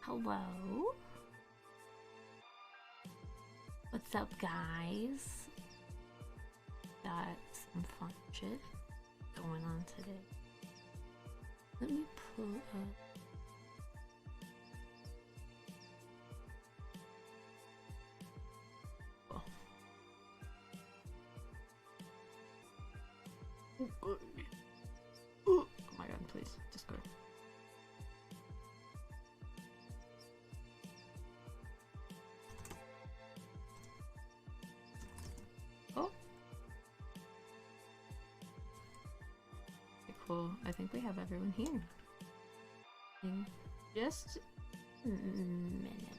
Hello. What's up, guys? Got some fun shit going on today. Let me pull up. Oh my god, please, just go. Oh. Okay, cool. I think we have everyone here. In just a minute.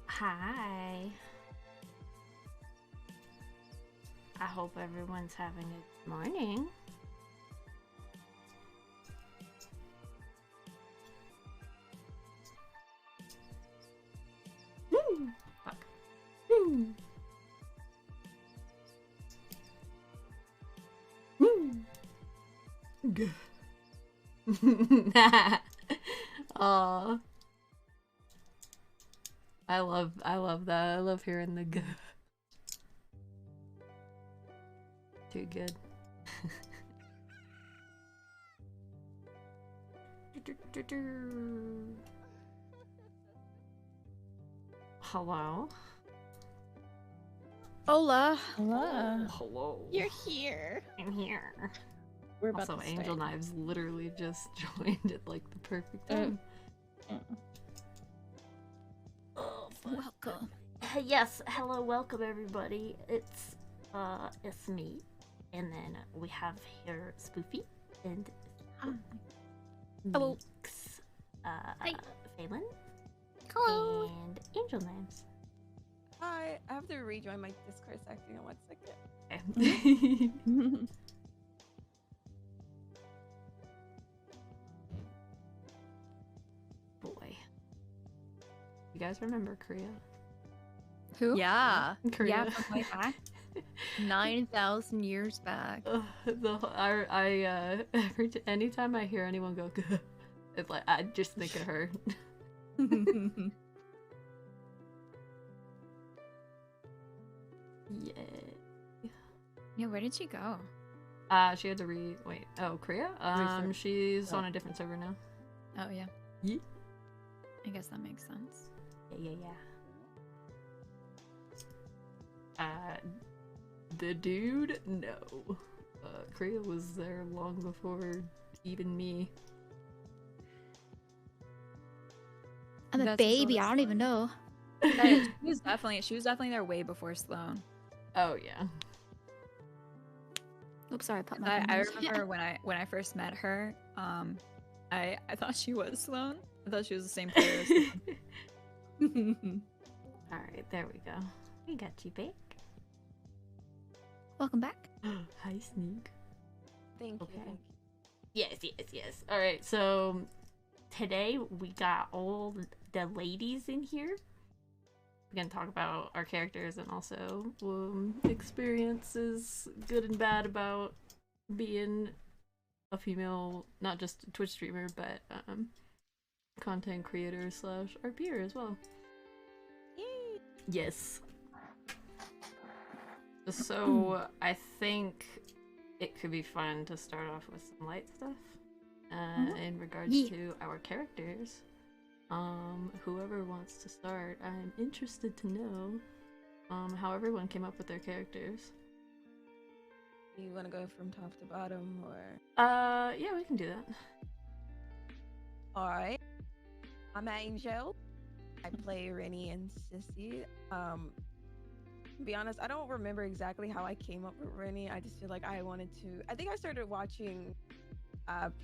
Hi. I hope everyone's having a good morning. Fuck. Oh, I love that. I love hearing the good. Too good. Hello. Hola. Hello. Hello. You're here. I'm here. We're about Also, to Angel start. Knives literally just joined at like the perfect time. Oh, fuck. Welcome. Yes, hello, welcome everybody. It's me, and then we have here Spoofy and Hello. Meeks, Hi. Phelan, Hello. and Angel Knives. Hi, I have to rejoin my Discord section in 1 second. Okay. Boy, you guys remember Korea? Who? Yeah. Korea. Yeah, from way back. 9,000 years back. Anytime I hear anyone go, it's like I just think of her. Yay. Yeah, where did she go? She had to wait. Oh, Korea? She's on a different server now. Oh, yeah. Yeah. I guess that makes sense. Yeah. The dude? No. Korea was there long before even me. I'm a That's baby. so I don't even know. She was definitely there way before Sloan. Oh, yeah. Oops, sorry, I popped my I nose. remember when I first met her, I thought she was Sloan. I thought she was the same player as Sloan. Alright, there we go. We got you back. Welcome back. Hi, Sneak. Thank Okay. you. Yes. Alright, so today we got all the ladies in here. We're gonna talk about our characters and also experiences, good and bad, about being a female, not just Twitch streamer, but content creator / RPer as well. Yay. Yes. So I think it could be fun to start off with some light stuff in regards Yeah. to our characters. Whoever wants to start, I'm interested to know how everyone came up with their characters. You want to go from top to bottom, or? Yeah, we can do that. All right. I'm Angel. I play Rennie and Sissy. To be honest, I don't remember exactly how I came up with Rennie. I just feel like I wanted to. I think I started watching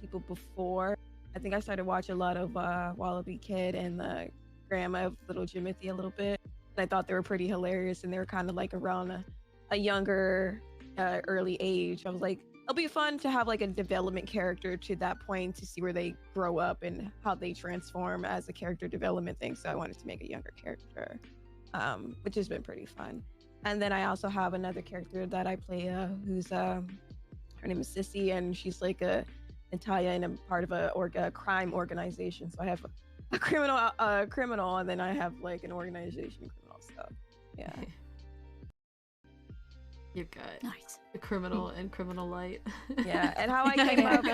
people before. I think I started watching a lot of Wallaby Kid and the grandma of Little Jimothy a little bit. I thought they were pretty hilarious, and they were kind of like around a younger, early age. I was like, it'll be fun to have like a development character to that point to see where they grow up and how they transform as a character development thing. So I wanted to make a younger character, which has been pretty fun. And then I also have another character that I play, who's her name is Sissy, and she's like a Natalia and a part of a crime organization. So I have a criminal, and then I have like an organization criminal. So yeah. You've got Nice. the criminal and criminal light. Yeah, and how I came up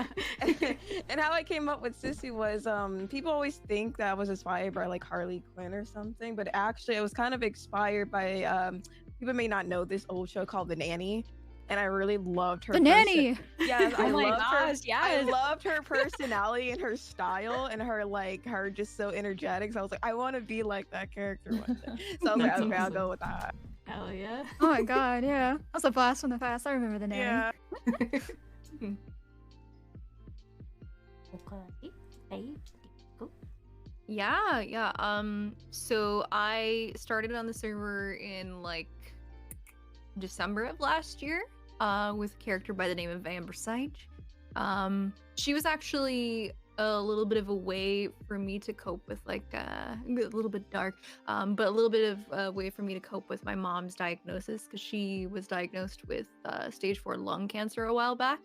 and how I came up with Sissy was people always think that I was inspired by like Harley Quinn or something, but actually I was kind of inspired by people may not know this old show called The Nanny, and I really loved her. The Nanny. Yes, Oh I my loved her. gosh, yes. I loved her personality and her style and her just so energetic. So I was like, I want to be like that character one day. So I was like, That's okay, I'll awesome. go with that. Hell yeah. Oh my god, yeah. That was a blast from the past. I remember the name. Yeah. Okay. Hey, go. Yeah. So I started on the server in like December of last year, with a character by the name of Amber Sage. She was actually a little bit of a way for me to cope with like a little bit dark, but a little bit of a way for me to cope with my mom's diagnosis, because she was diagnosed with stage 4 lung cancer a while back.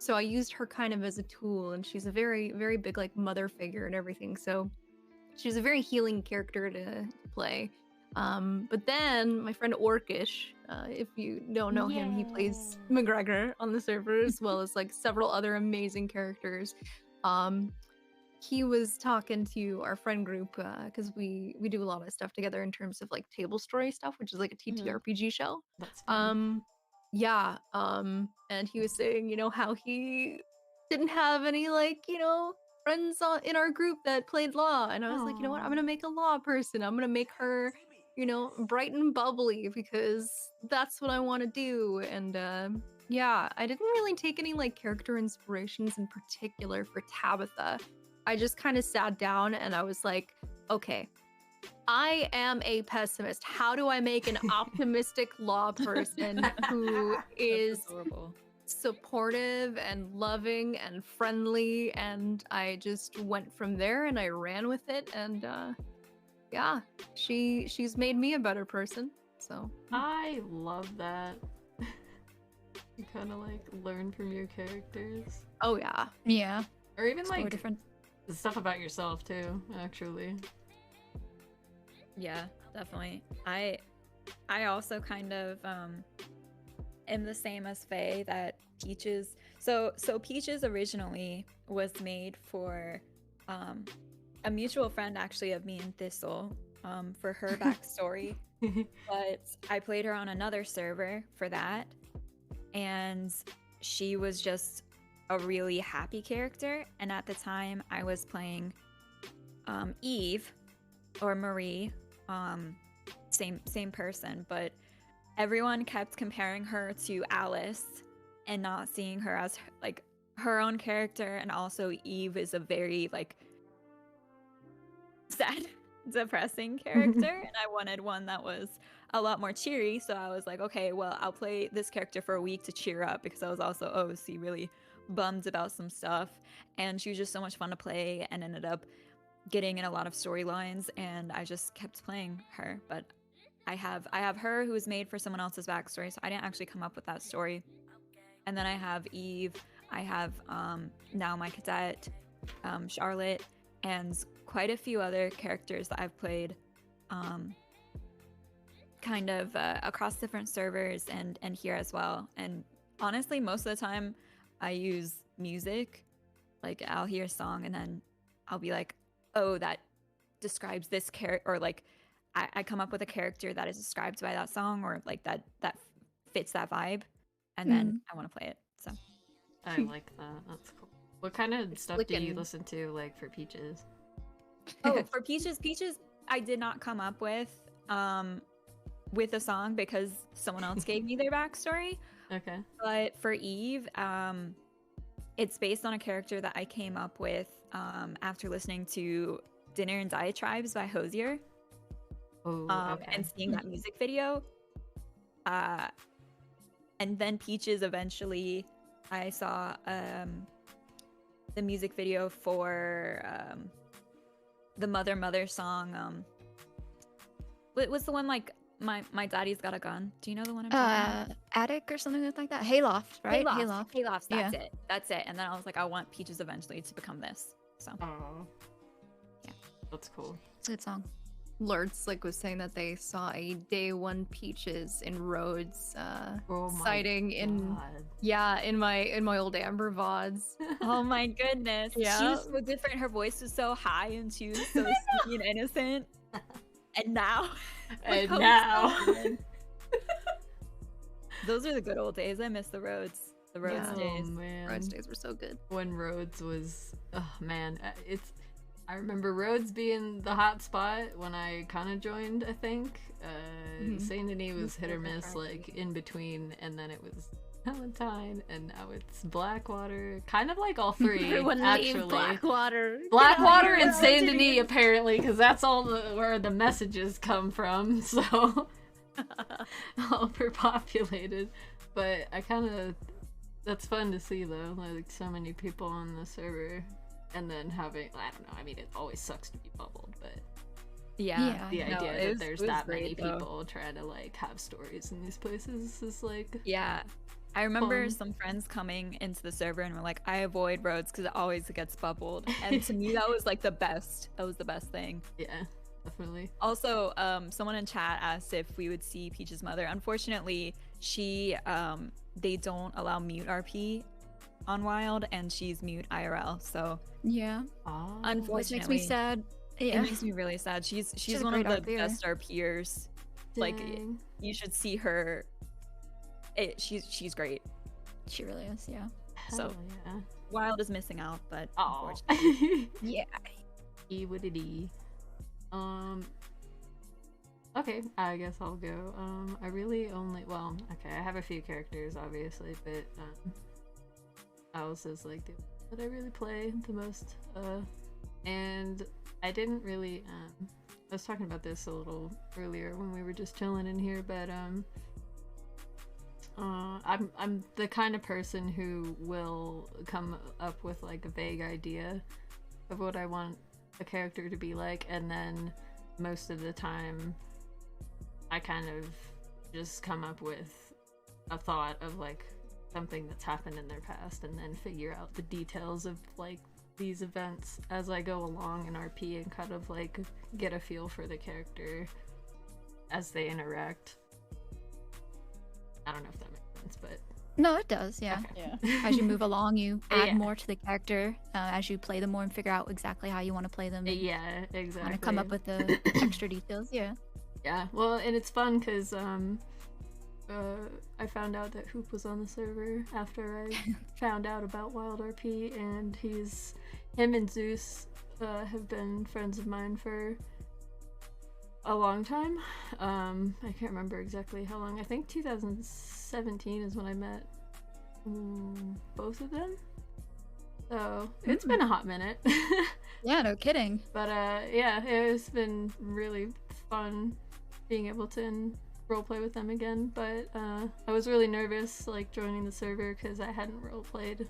So I used her kind of as a tool, and she's a very, very big like mother figure and everything. So she's a very healing character to play. But then my friend Orcish, if you don't know him, he plays McGregor on the server, as well as like several other amazing characters. He was talking to our friend group, because we do a lot of stuff together in terms of like table story stuff, which is like a TTRPG show. That's fun. And he was saying, how he didn't have any like, friends in our group that played law. And I was like, you know what? I'm Aw. gonna make a law person. I'm gonna make her, bright and bubbly, because that's what I want to do. And yeah, I didn't really take any like character inspirations in particular for Tabitha. I just kind of sat down and I was like, okay, I am a pessimist. How do I make an optimistic law person who is adorable. supportive and loving and friendly? And I just went from there and I ran with it. And yeah, she's made me a better person. So I love that. You kind of like learn from your characters, oh yeah. Yeah. or even It's totally like different. stuff about yourself too. Actually, Yeah, definitely. I also kind of am the same as Faye, that Peaches. So Peaches originally was made for a mutual friend actually of me and Thistle, for her backstory. But I played her on another server for that, and she was just a really happy character. And at the time I was playing Eve or Marie, same person, but everyone kept comparing her to Alice and not seeing her as like her own character. And also Eve is a very like sad, depressing character, and I wanted one that was a lot more cheery. So I was like, okay, well, I'll play this character for a week to cheer up, because I was also obviously really bummed about some stuff, and she was just so much fun to play and ended up getting in a lot of storylines, and I just kept playing her. But I have her who was made for someone else's backstory, so I didn't actually come up with that story. And then I have Eve, I have now my cadet, Charlotte, and quite a few other characters that I've played kind of across different servers and here as well. And honestly, most of the time I use music. Like I'll hear a song and then I'll be like, oh, that describes this character, or like I come up with a character that is described by that song, or like that fits that vibe, and then I want to play it. So I like that. That's cool. What kind of stuff do you licking. listen to, like for Peaches? oh, for Peaches, I did not come up with a song because someone else gave me their backstory. Okay. But for Eve, it's based on a character that I came up with after listening to Dinner and Diatribes by Hosier. Oh, okay. and seeing that music video. And then Peaches eventually, I saw the music video for the Mother song. What was the one like my daddy's got a gun? Do you know the one I'm talking about? Attic or something like that. Hayloft, right? Haylofts, Yeah. that's it. And then I was like, I want Peaches eventually to become this. So Oh. Yeah. That's cool. It's a good song. Lords like was saying that they saw a day one Peaches in Rhodes Oh my sighting in God. in my old Amber VODs. oh my goodness. Yeah. She was so different. Her voice was so high and she was so sweet and innocent. And now And how now. sad. Those are the good old days. I miss the Rhodes. The Rhodes Yeah. days. Oh man. Rhodes days were so good. When Rhodes was, oh man, I remember Rhodes being the hot spot when I kind of joined, I think. Mhm. Saint Denis was hit or Super miss, fun. like in between, and then it was Valentine, and now it's Blackwater. Kind of like all three, Everyone actually. leave Blackwater. Blackwater Get out and of Saint here. Denis, apparently, because that's all where the messages come from, so overpopulated. But I kind of, that's fun to see though, like so many people on the server, and then having, I don't know, I mean, it always sucks to be bubbled, but Yeah. the No, idea it that was- there's it was that many great, though. people trying to like have stories in these places is like, Yeah. I remember Fun. some friends coming into the server and were like, I avoid Rhodes because it always gets bubbled. And to me, that was like the best. That was the best thing. yeah, definitely. Also, someone in chat asked if we would see Peach's mother. Unfortunately, they don't allow mute RP on Wild, and she's mute IRL. So Yeah. Oh, Which makes me Unfortunately. sad. it Yeah. makes me really sad. She's She's a one of great the RPer. best RPers. Like, dang. you should see her. She's great. She really is, yeah. so- Hell yeah. Wild is missing out, but Oh. unfortunately. Yeah. E would it e. Okay, I guess I'll go. I really only, well, okay, I have a few characters obviously, but Alice is like the one that I really play the most. And I didn't really I was talking about this a little earlier when we were just chilling in here, but I'm the kind of person who will come up with like a vague idea of what I want a character to be like, and then most of the time I kind of just come up with a thought of like something that's happened in their past and then figure out the details of like these events as I go along in RP and kind of like get a feel for the character as they interact. I don't know if that makes sense, but No, it does, yeah. okay. Yeah. As you move along, you add Yeah. more to the character as you play them more and figure out exactly how you want to play them. And Yeah, exactly. kind of come up with the extra details, yeah. Yeah, well, and it's fun because I found out that Hoop was on the server after I found out about Wild RP, and him and Zeus have been friends of mine for a long time. I can't remember exactly how long. I think 2017 is when I met both of them. So it's been a hot minute. Yeah, no kidding. But yeah, it's been really fun being able to roleplay with them again. But I was really nervous like joining the server because I hadn't roleplayed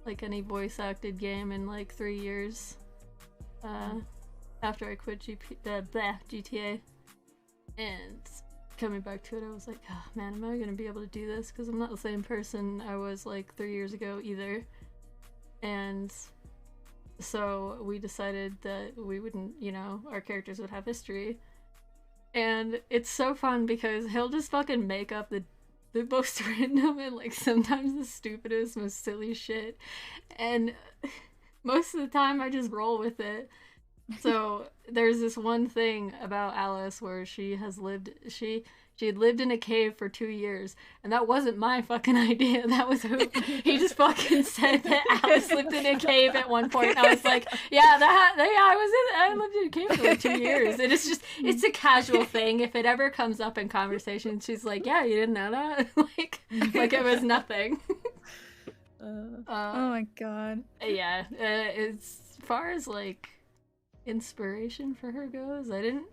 like any voice acted game in like 3 years after I quit GTA. And coming back to it, I was like, oh, man, am I gonna be able to do this? Because I'm not the same person I was like 3 years ago either. And so we decided that we wouldn't, our characters would have history. And it's so fun because he'll just fucking make up the most random and like sometimes the stupidest, most silly shit. And most of the time I just roll with it. So there's this one thing about Alice where she had lived in a cave for 2 years, and that wasn't my fucking idea. That was who he just fucking said that Alice lived in a cave at one point. And I was like, yeah, I lived in a cave for like 2 years. And it's a casual thing. If it ever comes up in conversation, she's like, yeah, you didn't know that? like it was nothing. Oh my god. Yeah, as far as like inspiration for her goes, I didn't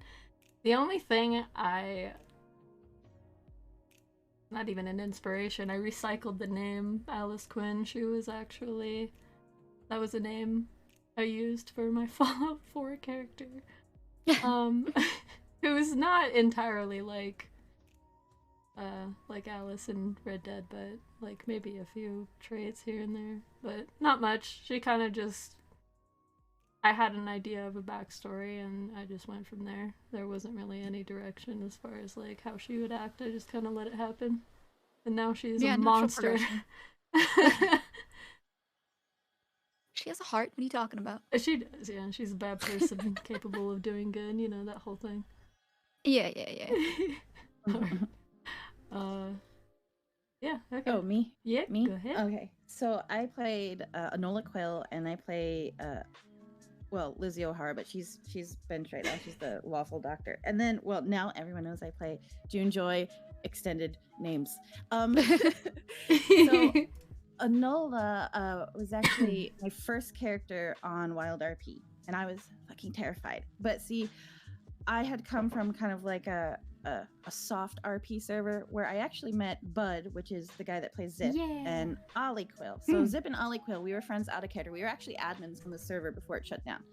The only thing not even an inspiration, I recycled the name Alice Quinn. That was a name I used for my Fallout 4 character. It was not entirely like Alice in Red Dead, but like maybe a few traits here and there, but not much. She kind of just, I had an idea of a backstory and I just went from there. There wasn't really any direction as far as like how she would act. I just kind of let it happen. And now she's a natural monster. progression. She has a heart. What are you talking about? She does, yeah. She's a bad person capable of doing good, you know, that whole thing. Yeah. Yeah, okay. Oh, me? Yeah, Me? go ahead. Okay. So I played Enola Quill, and I play Lizzie O'Hara, but she's bench right now. She's the lawful doctor. And then, well, now everyone knows I play June Joy, extended names. So Enola was actually my first character on Wild RP, and I was fucking terrified. But see, I had come from kind of like a soft RP server where I actually met Bud, which is the guy that plays Zip, and Ollie Quill. So Zip and Ollie Quill, we were friends out of character. We were actually admins on the server before it shut down.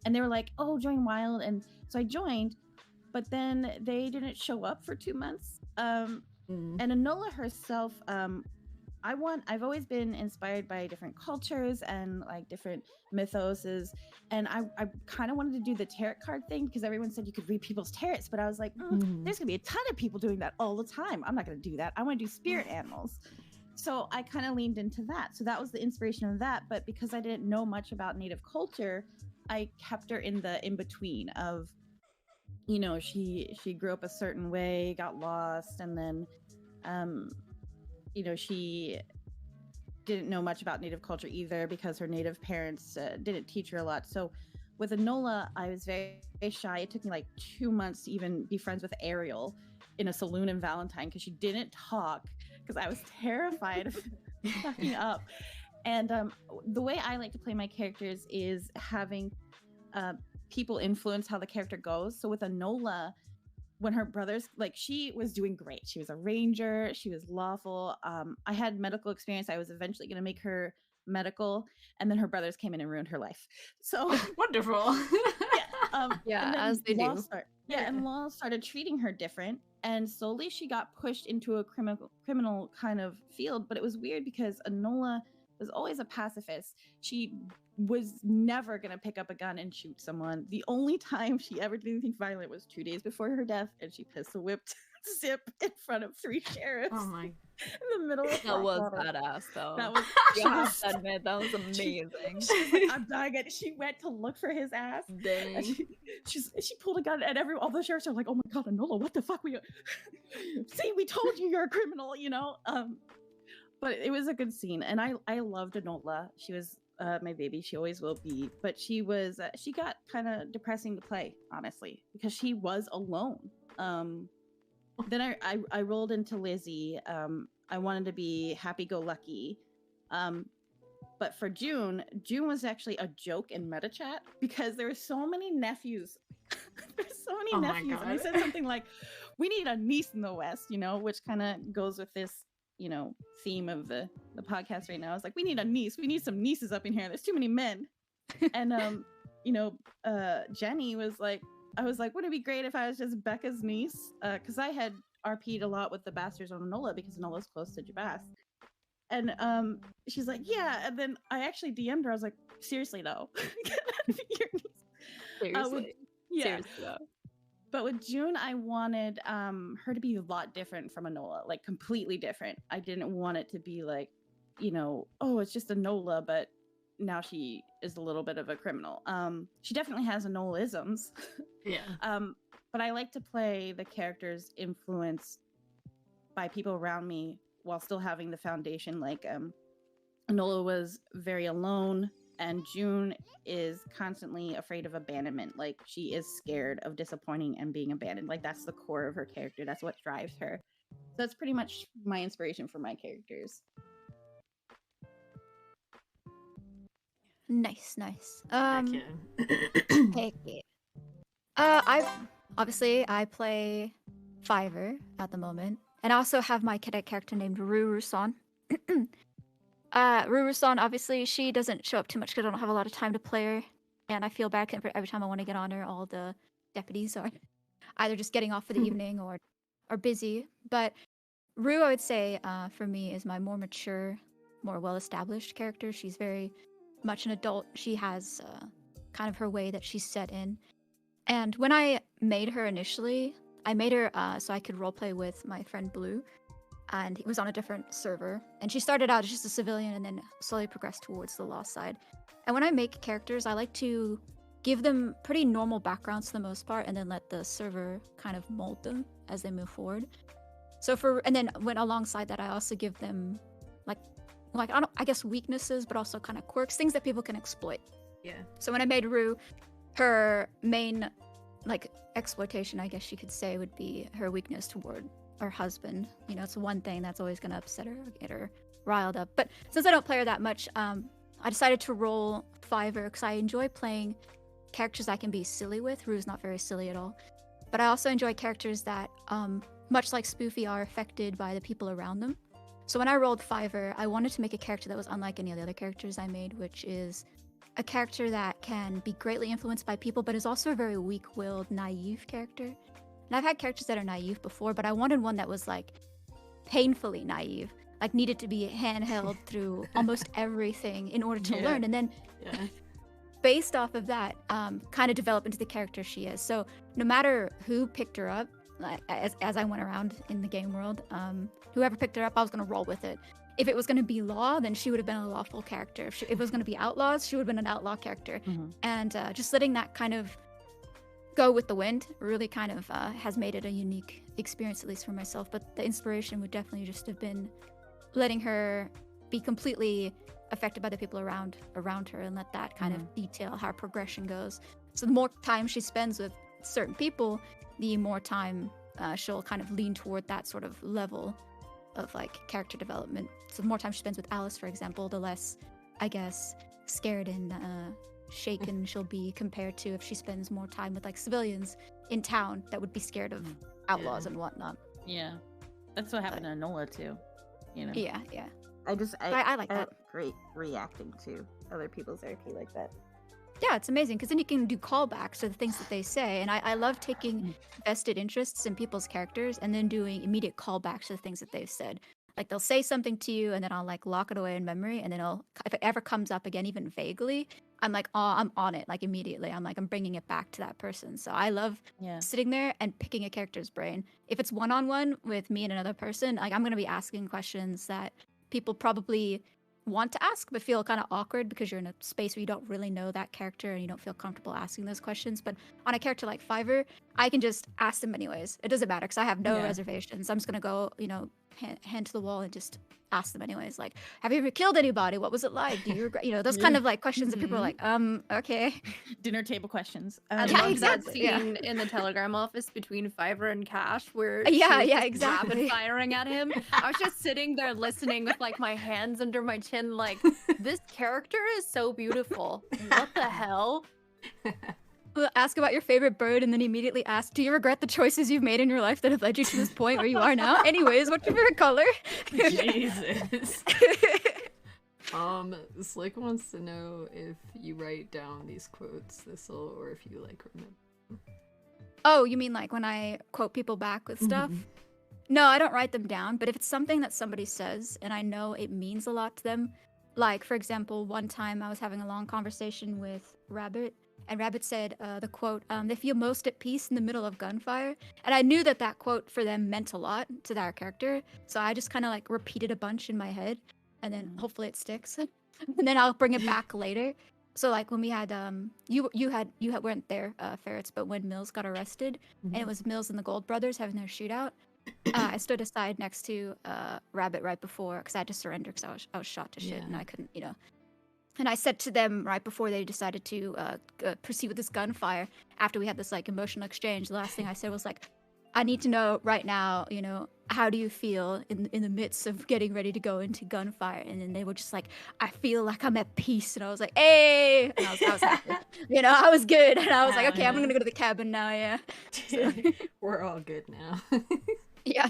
And they were like, oh, join Wild. And so I joined, but then they didn't show up for 2 months. And Enola herself, I've always been inspired by different cultures and like different mythoses, and I kind of wanted to do the tarot card thing because everyone said you could read people's tarots, but I was like, there's gonna be a ton of people doing that all the time. I'm not gonna do that. I want to do spirit animals. So I kind of leaned into that. So that was the inspiration of that. But because I didn't know much about Native culture, I kept her in the in between of, you know, she grew up a certain way, got lost, and then you know, she didn't know much about Native culture either because her Native parents didn't teach her a lot. So with Enola, I was very, very shy. It took me like 2 months to even be friends with Ariel in a saloon in Valentine because she didn't talk because I was terrified of fucking up. And the way I like to play my characters is having people influence how the character goes. So with Enola, when her brothers, like, she was doing great. She was a ranger. She was lawful. I had medical experience. I was eventually going to make her medical. And then her brothers came in and ruined her life. So wonderful. Yeah, as they do. And law started treating her different. And slowly she got pushed into a criminal kind of field. But it was weird because Enola was always a pacifist. She was never going to pick up a gun and shoot someone. The only time she ever did anything violent was 2 days before her death, and she pistol whipped Zip in front of 3 sheriffs. Oh my. In the middle of That was Blackwater. badass, though. That was, You have to admit, that was amazing. She's like, I'm dying. And she went to look for his ass. Dang. And she pulled a gun, and all the sheriffs are like, oh my god, Enola, what the fuck? See, we told you you're a criminal, you know? But it was a good scene, and I loved Enola. She was my baby. She always will be. But she was she got kind of depressing to play, honestly, because she was alone. Then I rolled into Lizzie. I wanted to be happy-go-lucky. But for June was actually a joke in MetaChat because there were so many nephews. There's so many nephews, and I said something like, "We need a niece in the West," you know, which kind of goes with this, you know, theme of the podcast right now. It's like, we need a niece. We need some nieces up in here. There's too many men. And you know, Jenny was like, I was like, wouldn't it be great if I was just Becca's niece? Because I had RP'd a lot with the Bastards on Enola because Enola's close to Jabas. And she's like, yeah. And then I actually DM'd her. I was like, seriously though. Seriously. Seriously though. But with June, I wanted her to be a lot different from Enola, like completely different. I didn't want it to be like, you know, oh, it's just Enola, but now she is a little bit of a criminal. She definitely has Enola-isms. Yeah. But I like to play the characters influenced by people around me while still having the foundation. Like Enola was very alone, and June is constantly afraid of abandonment. Like, she is scared of disappointing and being abandoned. Like, that's the core of her character. That's what drives her. So that's pretty much my inspiration for my characters. Nice. Heck yeah. Heck yeah. obviously, I play Fiverr at the moment, and I also have my cadet character named Ruru-san. Ruru-san, obviously, she doesn't show up too much because I don't have a lot of time to play her, and I feel bad 'cause every time I want to get on her, all the deputies are either just getting off for the evening or are busy. But Rue, I would say, for me, is my more mature, more well-established character. She's very much an adult. She has kind of her way that she's set in. And when I made her initially, I made her so I could roleplay with my friend Blue, and he was on a different server. And she started out as just a civilian and then slowly progressed towards the law side. And when I make characters, I like to give them pretty normal backgrounds for the most part, and then let the server kind of mold them as they move forward. So and then when alongside that, I also give them like I guess weaknesses, but also kind of quirks, things that people can exploit. Yeah. So when I made Rue, her main like exploitation, I guess you could say, would be her weakness toward her husband. You know, it's one thing that's always going to upset her or get her riled up. But since I don't play her that much, I decided to roll Fiverr because I enjoy playing characters I can be silly with. Rue's not very silly at all. But I also enjoy characters that, much like Spoofy, are affected by the people around them. So when I rolled Fiverr, I wanted to make a character that was unlike any of the other characters I made, which is a character that can be greatly influenced by people, but is also a very weak-willed, naive character. And I've had characters that are naive before, but I wanted one that was like painfully naive, like needed to be handheld through almost everything in order to learn. And then based off of that, kind of develop into the character she is. So no matter who picked her up, like, as I went around in the game world, whoever picked her up, I was going to roll with it. If it was going to be law, then she would have been a lawful character. If it was going to be outlaws, she would have been an outlaw character. And just letting that kind of go with the wind really kind of has made it a unique experience, at least for myself. But the inspiration would definitely just have been letting her be completely affected by the people around her, and let that kind of detail how progression goes. So the more time she spends with certain people, the more time she'll kind of lean toward that sort of level of like character development. So the more time she spends with Alice, for example, the less, I guess, scared and shaken she'll be compared to if she spends more time with like civilians in town that would be scared of outlaws and whatnot. Yeah, that's what happened to Nola too. You know. Yeah. I like that. Great reacting to other people's RP like that. Yeah, it's amazing because then you can do callbacks to the things that they say. And I love taking vested interests in people's characters and then doing immediate callbacks to the things that they've said. Like they'll say something to you and then I'll like lock it away in memory. And then if it ever comes up again, even vaguely, I'm like, oh, I'm on it. Like immediately, I'm bringing it back to that person. So I love sitting there and picking a character's brain. If it's one-on-one with me and another person, like I'm going to be asking questions that people probably want to ask but feel kind of awkward because you're in a space where you don't really know that character and you don't feel comfortable asking those questions. But on a character like Fiverr, I can just ask them anyways. It doesn't matter because I have no reservations. I'm just gonna go, hand to the wall and just ask them anyways. Like, have you ever killed anybody? What was it like? Do you regret? Those kind of like questions that people are like, okay. Dinner table questions. I love that scene in the telegram office between Fiverr and Cash where exactly rapid firing at him. I was just sitting there listening with like my hands under my chin, like, this character is so beautiful. What the hell? Ask about your favorite bird and then immediately ask, do you regret the choices you've made in your life that have led you to this point where you are now? Anyways, what's your favorite color? Jesus. Slick wants to know if you write down these quotes, or if you like remember. Oh, you mean like when I quote people back with stuff? No, I don't write them down, but if it's something that somebody says and I know it means a lot to them, like for example, one time I was having a long conversation with Rabbit, and Rabbit said the quote, they feel most at peace in the middle of gunfire. And I knew that quote for them meant a lot to their character. So I just kind of like repeated a bunch in my head and then hopefully it sticks. And then I'll bring it back later. So like when we had, you weren't there, Ferrets, but when Mills got arrested and it was Mills and the Gold Brothers having their shootout, I stood aside next to Rabbit right before because I had to surrender because I was shot to shit and I couldn't, And I said to them right before they decided to proceed with this gunfire, after we had this like emotional exchange, the last thing I said was like, I need to know right now, how do you feel in the midst of getting ready to go into gunfire? And then they were just like, I feel like I'm at peace. And I was like, hey, and I was happy. You know, I was good. And I was like, okay, I'm gonna go to the cabin now. Yeah. So, We're all good now. yeah.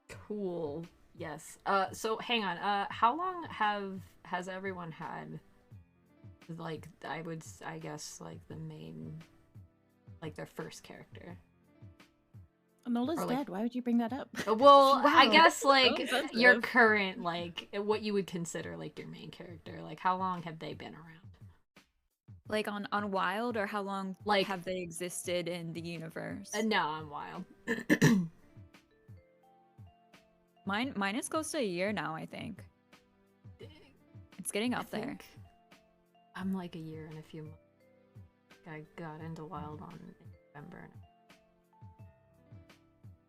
Cool. Yes. So hang on. How long has everyone had, like, I guess, like, the main, like, their first character? Nola's Or, like- dead. Why would you bring that up? Well, I Wow. guess, like, Insensitive. your current, like, what you would consider, like, your main character. Like, how long have they been around? Like on Wild, or how long Like- have they existed in the universe? No, I'm wild. Mine is close to a year now, I think. It's getting up there. think I'm like a year and a few months. I got into Wild in November.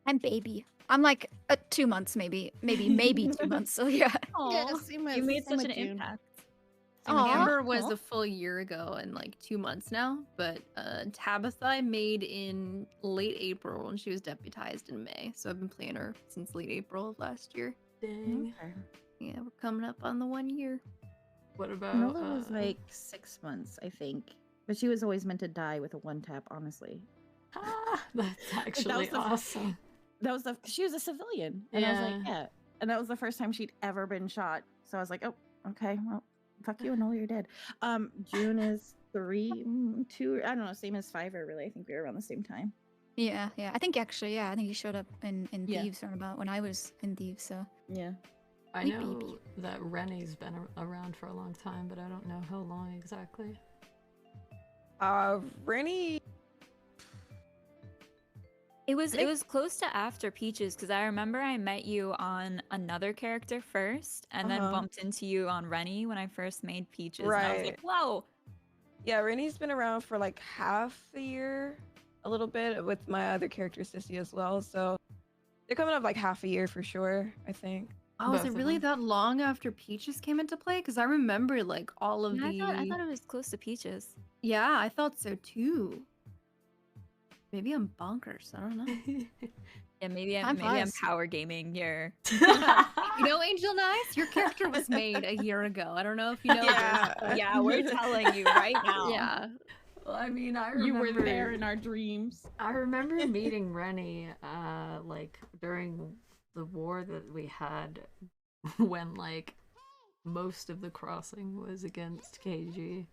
I'm baby. I'm like 2 months, maybe 2 months. So yeah. Yeah, same You made same such with an June. impact. Aw. Amber was Aw. a full year ago and like 2 months now, but Tabitha I made in late April and she was deputized in May. So I've been playing her since late April of last year. Dang. Okay. Yeah, we're coming up on the 1 year. What about Nola was like 6 months, I think. But she was always meant to die with a one tap, honestly. That's actually the- awesome. That was she was a civilian. And I was like, Yeah. yeah. And that was the first time she'd ever been shot. So I was like, oh, okay, well, fuck you, Nola, you're dead. June is 3, 2, I don't know, same as Fiverr, really. I think we were around the same time. Yeah. I think actually, I think he showed up in Yeah. Thieves roundabout when I was in Thieves. So Yeah. I Sweet know baby. that Rennie's been around for a long time, but I don't know how long exactly. Rennie. It was close to after Peaches, because I remember I met you on another character first, and then Uh-huh. bumped into you on Rennie when I first made Peaches. And I was like, Right. whoa. Yeah, Rennie's been around for like half a year, a little bit with my other character Sissy as well. So they're coming up like half a year for sure, I think. Oh, is Both it of really them. that long after Peaches came into play? Because I remember like all of Yeah, the. I thought it was close to Peaches. Yeah, I thought so too. Maybe I'm bonkers. I don't know. Yeah, maybe Time I'm flies. power gaming here. You know, Angel Nice, your character was made a year ago. I don't know if you know. this. Yeah, we're telling you right now. Yeah. Well, I mean, I remember You were there in our dreams. I remember meeting Rennie, like during the war that we had, when like most of the crossing was against KG.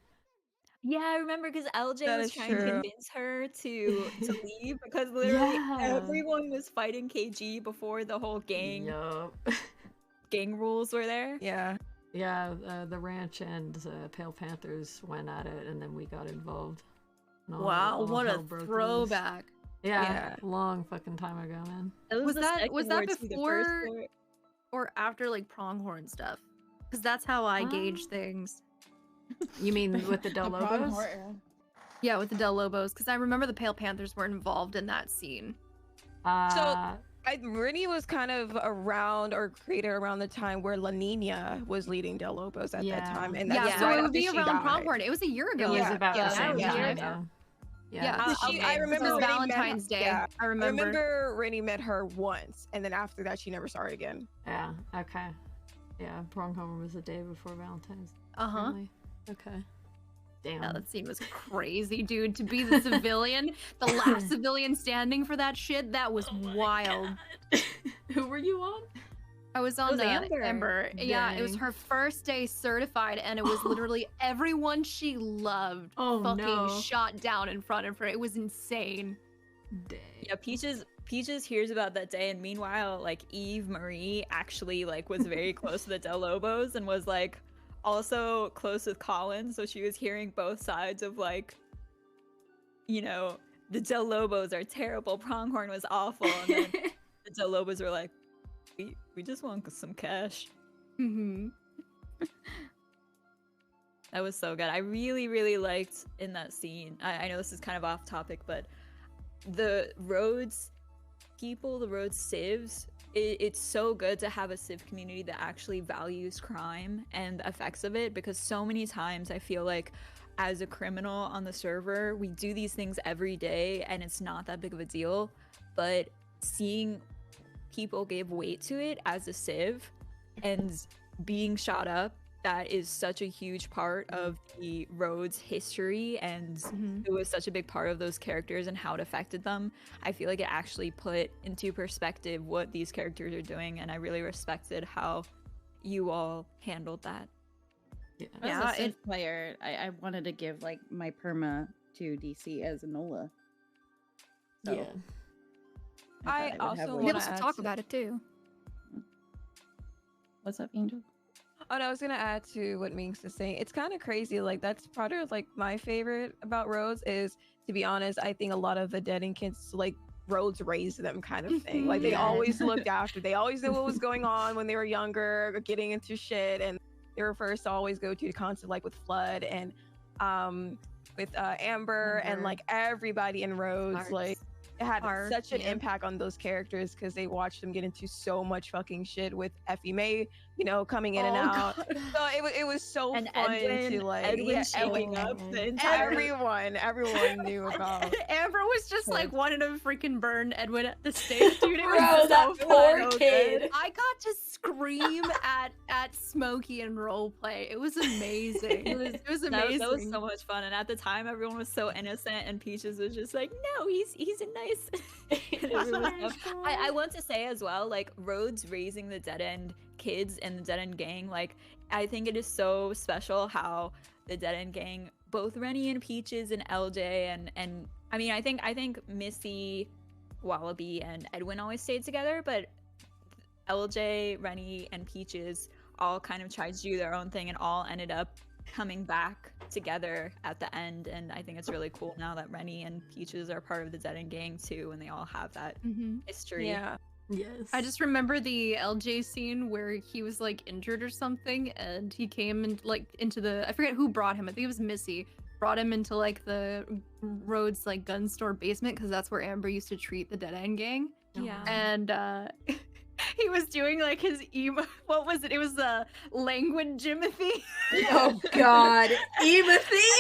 Yeah, I remember because LJ That was is trying to true. convince her to leave because literally Yeah. everyone was fighting KG before the whole gang rules were there. Yeah. Yeah, the ranch and Pale Panthers went at it, and then we got involved. And Wow, all what hell a broke loose. throwback. Yeah, Yeah. long fucking time ago, man. Was the that- second was that war too, the first before- war- Or after like pronghorn stuff. Because that's how I gauge things. You mean with the Del Lobos? Yeah, with the Del Lobos. Because I remember the Pale Panthers weren't involved in that scene. Rennie was kind of around or created around the time where La Nina was leading Del Lobos at Yeah. that time. And Yeah, that's so right it would after be she around died. pronghorn. It was a year it ago. was Yeah, about yeah, the same yeah, time. yeah. Yeah. Yeah, She- okay. I This remember was Rennie met her- Valentine's Day. yeah, I remember. Rennie met her once, and then after that, she never saw her again. Yeah, okay. Yeah, Pronghorn was the day before Valentine's. Uh-huh. apparently. Okay. Damn. Yeah, that scene was crazy, dude. To be the civilian, the last civilian standing for that shit, that was wild. Who were you on? I was on was the Amber. Amber. Yeah, it was Dang. her first day certified, and it was literally everyone she loved Oh, fucking no. shot down in front of her. It was insane. Dang. Yeah, Peaches hears about that day, and meanwhile, like Eve Marie actually like was very close to the Del Lobos and was like also close with Colin, so she was hearing both sides of like, you know, the Del Lobos are terrible, Pronghorn was awful, and then the Del Lobos were like, we just want some cash. Mm-hmm. That was so good. I really, really liked in that scene. I know this is kind of off topic, but the Rhodes people, the Rhodes civs, it's so good to have a civ community that actually values crime and the effects of it, because so many times I feel like as a criminal on the server, we do these things every day and it's not that big of a deal. but seeing people give weight to it as a civ and being shot up, that is such a huge part of the Rhodes history, and it was such a big part of those characters and how it affected them. I feel like it actually put into perspective what these characters are doing, and I really respected how you all handled that. Yeah. As a Civ player, I wanted to give like my perma to DC as Enola. So Yeah. I thought would also have, We'll wanna be able to add talk to- about it too. What's up, Angel? Oh, no, I was gonna add to what Minx is saying. It's kind of crazy. Like that's part of like my favorite about Rhodes is, to be honest, I think a lot of the Dead End kids like Rhodes raised them kind of thing. Like they Yeah. always looked after. They always knew what was going on when they were younger, or getting into shit, and they were first to always go to the concert, like with Flood and with Amber and Amber. like everybody in Rhodes. Arts. Like it had Art, such an yeah. impact on those characters because they watched them get into so much fucking shit with Effie May, you know, coming in and out. So it was so And fun Edwin- to like Edwin shaking up the entire everyone knew about. Amber was just like wanting to freaking burn Edwin at the stake, dude. It Bro, was that so poor fun. kid. I got to scream at Smokey and roleplay. It was amazing. It was amazing. That was so much fun, and at the time everyone was so innocent, and Peaches was just like, no, he's a nice I want to say as well, like Rhodes raising the Dead End kids and the Dead End gang, like I think it is so special how the Dead End gang, both Rennie and Peaches and LJ and I mean I think Missy, Wallaby and Edwin always stayed together, but LJ, Rennie and Peaches all kind of tried to do their own thing and all ended up coming back together at the end, and I think it's really cool now that Rennie and Peaches are part of the Dead End gang too, and they all have that history. Yeah. Yes. I just remember the LJ scene where he was like injured or something, and he came and like into the, I forget who brought him. I think it was Missy brought him into like the Rhodes like gun store basement because that's where Amber used to treat the Dead End gang. Yeah. And he was doing like his emo. What was it? It was the languid Jimothy. Oh God, Emothy.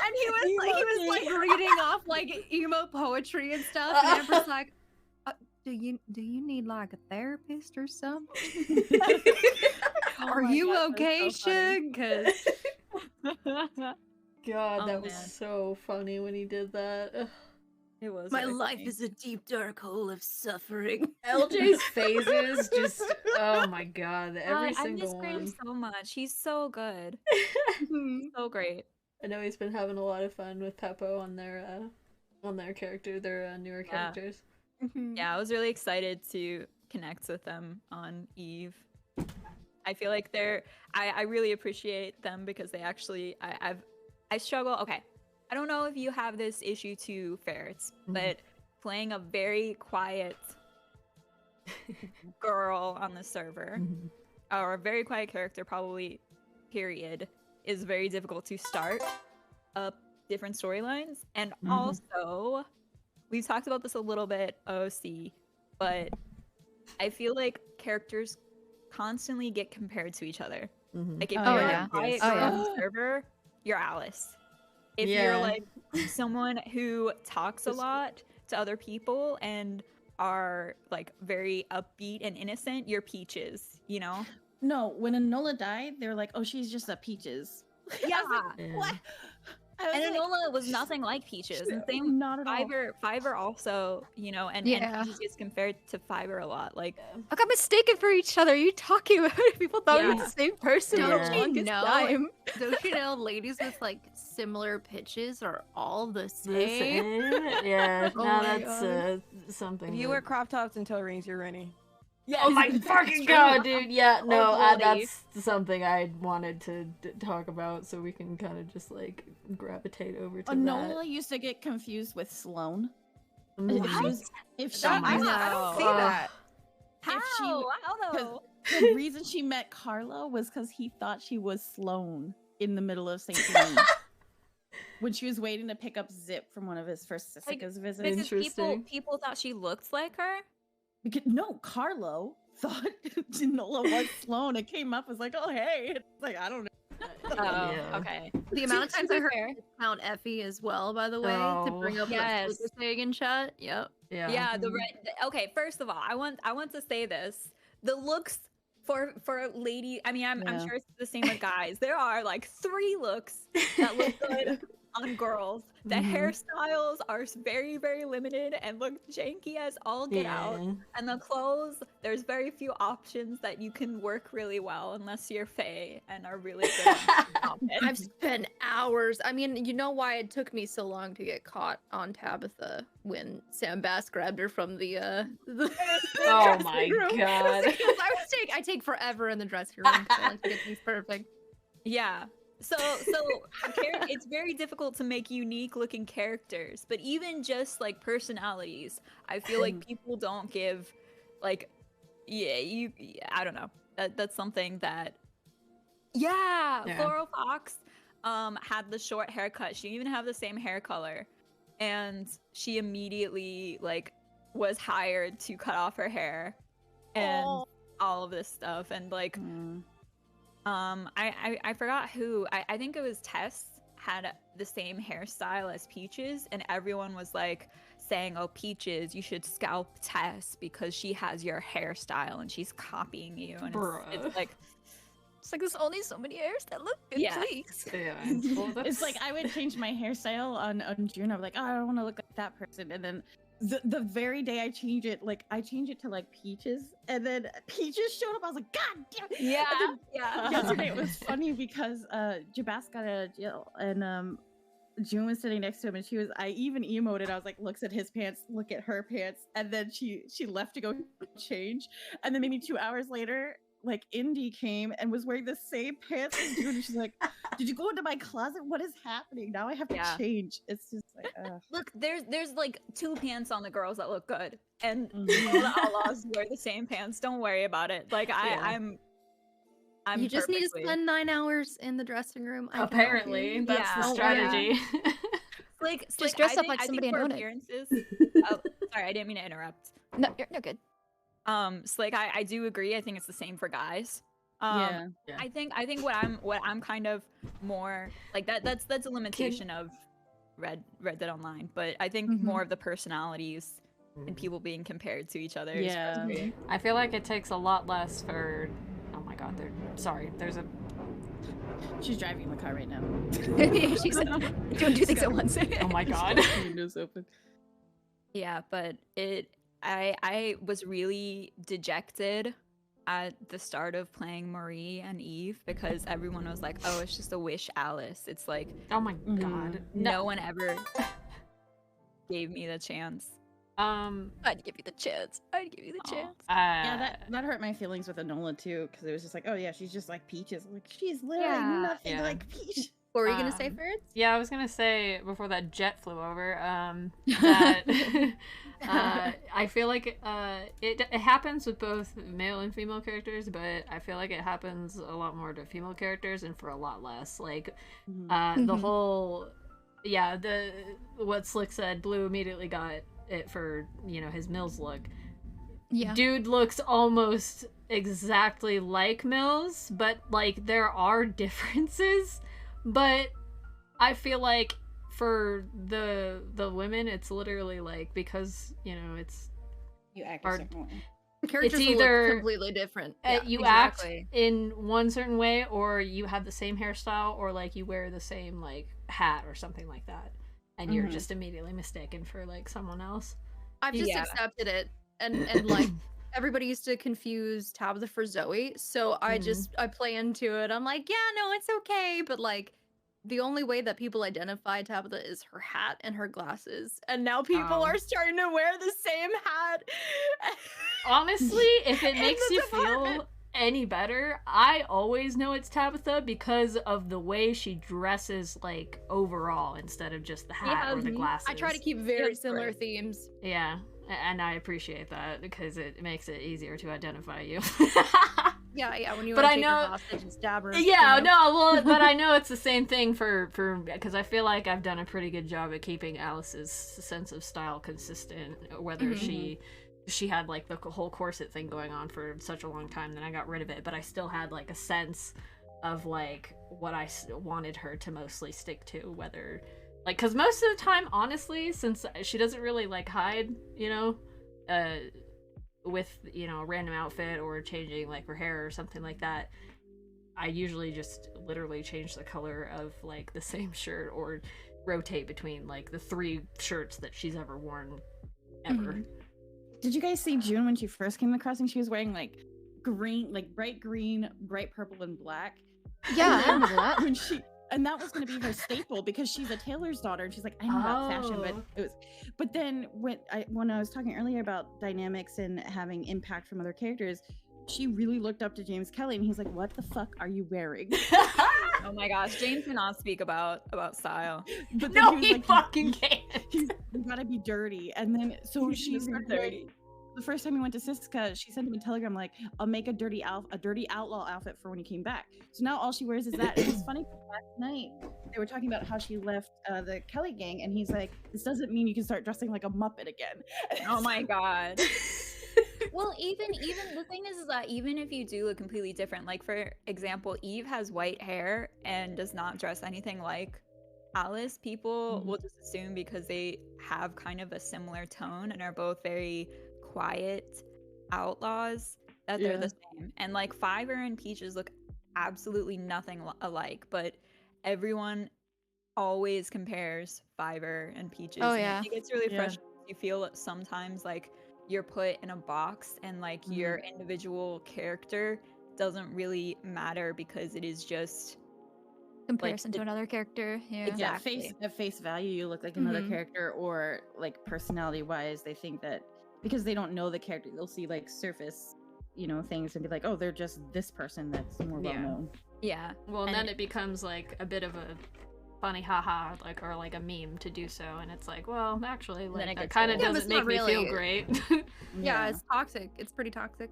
And he was like reading off like emo poetry and stuff. And Amber's like, do you need like a therapist or something? Are you okay, Shug? Cause God, Oh, that was man. so funny when he did that. Ugh. It was my really life funny. is a deep dark hole of suffering. LJ's phases just, oh my God, every I single miss Graham one. so much. He's so good. So great. I know he's been having a lot of fun with Peppo on their character, their newer Yeah. characters. Yeah, I was really excited to connect with them on Eve. I feel like I really appreciate them because they actually I struggle. Okay, I don't know if you have this issue too, Ferrets, but playing a very quiet girl on the server or a very quiet character, probably period, is very difficult to start up different storylines. And also, we've talked about this a little bit, OC, but I feel like characters constantly get compared to each other. Like if Oh, you're yeah. a quiet Oh, girl yeah. on the server, you're Alice. If Yeah. you're like someone who talks a lot to other people and are like very upbeat and innocent, you're Peaches, you know? No, when Enola died, they were like, "Oh, she's just a Peaches." Yeah. Yeah. What? I was And like, Enola was nothing like Peaches. And same not at all. Fiverr also, you know, and Yeah. Peaches gets compared to Fiverr a lot. Like I got mistaken for each other. You talking about it? People thought we were Yeah. the same person for Don't the you longest know? time. Don't you know ladies with like similar pitches are all the The same? same? Yeah, Oh now my that's something. If you that- wear crop tops and toe rings, you're Rennie. Oh my fucking God, dude! Yeah, no, bloody. that's something I wanted to talk about, so we can kind of just like gravitate over to Enola used to get confused with Sloane. that. If she was, if she, I met- don't see Oh. that. how? If she- How though? the reason she met Carlo was because he thought she was Sloane in the middle of St. Denis. When she was waiting to pick up Zip from one of his first Sisika's visits. Because Interesting. people thought she looked like her. No, Carlo thought Enola was Sloane. It came up, was like, "Oh, hey." It's like, I don't know. Oh, Yeah. okay. The amount of To times be I heard fair. Count Effie as well, by the way, to bring up what Yes. Luke was saying in chat. Yep. Yeah, okay, first of all, I want to say this. The looks for lady, I mean, I'm Yeah. sure it's the same with guys. There are like 3 looks that look good on girls. The Mhm. hairstyles are very, very limited and look janky as all get out. And the clothes, there's very few options that you can work really well unless you're Fae and are really good at outfits. I've spent hours. I mean, you know why it took me so long to get caught on Tabitha when Sam Bass grabbed her from the Oh dressing my room? God. Because I take forever in the dressing room 'cause I like to get things perfect. Yeah. So it's very difficult to make unique looking characters, but even just like personalities, I feel like people don't give like I don't know. That's something that Yeah. Floral Fox had the short haircut. She didn't even have the same hair color. And she immediately like was hired to cut off her hair and all of this stuff and like I forgot who. I think it was Tess had the same hairstyle as Peaches, and everyone was like saying, "Oh, Peaches, you should scalp Tess because she has your hairstyle and she's copying you." And it's like there's only so many hairs that look good, Yeah. please. Yeah. Well, It's like I would change my hairstyle on June. I was like, oh, I don't want to look like that person. And then the very day I change it, like I change it to like Peaches, and then Peaches showed up. I was like, God damn it. yeah, And yeah. then yesterday it was funny because Jabas got out of jail and June was sitting next to him and I even emoted. I was like, looks at his pants, look at her pants, and then she left to go change. And then maybe 2 hours later, like Indy came and was wearing the same pants as June, and she's like, "Did you go into my closet? What is happening? Now I have to Yeah. change." It's just like, Look, there's like 2 pants on the girls that look good, and Mhm. all the outlaws wear the same pants. Don't worry about it. Like I'm You just need to perfectly- spend 9 hours in the dressing room. I can help Apparently, you. that's the Yeah. strategy. like Just dress I up think- like I think somebody and for own it. appearances. Oh, sorry, I didn't mean to interrupt. No, you're good. Slick, I do agree. I think it's the same for guys. yeah. I think what I'm kind of more like that's a limitation of Red Dead Online, but I think Mhm. more of the personalities and people being compared to each other. is Yeah. frustrating. I feel like it takes a lot less for. Oh my God! There's a. She's driving the car right now. She's doing 2 things at once. Oh my God! Windows open. Yeah, but I was really dejected at the start of playing Marie and Eve because everyone was like, "Oh, it's just a wish, Alice." It's like Oh my God! no one ever gave me the chance. I'd give you the chance. I'd give you the chance. Yeah, that hurt my feelings with Enola too, because it was just like, oh yeah, she's just like Peaches. Like she's literally Yeah. nothing Yeah. like Peach. What were you gonna say, Ferds? Yeah, I was gonna say before that jet flew over, that I feel like it happens with both male and female characters, but I feel like it happens a lot more to female characters and for a lot less. Like, the whole, what Slick said, Blue immediately got it for, his Mills look. Yeah. Dude looks almost exactly like Mills, but like there are differences. But I feel like for the women, it's literally like because it's You act Or- a certain way. Characters will either- look completely different. you exactly. act in one certain way, or you have the same hairstyle, or like you wear the same like hat or something like that, and you're Mhm. just immediately mistaken for like someone else. I've just Yeah. accepted it, and like everybody used to confuse Tabitha for Zoe, so I play into it. I'm like, yeah, no, it's okay, but like the only way that people identify Tabitha is her hat and her glasses, and now people Oh. are starting to wear the same hat. Honestly, if it In makes the you department. feel any better, I always know it's Tabitha because of the way she dresses, like overall, instead of just the hat or the glasses. I try to keep very Yes, similar right. themes. Yeah, and I appreciate that because it makes it easier to identify you. Yeah, when you But want I to take her know- hostage and stab her. Yeah, you know? no, well, but I know it's the same thing for because I feel like I've done a pretty good job at keeping Alice's sense of style consistent, whether she had like the whole corset thing going on for such a long time, then I got rid of it, but I still had like a sense of like what I wanted her to mostly stick to, whether like, because most of the time, honestly, since she doesn't really like hide, you know, with, you know, a random outfit or changing like her hair or something like that, I usually just literally change the color of like the same shirt or rotate between like the 3 shirts that she's ever worn ever. Did you guys see June when she first came across and she was wearing like green, like bright green, bright purple, and black? Yeah, I And then remember that. when she, and that was going to be her staple because she's a tailor's daughter and she's like, I know about fashion, but Oh. it was. But then when I was talking earlier about dynamics and having impact from other characters, she really looked up to James Kelly and he's like, what the fuck are you wearing? Oh my gosh, James cannot speak about style. But then No, was he like, fucking can't. You gotta be dirty. And then so she's Super dirty. The first time we went to Siska, she sent him a telegram like, I'll make a dirty outlaw outfit for when you came back. So now all she wears is that. And it's funny, 'cause last night they were talking about how she left the Kelly gang, and he's like, this doesn't mean you can start dressing like a Muppet again. Oh my god. Well, even the thing is that even if you do look completely different, like for example, Eve has white hair and does not dress anything like Alice, people will just assume because they have kind of a similar tone and are both very quiet outlaws that they're the same. And like Fiverr and Peaches look absolutely nothing alike, but everyone always compares Fiverr and Peaches. Oh, and yeah. I think it's really Yeah. frustrating. You feel sometimes like you're put in a box and like your individual character doesn't really matter because it is just Comparison to it- another character. Yeah. Yeah, Exactly. at face value, you look like another Mhm. character, or like personality wise, they think that because they don't know the character, they'll see like surface, you know, things and be like, oh, they're just this person that's more well Yeah. known. yeah. Well, and And then it becomes like a bit of a funny haha, like, or like a meme to do so, and it's like, well, actually, then like it that gets kind of old. Yeah, but doesn't it's make not me feel really. great. Yeah, it's toxic. It's pretty toxic.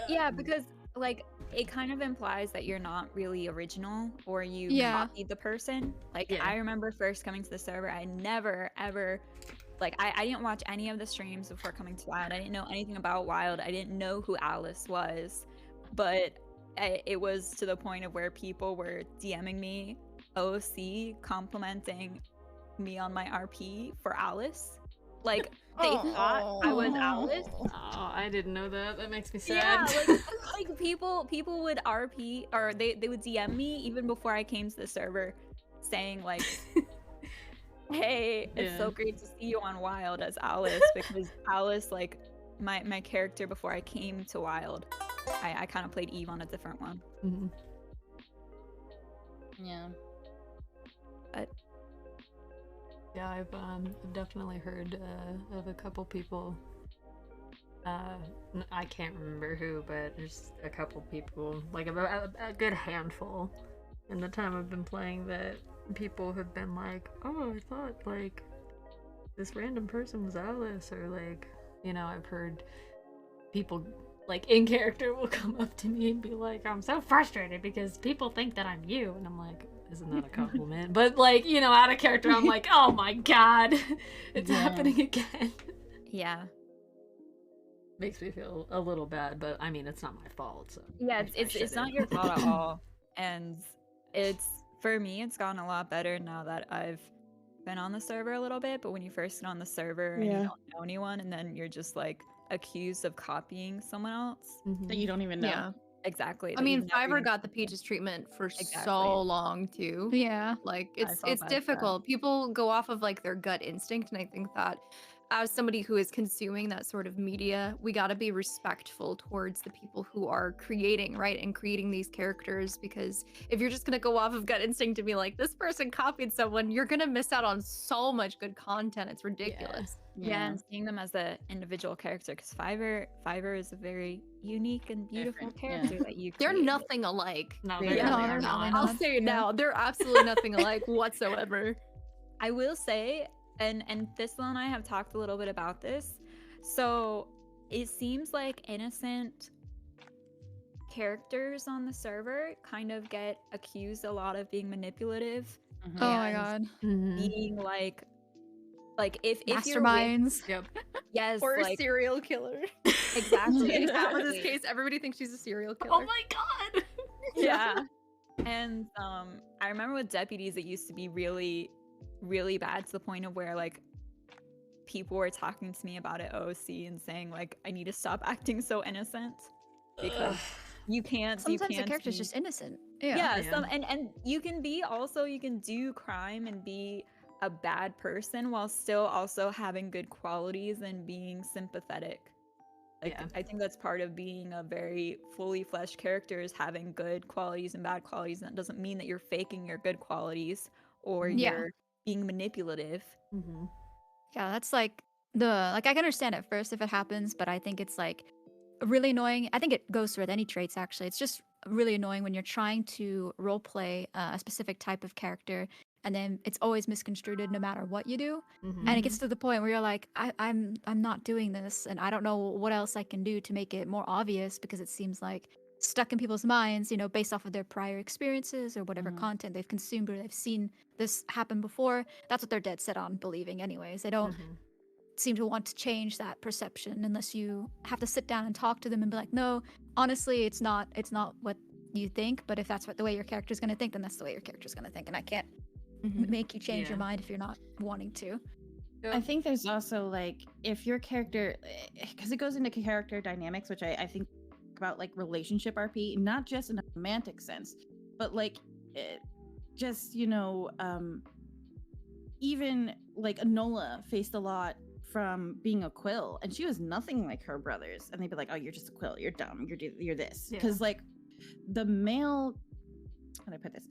Yeah, because like it kind of implies that you're not really original or you Yeah. copied the person. Like Yeah. I remember first coming to the server, I never ever like I didn't watch any of the streams before coming to Wild. I didn't know anything about Wild. I didn't know who Alice was. But it was to the point of where people were DMing me OC complimenting me on my RP for Alice. Like they thought I was Alice. Oh, I didn't know that. That makes me Yeah, sad. like people would RP or they would DM me even before I came to the server saying like, hey, it's so Yeah. great to see you on Wild as Alice because Alice like my character before I came to Wild. I kind of played Eve on a different one. Mhm. Yeah. Yeah, I've definitely heard of a couple people. I can't remember who, but there's a couple people, like a good handful, in the time I've been playing, that people have been like, "Oh, I thought like this random person was Alice," or like, you know, I've heard people like in character will come up to me and be like, "I'm so frustrated because people think that I'm you," and I'm like, isn't that a compliment? But like, you know, out of character, I'm like, oh my god, it's Yeah. happening again. Yeah. Makes me feel a little bad, but I mean, it's not my fault. So Yeah, I it's not shouldn't. your fault at all. And it's for me, it's gotten a lot better now that I've been on the server a little bit. But when you first get on the server and you Yeah. don't know anyone, and then you're just like accused of copying someone else. Mhm. That you don't even know. Yeah. Exactly. I that mean, you've never Fiverr even- got the Peaches treatment for Exactly. so long too. Yeah. Like I it's felt it's bad for that. difficult. People go off of like their gut instinct, and I think that as somebody who is consuming that sort of media, we got to be respectful towards the people who are creating, right, and creating these characters, because if you're just going to go off of gut instinct and be like, this person copied someone, you're going to miss out on so much good content. It's ridiculous. Yeah, and seeing them as an individual character, because Fiverr is a very unique and beautiful Different, yeah. character that you They're created. nothing alike. No, Yeah. they No, really they're are not. not. I'll say it now. They're absolutely nothing alike whatsoever. I will say, and Thistle and I have talked a little bit about this. So it seems like innocent characters on the server kind of get accused a lot of being manipulative, Mhm. Oh my And god. Mhm. being like if you're with, Masterminds. Yep. yes, Or a like serial killer. exactly, In this exactly. case, everybody thinks she's a serial killer. Oh my god. Yeah. And I remember with deputies, it used to be really, really bad to the point of where like people were talking to me about it OC and saying like I need to stop acting so innocent because you can't. Sometimes the can't character's be- just innocent. Yeah. yeah. Yeah. And you can be also you can do crime and be a bad person while still also having good qualities and being sympathetic. Like Yeah. I think that's part of being a very fully fleshed character is having good qualities and bad qualities. And that doesn't mean that you're faking your good qualities or Yeah. you're being manipulative. Mm-hmm. Yeah, that's like I can understand at first if it happens, but I think it's like really annoying. I think it goes with any traits actually. It's just really annoying when you're trying to role play a specific type of character and then it's always misconstrued no matter what you do. Mm-hmm. And it gets to the point where you're like, I'm not doing this and I don't know what else I can do to make it more obvious because it seems like stuck in people's minds, you know, based off of their prior experiences or whatever Mhm. content they've consumed or they've seen this happen before. That's what they're dead set on believing anyways. They don't Mm-hmm. seem to want to change that perception unless you have to sit down and talk to them and be like, no, honestly, it's not what you think, but if that's what the way your character's going to think, then that's the way your character's going to think, and I can't make you change your Yeah. mind if you're not wanting to. I think there's also like if your character, because it goes into character dynamics, which I think about like relationship RP, not just in a romantic sense, but like just even like Enola faced a lot from being a Quill, and she was nothing like her brothers, and they'd be like, "Oh, you're just a Quill. You're dumb. You're this." Yeah. Because like the male, how do I put this?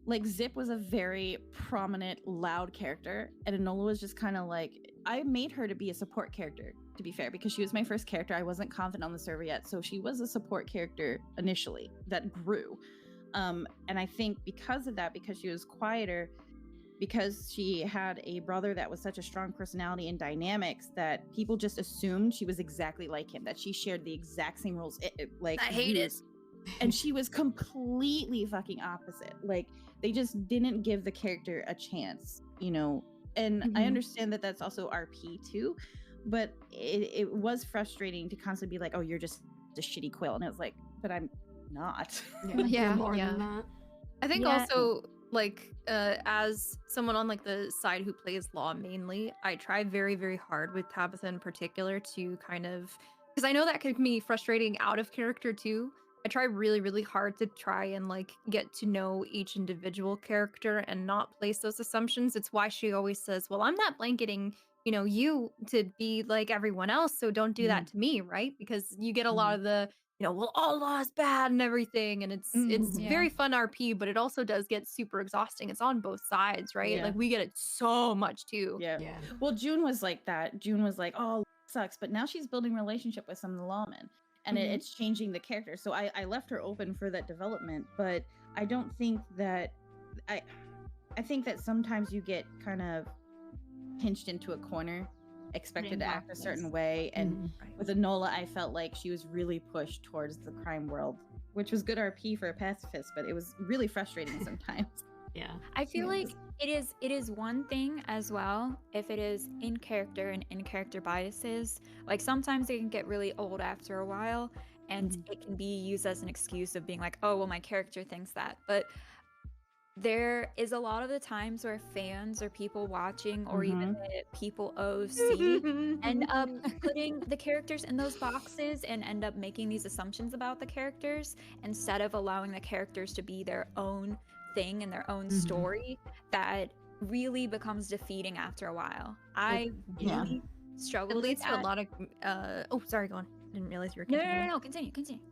Like Zip was a very prominent, loud character, and Enola was just kind of like I made her to be a support character. To be fair, because she was my first character, I wasn't confident on the server yet, so she was a support character initially that grew. And I think because of that, because she was quieter, because she had a brother that was such a strong personality and dynamics, that people just assumed she was exactly like him, that she shared the exact same rules. Like I hate it. views. And she was completely fucking opposite. Like they just didn't give the character a chance, you know. And I Mhm. understand that that's also RP too, but it was frustrating to constantly be like, "Oh, you're just a shitty Quill," and it was like, "But I'm not." Yeah. Yeah, More yeah. than that. I think Yeah. also like as someone on like the side who plays Law mainly, I try very, very hard with Tabitha in particular to kind of, because I know that can be frustrating out of character too. I try really, really hard to try and like get to know each individual character and not place those assumptions. It's why she always says, "Well, I'm not blanketing, you know, you to be like everyone else, so don't do that to me," right? Because you get a lot of the, you know, well, all law is bad and everything, and it's Yeah. very fun RP, but it also does get super exhausting. It's on both sides, right? Yeah. Like we get it so much too. Yeah. Yeah. Well, June was like that. June was like, "Oh, sucks," but now she's building relationship with some of the lawmen, and Mhm. it's changing the character. So I left her open for that development, but I don't think that I think that sometimes you get kind of pinched into a corner, expected to act a certain way, and with Enola, I felt like she was really pushed towards the crime world, which was good RP for a pacifist, but it was really frustrating sometimes. Yeah. I feel Yeah. like it is one thing as well if it is in character and in character biases. Like sometimes they can get really old after a while and it can be used as an excuse of being like, "Oh, well my character thinks that." But there is a lot of the times where fans or people watching or even the people OC end up putting the characters in those boxes and end up making these assumptions about the characters instead of allowing the characters to be their own thing and their own story that really becomes defeating after a while. I Yeah. really It struggle with leads to a that. lot of oh, sorry, go on. Didn't realize you were No, continuing. continue.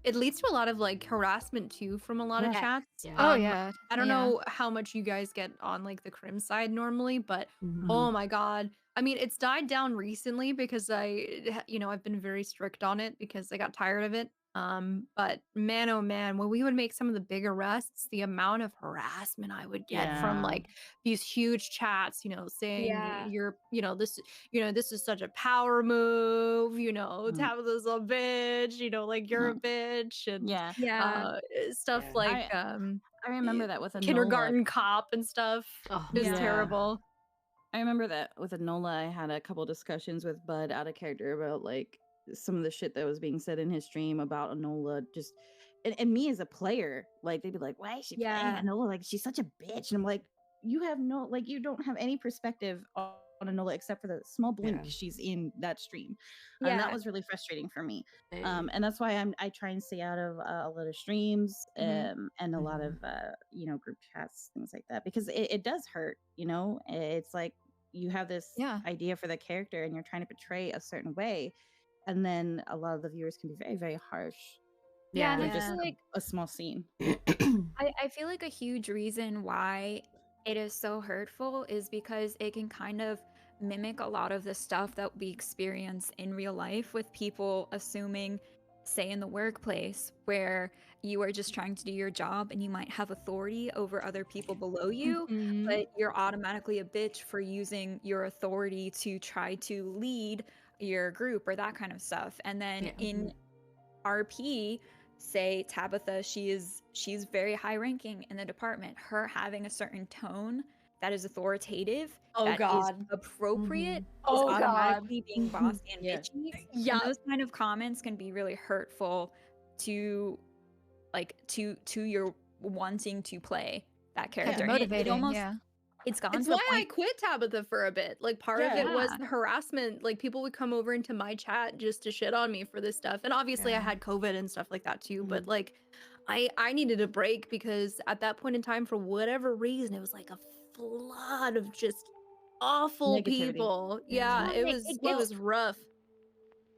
It leads to a lot of like harassment too from a lot of Yeah. chats. Yeah. Oh Um, yeah. I don't yeah. know how much you guys get on like the crim side normally, but Mhm. oh my god. I mean, it's died down recently because I've been very strict on it because I got tired of it. But man, oh man, when we would make some of the big arrests, the amount of harassment I would get from Yeah. like these huge chats, you know, saying Yeah. this is such a power move, you know, Mm. Tabitha's a bitch, you know, like you're a bitch, and Yeah. Yeah. stuff Yeah. like I remember that with Enola. kindergarten cop and stuff. Oh, It was Yeah. terrible. I remember that with Enola, I had a couple discussions with Bud out of character about like some of the shit that was being said in his stream about Enola. Just and me as a player, like they'd be like, why is she playing Yeah. Enola? Like she's such a bitch. And I'm like, you have no, like, you don't have any perspective on Enola except for the small blink Yeah. she's in that stream. And Yeah. that was really frustrating for me. They- And that's why I try and stay out of a lot of streams, and a lot of group chats, things like that, because it does hurt. It's like you have this Yeah. idea for the character and you're trying to portray a certain way, and then a lot of the viewers can be very, very harsh. Yeah, and for I Yeah. just feel like a small scene. I feel like a huge reason why it is so hurtful is because it can kind of mimic a lot of the stuff that we experience in real life with people assuming, say, in the workplace, where you are just trying to do your job and you might have authority over other people below you, Mhm. but you're automatically a bitch for using your authority to try to lead your group or that kind of stuff. And then Yeah. in RP, say Tabitha, she's very high ranking in the department. Her having a certain tone that is authoritative, Oh, that is God. appropriate, is Oh, God. automatically being bossy and Yeah. bitchy. Yeah. And those kind of comments can be really hurtful to your wanting to play that character. And Motivating. almost Yeah. it's gone It's to the why I point. quit Tabitha for a bit. Like part of it was Yeah. the harassment. Like people would come over into my chat just to shit on me for this stuff. And obviously I Yeah. had COVID and stuff like that too. But Mhm. like I needed a break because at that point in time, for whatever reason, it was like a flood of just awful Negativity. people. Yeah. Yeah, Well, it was rough.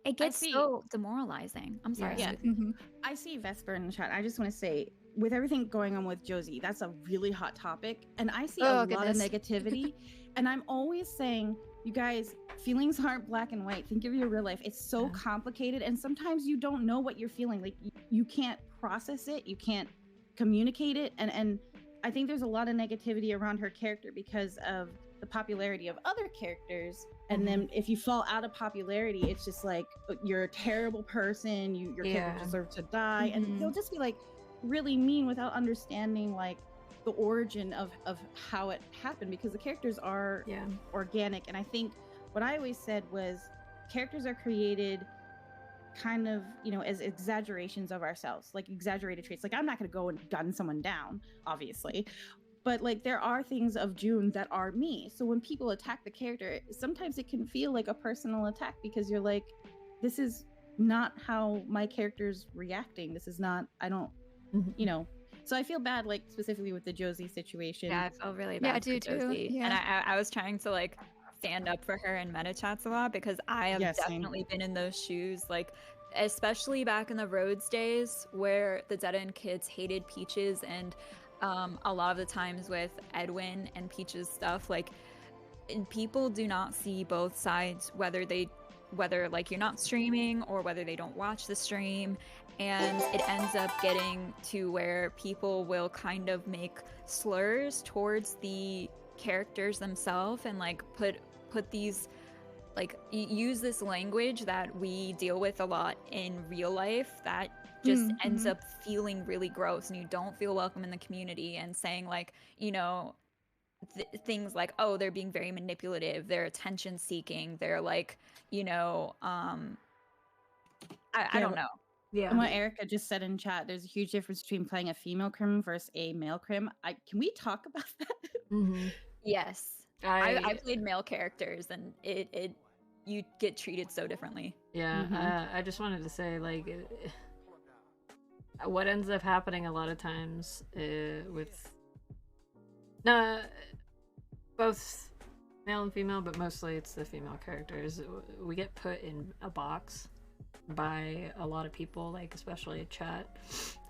It gets see- so demoralizing. I'm sorry. Yeah. Susie. Mhm. I see Vesper in the chat. I just want to say, with everything going on with Josie, that's a really hot topic. And I see a Oh, lot of goodness. negativity. And I'm always saying, you guys, feelings aren't black and white. Think of your real life. It's so Yeah. complicated. And sometimes you don't know what you're feeling. Like you can't process it. You can't communicate it. And I think there's a lot of negativity around her character because of the popularity of other characters. And then if you fall out of popularity, it's just like you're a terrible person. Your Yeah. character deserves to die. Mhm. And they'll just be like really mean without understanding like the origin of how it happened, because the characters are Yeah. organic. And I think what I always said was characters are created kind of, as exaggerations of ourselves, like exaggerated traits. Like I'm not going to go and gun someone down, obviously, but like there are things of June that are me. So when people attack the character, sometimes it can feel like a personal attack because you're like, this is not how my character's reacting. This is not, I don't, Mhm. So I feel bad, like specifically with the Josie situation. Yeah, I felt really Yeah, bad. I do for too. Josie. And Yeah. I was trying to like stand up for her in meta chats a lot because I have Yeah, same. definitely been in those shoes. Like, especially back in the Rhodes days where the Dead End kids hated Peaches, and a lot of the times with Edwin and Peaches stuff, like, and people do not see both sides, whether like you're not streaming or whether they don't watch the stream. And it ends up getting to where people will kind of make slurs towards the characters themselves and like put these like use this language that we deal with a lot in real life that just ends up feeling really gross, and you don't feel welcome in the community, and saying like, things like, oh, they're being very manipulative, they're attention seeking, they're like, I don't know. Yeah. And what Erica just said in chat, there's a huge difference between playing a female crim versus a male crim. Can we talk about that? Mhm. Yes. I played male characters, and it you get treated so differently. Yeah, Mhm. I just wanted to say, like, what ends up happening a lot of times with both male and female, but mostly it's the female characters. We get put in a box by a lot of people, like especially chat,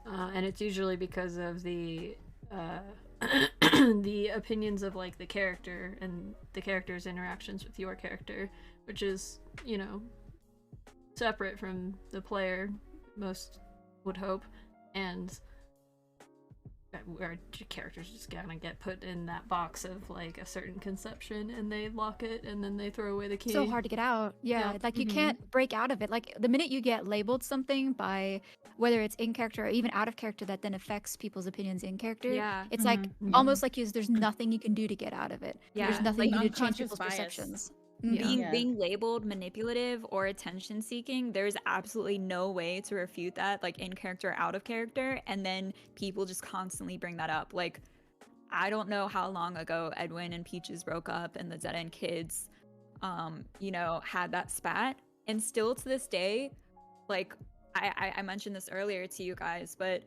and it's usually because of the the opinions of like the character and the character's interactions with your character, which is, separate from the player, most would hope, and where characters just gonna get put in that box of like a certain conception, and they lock it and then they throw away the key. So hard to get out. Yeah, Yeah. like you Mhm. can't break out of it. Like the minute you get labeled something by whether it's in character or even out of character that then affects people's opinions in character, Yeah. it's like Mhm. almost like there's nothing you can do to get out of it. Yeah, There's nothing like you can do to change unconscious people's bias. perceptions. being being labeled manipulative or attention seeking, there's absolutely no way to refute that, like in character or out of character, and then people just constantly bring that up. Like, I don't know how long ago Edwin and Peaches broke up and the Dead End Kids you know, had that spat, and still to this day, like I mentioned this earlier to you guys, but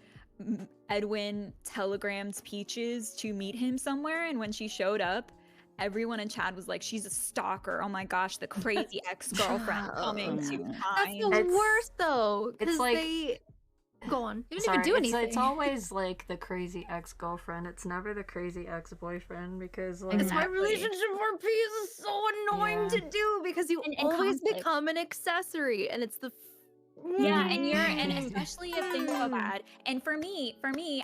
Edwin telegrammed Peaches to meet him somewhere, and when she showed up, everyone in chat was like, she's a stalker. Oh my gosh, the crazy ex-girlfriend coming to That's find. the worst though, it's because like- they go on. They didn't even do anything. It's always like the crazy ex-girlfriend. It's never the crazy ex-boyfriend because like Because my Exactly. relationship for peace is so annoying to Yeah. do because you And always conflict. become an accessory, and it's the Yeah, and especially if things go bad. And for me,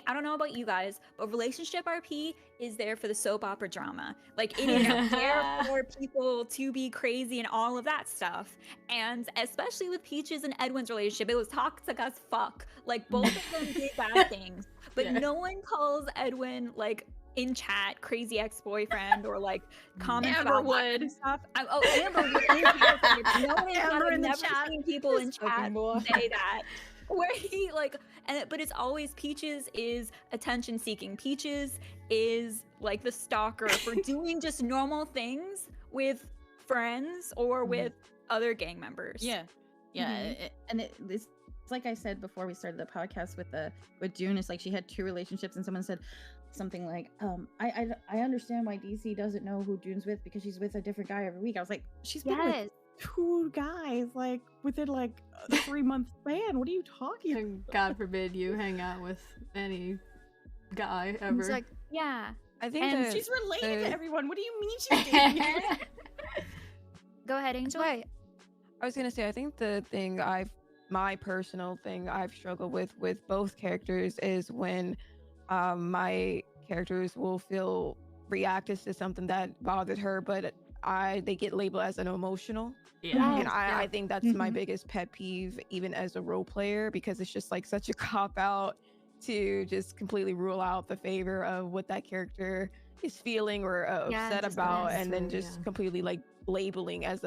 I don't know about you guys, but relationship RP is there for the soap opera drama. Like, it is there for people to be crazy and all of that stuff. And especially with Peaches and Edwin's relationship, it was toxic as fuck. Like, both of them did bad things, but Yeah. no one calls Edwin like in chat crazy ex-boyfriend or like comments Amber about that kind would. of stuff. Amber would. In character. No one Amber I've in the never chat. seen people in This fucking chat boy. say that. Where he like, but it's always Peaches is attention seeking. Peaches is like the stalker for doing just normal things with friends or with other gang members. Yeah, and it's like I said before we started the podcast with June. It's like she had 2 relationships, and someone said something like, I understand why DC doesn't know who June's with because she's with a different guy every week. I was like, she's been with Yes. 2 guys like within like a 3-month span. What are you talking about? And God forbid you hang out with any guy ever. It's like, Yeah. I think And that She's related to everyone. What do you mean she's dating her? Go ahead, Angel. wait. I was gonna say, I think the thing my personal thing I've struggled with both characters is when my characters will feel reacted to something that bothered her, but they get labeled as an emotional. yeah. And I think that's my Mhm. biggest pet peeve, even as a role player, because it's just like such a cop out to just completely rule out the favor of what that character is feeling or Yeah, upset just about, that's and then true, just yeah. completely like labeling as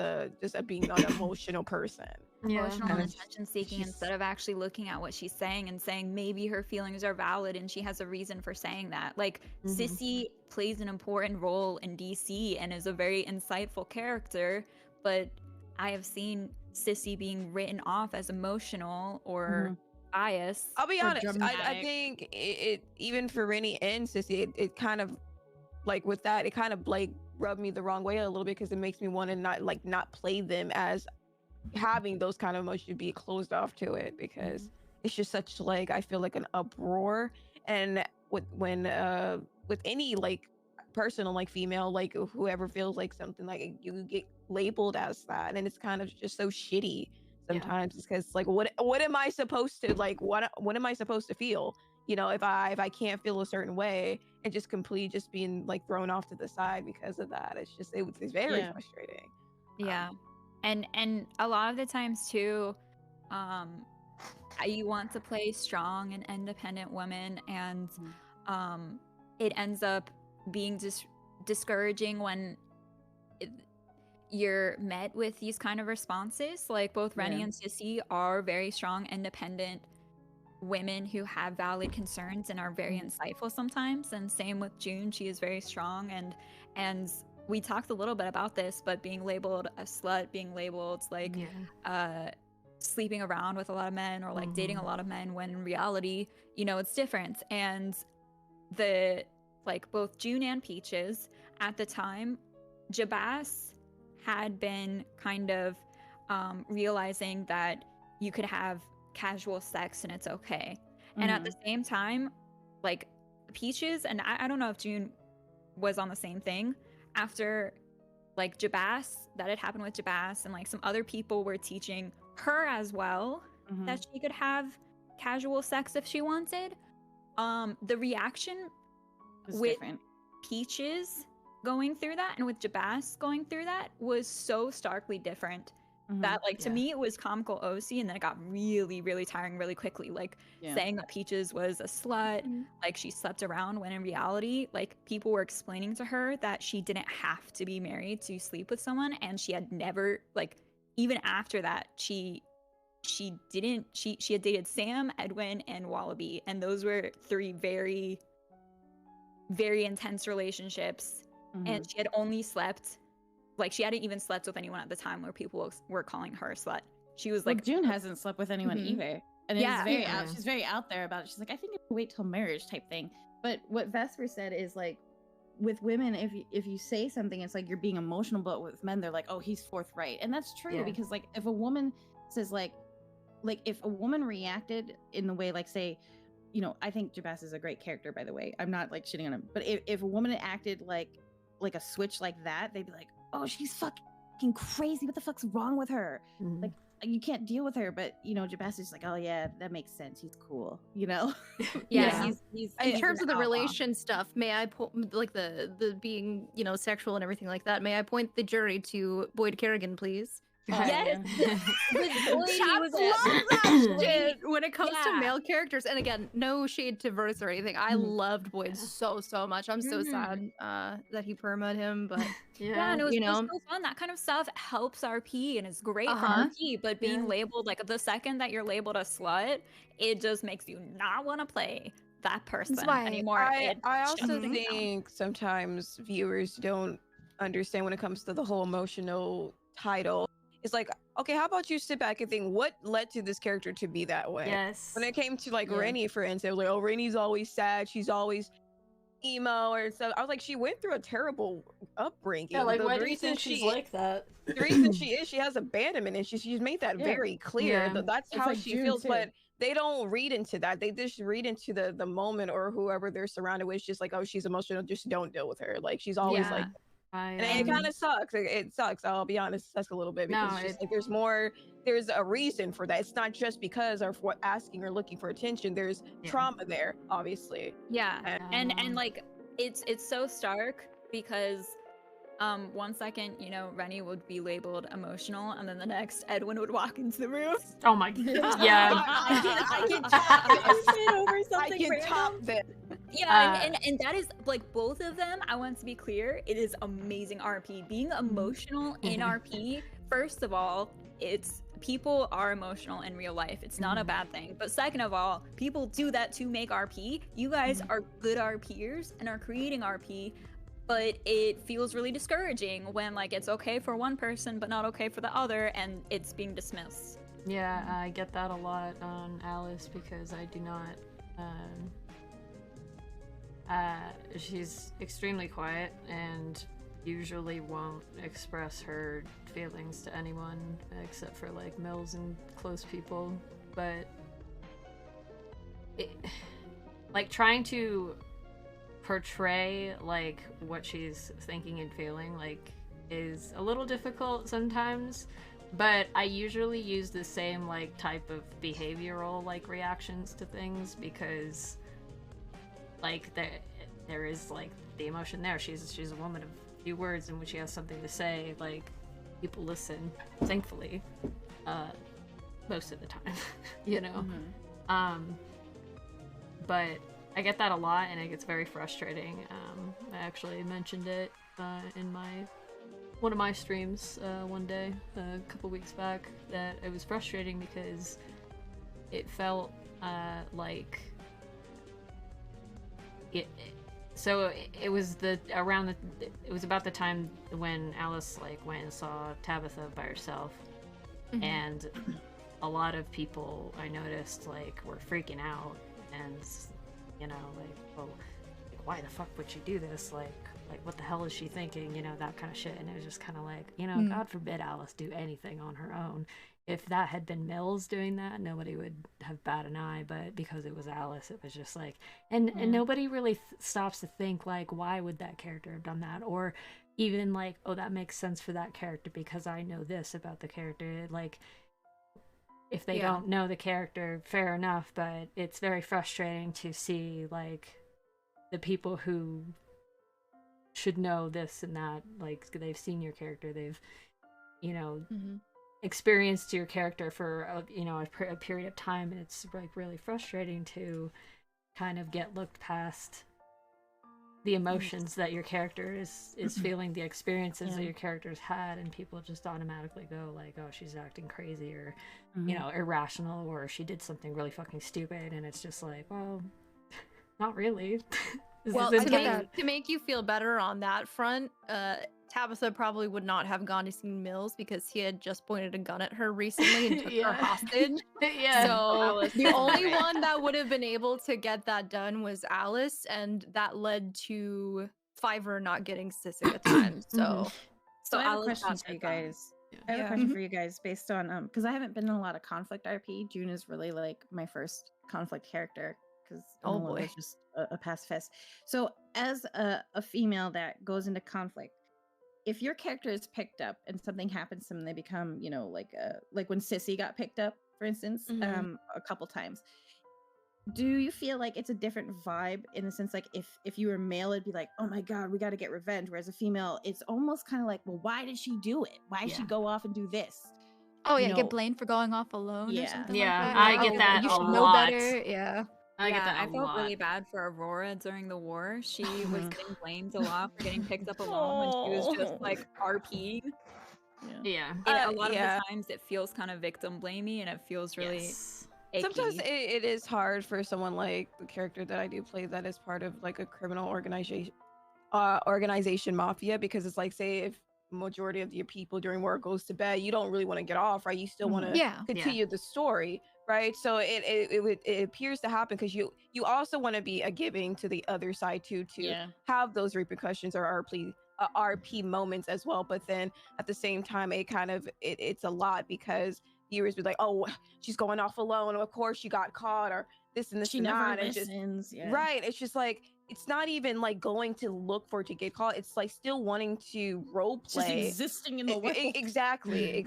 being an emotional person. Yeah. Emotional And and it's attention seeking just- instead of actually looking at what she's saying and saying maybe her feelings are valid and she has a reason for saying that. Like, Mhm. Sissy plays an important role in DC and is a very insightful character, but I have seen Sissy being written off as emotional or biased. I'll be Or honest. I dramatic. think it even for Rennie and Sissy, it kind of like with that, it kind of like rubbed me the wrong way a little bit because it makes me want to not play them as having those kind of emotions, be closed off to it because it's just such like I feel like an uproar. And with any like person like female, like whoever feels like something like you get labeled as that, and it's kind of just so shitty sometimes because like what am I supposed to like what am I supposed to feel, you know, if I can't feel a certain way and just being like thrown off to the side because of that. It's very Yeah. frustrating. Yeah. And a lot of the times too, you want to play strong and independent women, and it ends up being discouraging when you're met with these kind of responses. Like both Rennie Yeah. and Sissy are very strong, independent women who have valid concerns and are very insightful sometimes. And same with June, she is very strong, and we talked a little bit about this, but being labeled a slut, being labeled like sleeping around with a lot of men or like dating a lot of men, when in reality, you know, it's different. And both June and Peaches at the time, Jabas had been kind of realizing that you could have casual sex and it's okay. And at the same time, like Peaches, and I don't know if June was on the same thing, after like Jabas, that had happened with Jabas, and like some other people were teaching her as well that she could have casual sex if she wanted. The reaction It's with different. Peaches going through that and with Jabas going through that was so starkly different that like to Yeah. me it was comical OC, and then it got really, really tiring really quickly. Like Yeah. saying that Peaches was a slut, like she slept around, when in reality, like people were explaining to her that she didn't have to be married to sleep with someone, and she had never, like, even after that, she had dated Sam, Edwin, and Wallaby, and those were 3 very, very intense relationships. And she had only slept, like, she hadn't even slept with anyone at the time where people were calling her a slut. She was Like like, June hasn't slept with anyone Mhm. either, and Yeah. it's very Yeah. out. She's very out there about it. She's like, I think it's a wait till marriage type thing. But what Vesper said is like, with women, if you say something, it's like you're being emotional. But with men, they're like, oh, he's forthright, and that's true Yeah. because like if a woman says like if a woman reacted in the way like say, you know, I think Jabas is a great character, by the way. I'm not like shitting on him, but if a woman acted like a switch like that, they'd be like, oh, she's fucking crazy. What the fuck's wrong with her? Mhm. Like you can't deal with her. But you know, Jabas is like, oh yeah, that makes sense. He's cool. You know? Yeah. he's In he's terms an of the outlaw. relation stuff, may I like the being, you know, sexual and everything like that? May I point the jury to Boyd Kerrigan, please? Yes. With Boyd, he Chaps was love a- that shit when it comes to Yeah. male characters. And again, no shade to Verse or anything. I Mhm. loved Boyd so much. I'm so Mhm. sad that he permaed him, but Yeah, and it was, you it was know. so fun. That kind of stuff helps RP and is great Uh-huh. for RP, but being Yeah. labeled, like the second that you're labeled a slut, it just makes you not want to play that person why anymore. I It also shuts things down. think sometimes viewers don't understand when it comes to the whole emotional title. It's like, okay, how about you sit back and think what led to this character to be that way? Yes. When it came to like Yeah. Rennie, for instance, it was like, oh, Rennie's always sad, she's always emo or so. I was like, she went through a terrible upbringing. Yeah, like the why do you reason think she's she like that? the reason she has abandonment, and she's made that Yeah. very clear. Yeah. That's It's how like she June, feels, too. but they don't read into that. They just read into the moment or whoever they're surrounded with. It's just like, oh, she's emotional, just don't deal with her. Like she's always like, and it kind of sucks. It sucks. I'll be honest, it sucks a little bit because No, it's just it- like there's a reason for that. It's not just because of what asking or looking for attention. There's Yeah. trauma there, obviously. Yeah, and Um, like it's so stark because 1 second, you know, Rennie would be labeled emotional, and then the next Edwin would walk into the room. Oh my god. Yeah. I can top it over I something can random. top this. Yeah, and that is like both of them. I want to be clear, it is amazing RP. Being emotional in RP, first of all, it's people are emotional in real life. It's not a bad thing. But second of all, people do that to make RP. You guys are good RPers and are creating RP, but it feels really discouraging when like it's okay for one person but not okay for the other, and it's being dismissed. Yeah, I get that a lot on Alice because I do not. She's extremely quiet and usually won't express her feelings to anyone except for like Mills and close people. But like trying to portray like what she's thinking and feeling like is a little difficult sometimes. But I usually use the same like type of behavioral like reactions to things because like there is like the emotion there. She's a woman of few words, and when she has something to say, like people listen, thankfully, most of the time, you know. But I get that a lot, and it gets very frustrating. I actually mentioned it in one of my streams one day, a couple weeks back, that it was frustrating because it felt like it was about the time when Alice like went and saw Tabitha by herself, and a lot of people I noticed like were freaking out, and you know like, oh, like, why the fuck would she do this? Like what the hell is she thinking? You know, that kind of shit. And it was just kind of like, you know, God forbid Alice do anything on her own. If that had been Mills doing that, nobody would have bat an eye. But because it was Alice, it was just like, and nobody really stops to think like, why would that character have done that? Or even like, oh, that makes sense for that character because I know this about the character. Like, if they don't know the character, fair enough. But it's very frustrating to see like the people who should know this and that, like they've seen your character, they've, you know, experienced your character for a period of time, and it's like really frustrating to kind of get looked past the emotions that your character is feeling, the experiences that your character's had, and people just automatically go like, oh, she's acting crazy, or irrational, or she did something really fucking stupid, and it's just like, well, not really. Well, to make you feel better on that front, Tabitha probably would not have gone to see Mills because he had just pointed a gun at her recently and took her hostage. Yeah. So the only one that would have been able to get that done was Alice, and that led to Fiverr not getting Sissy at the time. So I have a Alice question got for you that done. guys. I have a question for you guys based on because I haven't been in a lot of conflict RP. June is really like my first conflict character because is just a pacifist. So as a female that goes into conflict, if your character is picked up and something happens to them, they become, like when Sissy got picked up, for instance, a couple times. Do you feel like it's a different vibe in the sense like if you were male, it'd be like, oh my god, we got to get revenge, whereas a female, it's almost kind of like, well, why did she do it? Why did she go off and do this? Oh yeah, get blamed for going off alone or something like that. I get that you a should know lot. better. Yeah. I get that I a felt lot. really bad for Aurora during the war. She was getting blamed a lot for getting picked up alone when she was just like RP. Yeah. And a lot of the times it feels kind of victim blamey, and it feels really icky. Sometimes it is hard for someone like the character that I do play that is part of like a criminal organization mafia, because it's like, say if majority of your people during war goes to bed, you don't really want to get off, right? You still want to continue the story, right? So it appears to happen because you also want to be a giving to the other side too, to have those repercussions or RP moments as well. But then at the same time, it's a lot because viewers be like, oh, she's going off alone, of course she got caught, or this and this she and never that. listens. Right, it's just like, it's not even like going to look for it to get caught, it's like still wanting to role play, just existing in the world. Exactly.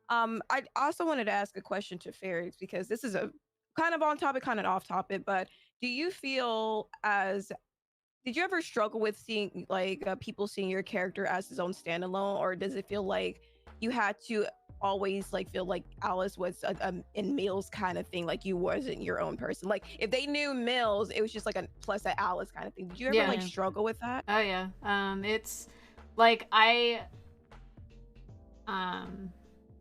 I also wanted to ask a question to Ferrix, because this is a kind of on topic, kind of off topic, but do you feel did you ever struggle with seeing like people seeing your character as his own standalone, or does it feel like you had to always like feel like Alice was in Mills kind of thing, like you wasn't your own person? Like if they knew Mills, it was just like a plus at Alice kind of thing. Did you ever like struggle with that? Oh yeah. It's like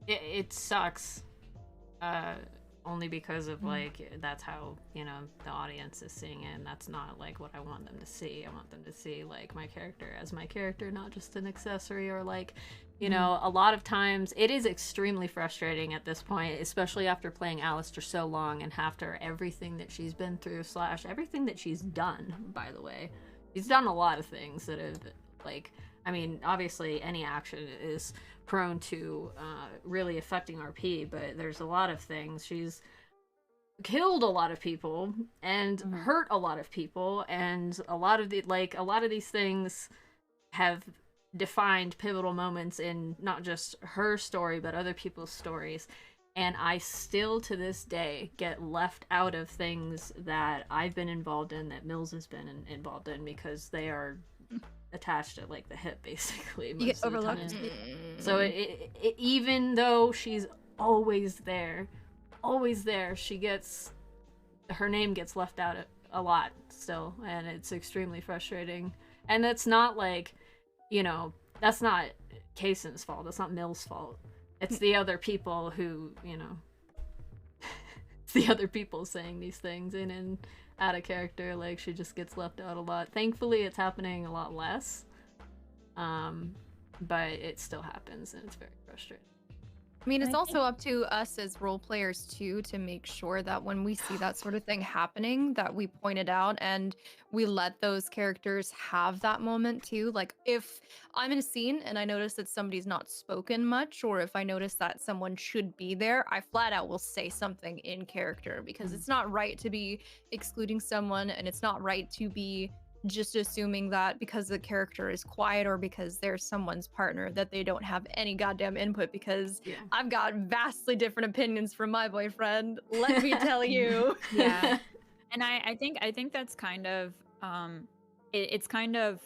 it sucks. Only because of like that's how the audience is seeing it, and that's not like what I want them to see. I want them to see like my character as my character, not just an accessory, or like a lot of times it is extremely frustrating at this point, especially after playing Alice for so long and after everything that she's been through / everything that she's done. By the way, she's done a lot of things that have like, I mean, obviously any action is prone to really affecting RP, but there's a lot of things. She's killed a lot of people and hurt a lot of people, and a lot of these things have defined pivotal moments in not just her story but other people's stories. And I still to this day get left out of things that I've been involved in, that Mills has been involved in, because they are attached at like the hip, basically. You get overlooked. So it even though she's always there, her name gets left out a lot still, and it's extremely frustrating. And it's not like, that's not Kaysen's fault, that's not Mills' fault. It's the other people who, it's the other people saying these things in and out of character. Like, she just gets left out a lot. Thankfully, it's happening a lot less. But it still happens, and it's very frustrating. I mean, it's also up to us as role players too to make sure that when we see that sort of thing happening, that we point it out and we let those characters have that moment too. Like if I'm in a scene and I notice that somebody's not spoken much, or if I notice that someone should be there, I flat out will say something in character, because it's not right to be excluding someone, and it's not right to be just assuming that because the character is quiet or because they're someone's partner that they don't have any goddamn input, because I've got vastly different opinions from my boyfriend, let me tell you. And I think that's kind of it's kind of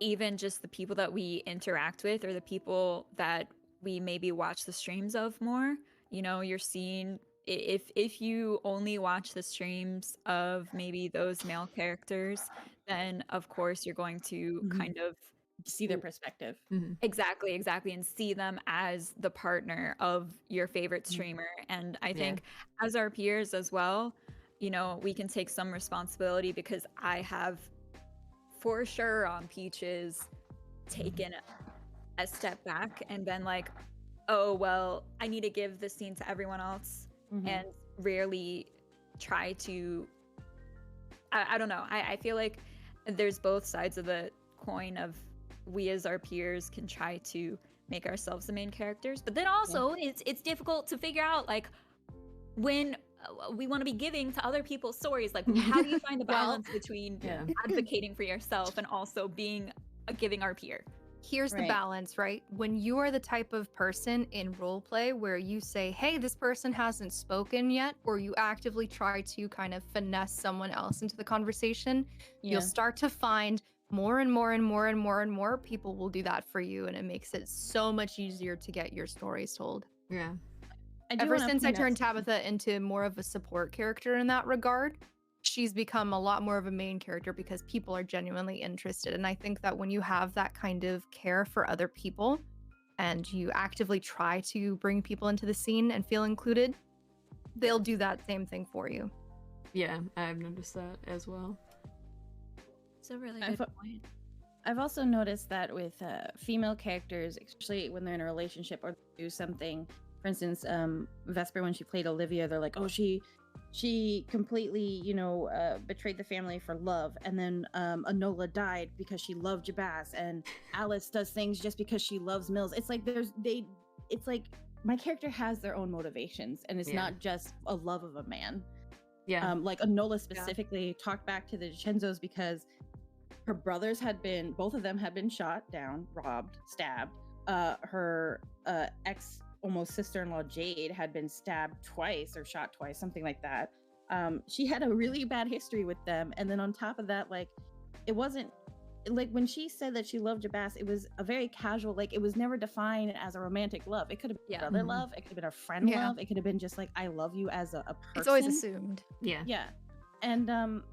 even just the people that we interact with, or the people that we maybe watch the streams of more. You know, you're seeing if you only watch the streams of maybe those male characters, then of course you're going to Mhm. kind of See their perspective. exactly, and see them as the partner of your favorite streamer. And I Yeah. think as our peers as well, you know, we can take some responsibility because I have for sure on Peaches taken a step back and been like, oh, well, I need to give this scene to everyone else Mhm. and rarely try to. I don't know. I feel like there's both sides of the coin of we as our peers can try to make ourselves the main characters, but then also it's difficult to figure out like when we want to be giving to other people's stories. Like, how do you find the Well, balance between Yeah. advocating for yourself and also being a giving our peer? Here's the Right. balance, right? When you are the type of person in roleplay where you say, hey, this person hasn't spoken yet, or you actively try to kind of finesse someone else into the conversation, Yeah. you'll start to find more and more and more and more and more people will do that for you. And it makes it so much easier to get your stories told. Yeah. I do Ever wanna since I point out turned something. Tabitha into more of a support character in that regard, she's become a lot more of a main character because people are genuinely interested. And I think that when you have that kind of care for other people and you actively try to bring people into the scene and feel included, they'll do that same thing for you. Yeah, I've noticed that as well. It's a really I've- good point. I've also noticed that with female characters, especially when they're in a relationship or do something. For instance, Vesper, when she played Olivia, they're like, oh, she completely, betrayed the family for love. And then Enola died because she loved Jabaz. And Alice does things just because she loves Mills. It's like it's like my character has their own motivations, and it's Yeah. not just a love of a man. Yeah. Like Enola specifically talked back to the Dichenzos because her brothers both of them had been shot down, robbed, stabbed. Her ex almost sister-in-law Jade had been stabbed twice or shot twice, something like that. She had a really bad history with them, and then on top of that, like, it wasn't like when she said that she loved Jabaz, it was a very casual, like, it was never defined as a romantic love. It could have been Yeah. brother Mhm. love, it could have been a friend Yeah. love, it could have been just like, I love you as a person. It's always assumed. Yeah. Yeah. And and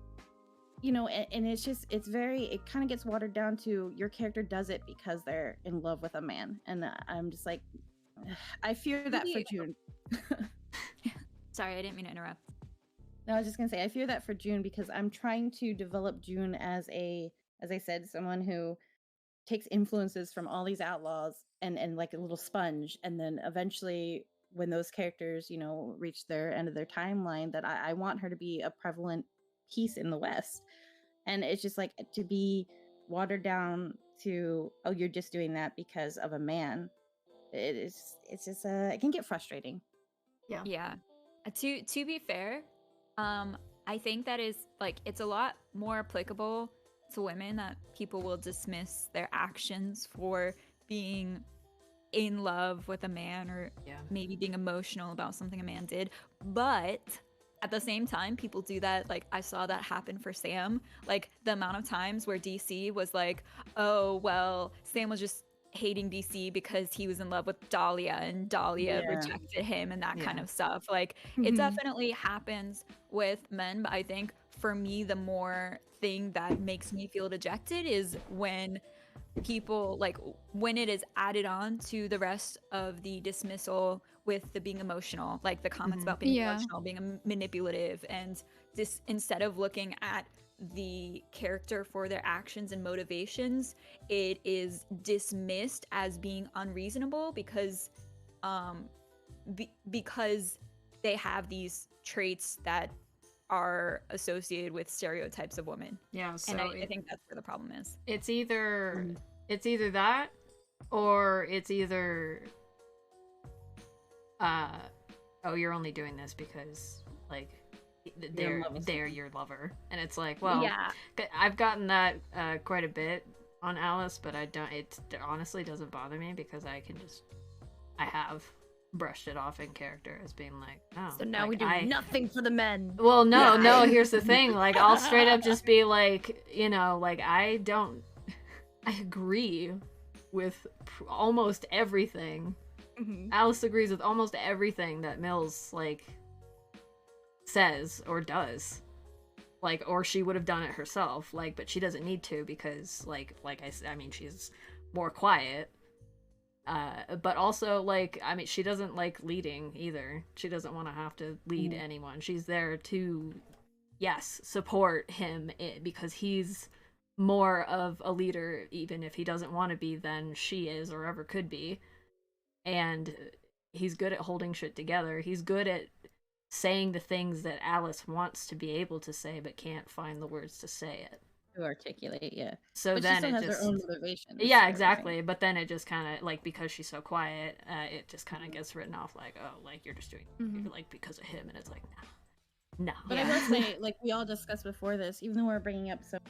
it's just it kind of gets watered down to your character does it because they're in love with a man. And I'm just like, I fear that for Maybe- June. Sorry, I didn't mean to interrupt. No, I was just gonna say I fear that for June because I'm trying to develop June as I said, someone who takes influences from all these outlaws and like a little sponge, and then eventually when those characters, reach their end of their timeline, that I want her to be a prevalent piece in the West. And it's just like to be watered down to, oh, you're just doing that because of a man. It's just it can get frustrating. Yeah. To be fair, I think that is like it's a lot more applicable to women that people will dismiss their actions for being in love with a man or Yeah. maybe being emotional about something a man did. But at the same time, people do that. Like I saw that happen for Sam. Like the amount of times where DC was like, oh, well, Sam was just hating DC because he was in love with Dahlia and Dahlia Yeah. rejected him and that kind Yeah. of stuff. Like Mhm. it definitely happens with men, but I think for me the more thing that makes me feel dejected is when people like when it is added on to the rest of the dismissal with the being emotional, like the comments Mhm. about being Yeah. emotional, being manipulative, and this instead of looking at the character for their actions and motivations, it is dismissed as being unreasonable because because they have these traits that are associated with stereotypes of women. Yeah. So And I think that's where the problem is. it's either Mhm. it's either that or it's either oh, you're only doing this because like in love with they're someone. your lover, and it's like, well, yeah. I've gotten that quite a bit on Alice, but it honestly doesn't bother me because I have brushed it off in character as being like, oh, So now like, we do nothing for the men. well, no, Yeah, no, I- here's the thing. Like, I'll straight up just be like, like, I agree with almost everything Mhm. Alice agrees with almost everything that Mills like says or does. Like, or she would have done it herself, like, but she doesn't need to because like I said, I mean, she's more quiet. But also, like, I mean, she doesn't like leading either. She doesn't want to have to lead anyone. She's there to, yes, support him because he's more of a leader, even if he doesn't want to be, than she is or ever could be. And he's good at holding shit together. He's good at saying the things that Alice wants to be able to say, but can't find the words to say it. To articulate, yeah. So But she then still it has just, her own motivation. yeah, exactly. But then it just kind of like, because she's so quiet, it just kind of gets written off like, oh, like you're just doing you're like because of him, and it's like, no. But I will say, like we all discussed before this, even though we're bringing up some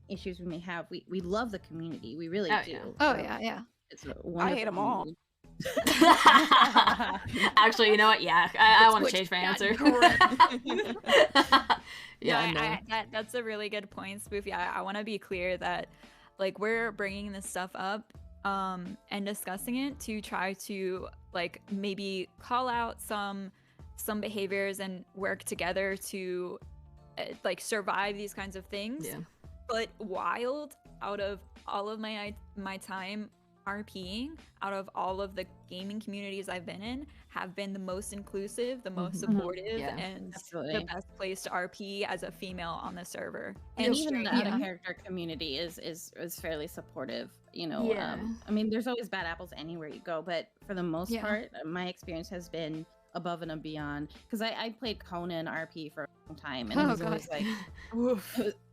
issues we may have, we love the community. We really Oh, do. yeah. Oh yeah. It's I hate them all. Actually, you know what? Yeah, I want to Switch change my that answer. Yeah, no. That's a really good point, Spoof. Yeah, I want to be clear that like we're bringing this stuff up and discussing it to try to like maybe call out some behaviors and work together to like survive these kinds of things. Yeah. But Wild, out of all of my time RPing, out of all of the gaming communities I've been in, have been the most inclusive, the most supportive, Yeah, and absolutely. the best place to RP as a female on the server. And even the straight- other character community is fairly supportive. You know, Yeah. I mean, there's always bad apples anywhere you go, but for the most Yeah. part, my experience has been above and beyond. Because I played Conan RP for a long time, and it Oh, was God. always like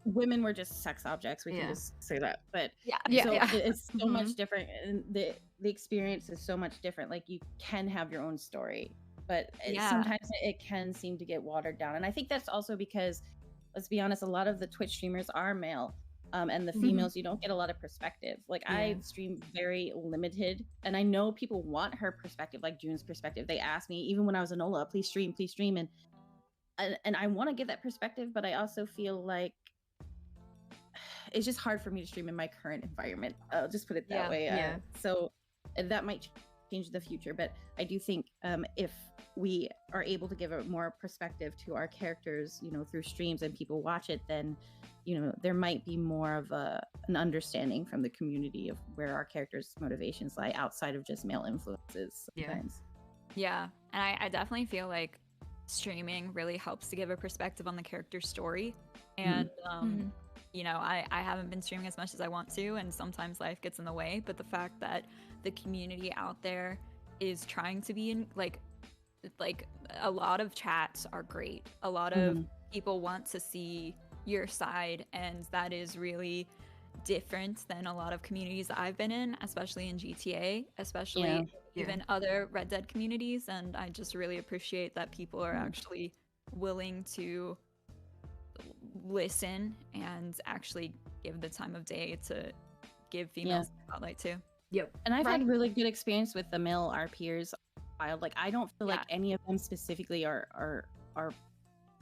women were just sex objects. We Yeah. can just say that, but Yeah, so yeah. it's so much different, and the experience is so much different. Like you can have your own story, but sometimes it can seem to get watered down, and I think that's also because, let's be honest, a lot of the Twitch streamers are male, and the females, you don't get a lot of perspective. Like I stream very limited, and I know people want her perspective, like June's perspective. They asked me even when I was Enola, please stream, and I want to give that perspective, but I also feel like it's just hard for me to stream in my current environment. I'll just put it that way. Yeah. So that might change in the future, but I do think if we are able to give a more perspective to our characters, you know, through streams and people watch it, then, you know, there might be more of an understanding from the community of where our characters' motivations lie outside of just male influences sometimes. Yeah, and I definitely feel like streaming really helps to give a perspective on the character's story. And you know, I haven't been streaming as much as I want to, and sometimes life gets in the way, but the fact that the community out there is trying to be in like a lot of chats are great. A lot of people want to see your side, and that is really different than a lot of communities that I've been in, especially in GTA, especially even other Red Dead communities. And I just really appreciate that people are actually willing to listen and actually give the time of day to give females the spotlight too. Yep. And I've had really good experience with the male RPers. Wild, like I don't feel like any of them specifically are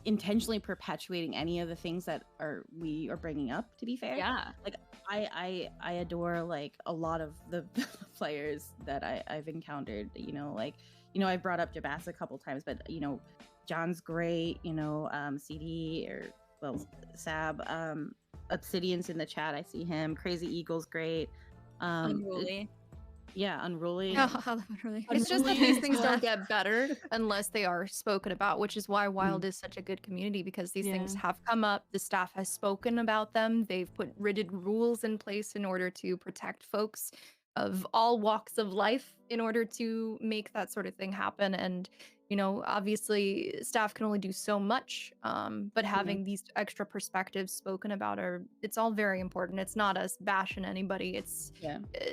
intentionally perpetuating any of the things that we are bringing up, to be fair. Like I adore like a lot of the players that I've encountered, you know, like, you know, I brought up Jabas a couple times, but you know, John's great, you know, CD or Sab, Obsidian's in the chat, I see him. Crazy Eagle's great. Unruly. Unruly. Unruly. It's just that these things don't get better unless they are spoken about, which is why Wild is such a good community, because these things have come up. The staff has spoken about them. They've put rigid rules in place in order to protect folks of all walks of life in order to make that sort of thing happen. And, you know, obviously staff can only do so much, but having these extra perspectives spoken about it's all very important. It's not us bashing anybody. It's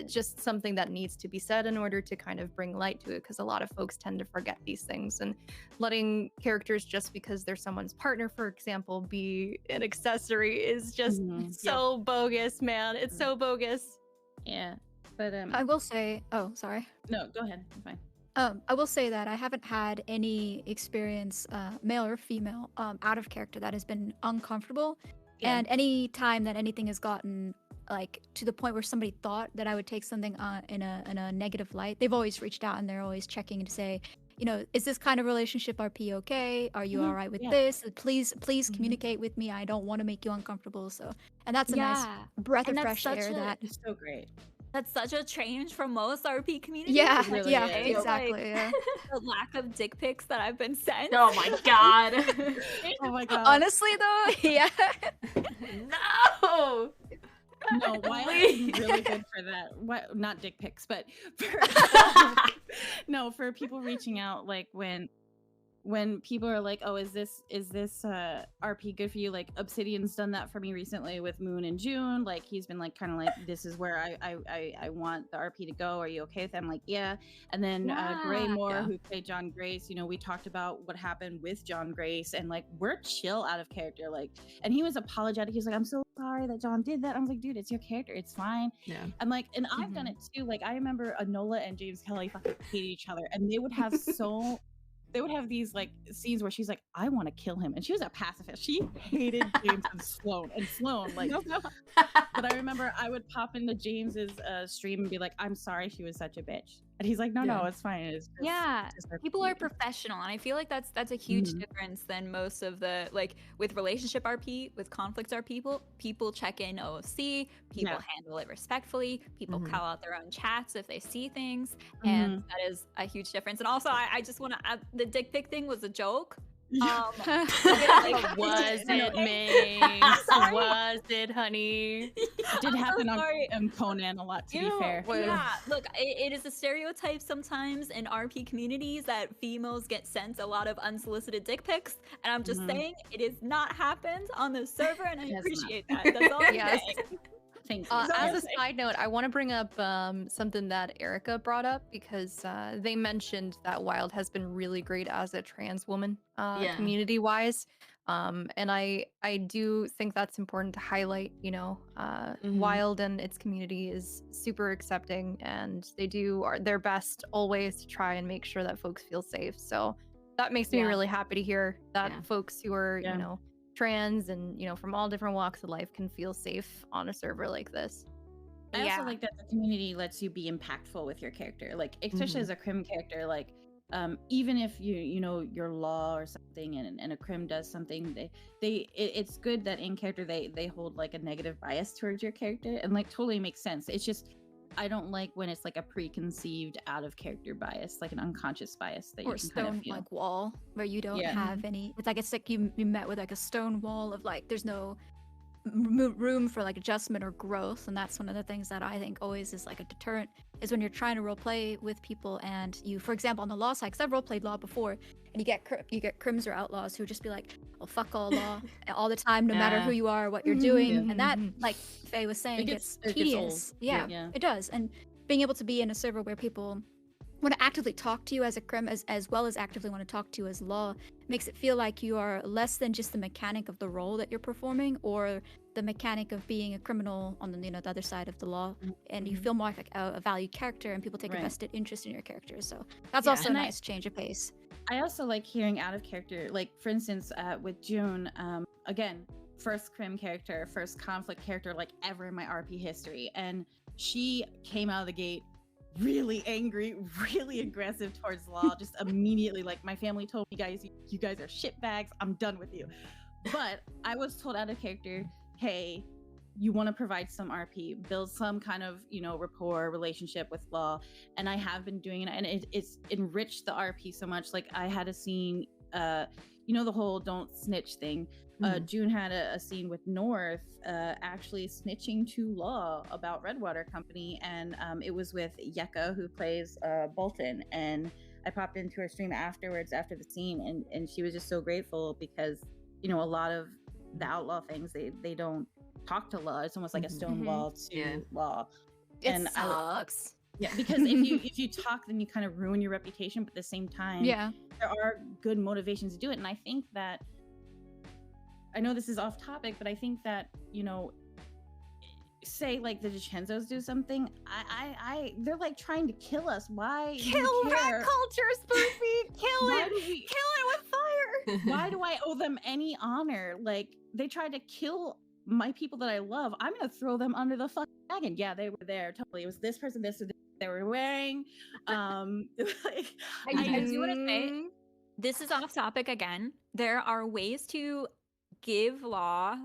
just something that needs to be said in order to kind of bring light to it, because a lot of folks tend to forget these things, and letting characters, just because they're someone's partner, for example, be an accessory is just so bogus, man. It's so bogus. Yeah. But I will say, oh, sorry. No, go ahead. It's fine. I will say that I haven't had any experience, male or female, out of character that has been uncomfortable. And any time that anything has gotten like to the point where somebody thought that I would take something in a negative light, they've always reached out and they're always checking to say, you know, is this kind of relationship RP okay? Are you all right with this? Please communicate with me. I don't want to make you uncomfortable. So, and that's a nice breath of And fresh that's air. such a- That It's so great. That's such a change from most RP communities. yeah, It really yeah, is. exactly. Like, Yeah. the lack of dick pics that I've been sent. Oh my god. Oh my god. Honestly, though, yeah. No. No, Wild is really good for that. What? Not dick pics, but for, no, for people reaching out, like when people are like, "Oh, is this RP good for you?" Like Obsidian's done that for me recently with Moon and June. Like he's been like kind of like, "This is where I want the RP to go. Are you okay with that?" I'm like, "Yeah." And then Gray Moore, Yeah. who played John Grace, you know, we talked about what happened with John Grace, and like we're chill out of character. Like, and he was apologetic. He was like, "I'm so sorry that John did that." I was like, "Dude, it's your character. It's fine." Yeah. I'm like, and I've done it too. Like I remember Anola and James Kelly fucking hated each other, and they would have they would have these like scenes where she's like, "I want to kill him," and she was a pacifist. She hated James and Sloan like. But I remember I would pop into James's stream and be like, "I'm sorry, she was such a bitch," and he's like, "No, no, Yeah. it's fine. It's just, Yeah, it's just her people are behavior." professional, and I feel like that's a huge Mhm. difference than most of the, like, with relationship RP, with conflicts RP, people check in OC, people Yeah. handle it respectfully, people Mhm. call out their own chats if they see things, and that is a huge difference. And also, I just want to add, the dick pic thing was a joke. Was Like, it, Mace? Sorry. Was it, honey? It did happen sorry. on Conan a lot, to be fair. Yeah, look, it is a stereotype sometimes in RP communities that females get sent a lot of unsolicited dick pics, and I'm just Mhm. saying it has not happened on the server, and I It has not. appreciate that. That's all I'm Yes. saying. Thank you. As a side note, I want to bring up something that Erica brought up because they mentioned that Wild has been really great as a trans woman, Yeah. community-wise, and I do think that's important to highlight. You know, Mhm. Wild and its community is super accepting, and they do their best always to try and make sure that folks feel safe. So that makes me Yeah. really happy to hear that Yeah. folks who are Yeah. you know trans and you know from all different walks of life can feel safe on a server like this. I Yeah. also like that the community lets you be impactful with your character, like especially as a crim character. Like, even if you know your law or something, and a crim does something, it's good that in character they hold like a negative bias towards your character, and like totally makes sense. It's just I don't like when it's like a preconceived out of character bias, like an unconscious bias that Or you can kind stone of feel. like wall where you don't Yeah. have any. It's like you met with like a stone wall of like there's no room for like adjustment or growth, and that's one of the things that I think always is like a deterrent is when you're trying to roleplay with people and you, for example, on the law side, because I've roleplayed law before, and you get crims or outlaws who just be like, "Oh fuck all law," all the time, no matter Yeah. who you are, what you're doing, Mhm. and that, like Faye was saying, It gets gets tedious. old. Yeah, Yeah. it does, and being able to be in a server where people want to actively talk to you as a crim as well as actively want to talk to you as law makes it feel like you are less than just the mechanic of the role that you're performing or the mechanic of being a criminal on the the other side of the law, and you feel more like a valued character and people take a Right. vested interest in your character. So that's Yeah. also a And I- nice change of pace. I also like hearing out of character, like for instance, with June, again, first crim character, first conflict character like ever in my RP history, and she came out of the gate really angry, really aggressive towards law, just immediately like my family told me, you guys are shitbags, I'm done with you. But I was told out of character, hey, you want to provide some RP, build some kind of, you know, rapport relationship with law, and I have been doing it, and it's enriched the RP so much. Like I had a scene, you know, the whole don't snitch thing. June had a scene with North actually snitching to Law about Redwater Company, and it was with Yeka, who plays Bolton, and I popped into her stream afterwards after the scene, and she was just so grateful because, you know, a lot of the outlaw things, they don't talk to Law. It's almost like a stone Mhm. wall to Yeah. Law. It And I- sucks. Yeah, because if you talk, then you kind of ruin your reputation, but at the same time, Yeah. there are good motivations to do it. And I think that, I know this is off topic, but I think that, you know, say like the DiCenzos do something, they're like trying to kill us. Why do we care? culture, Spoofy! Kill Why do we- Kill it with fire! why do I owe them any honor? Like they tried to kill my people that I love, I'm gonna throw them under the fucking wagon. Yeah, they were there. Totally. It was this person, this or this they were wearing. Like, I do want to say, Mm. this is off topic again. There are ways to give Law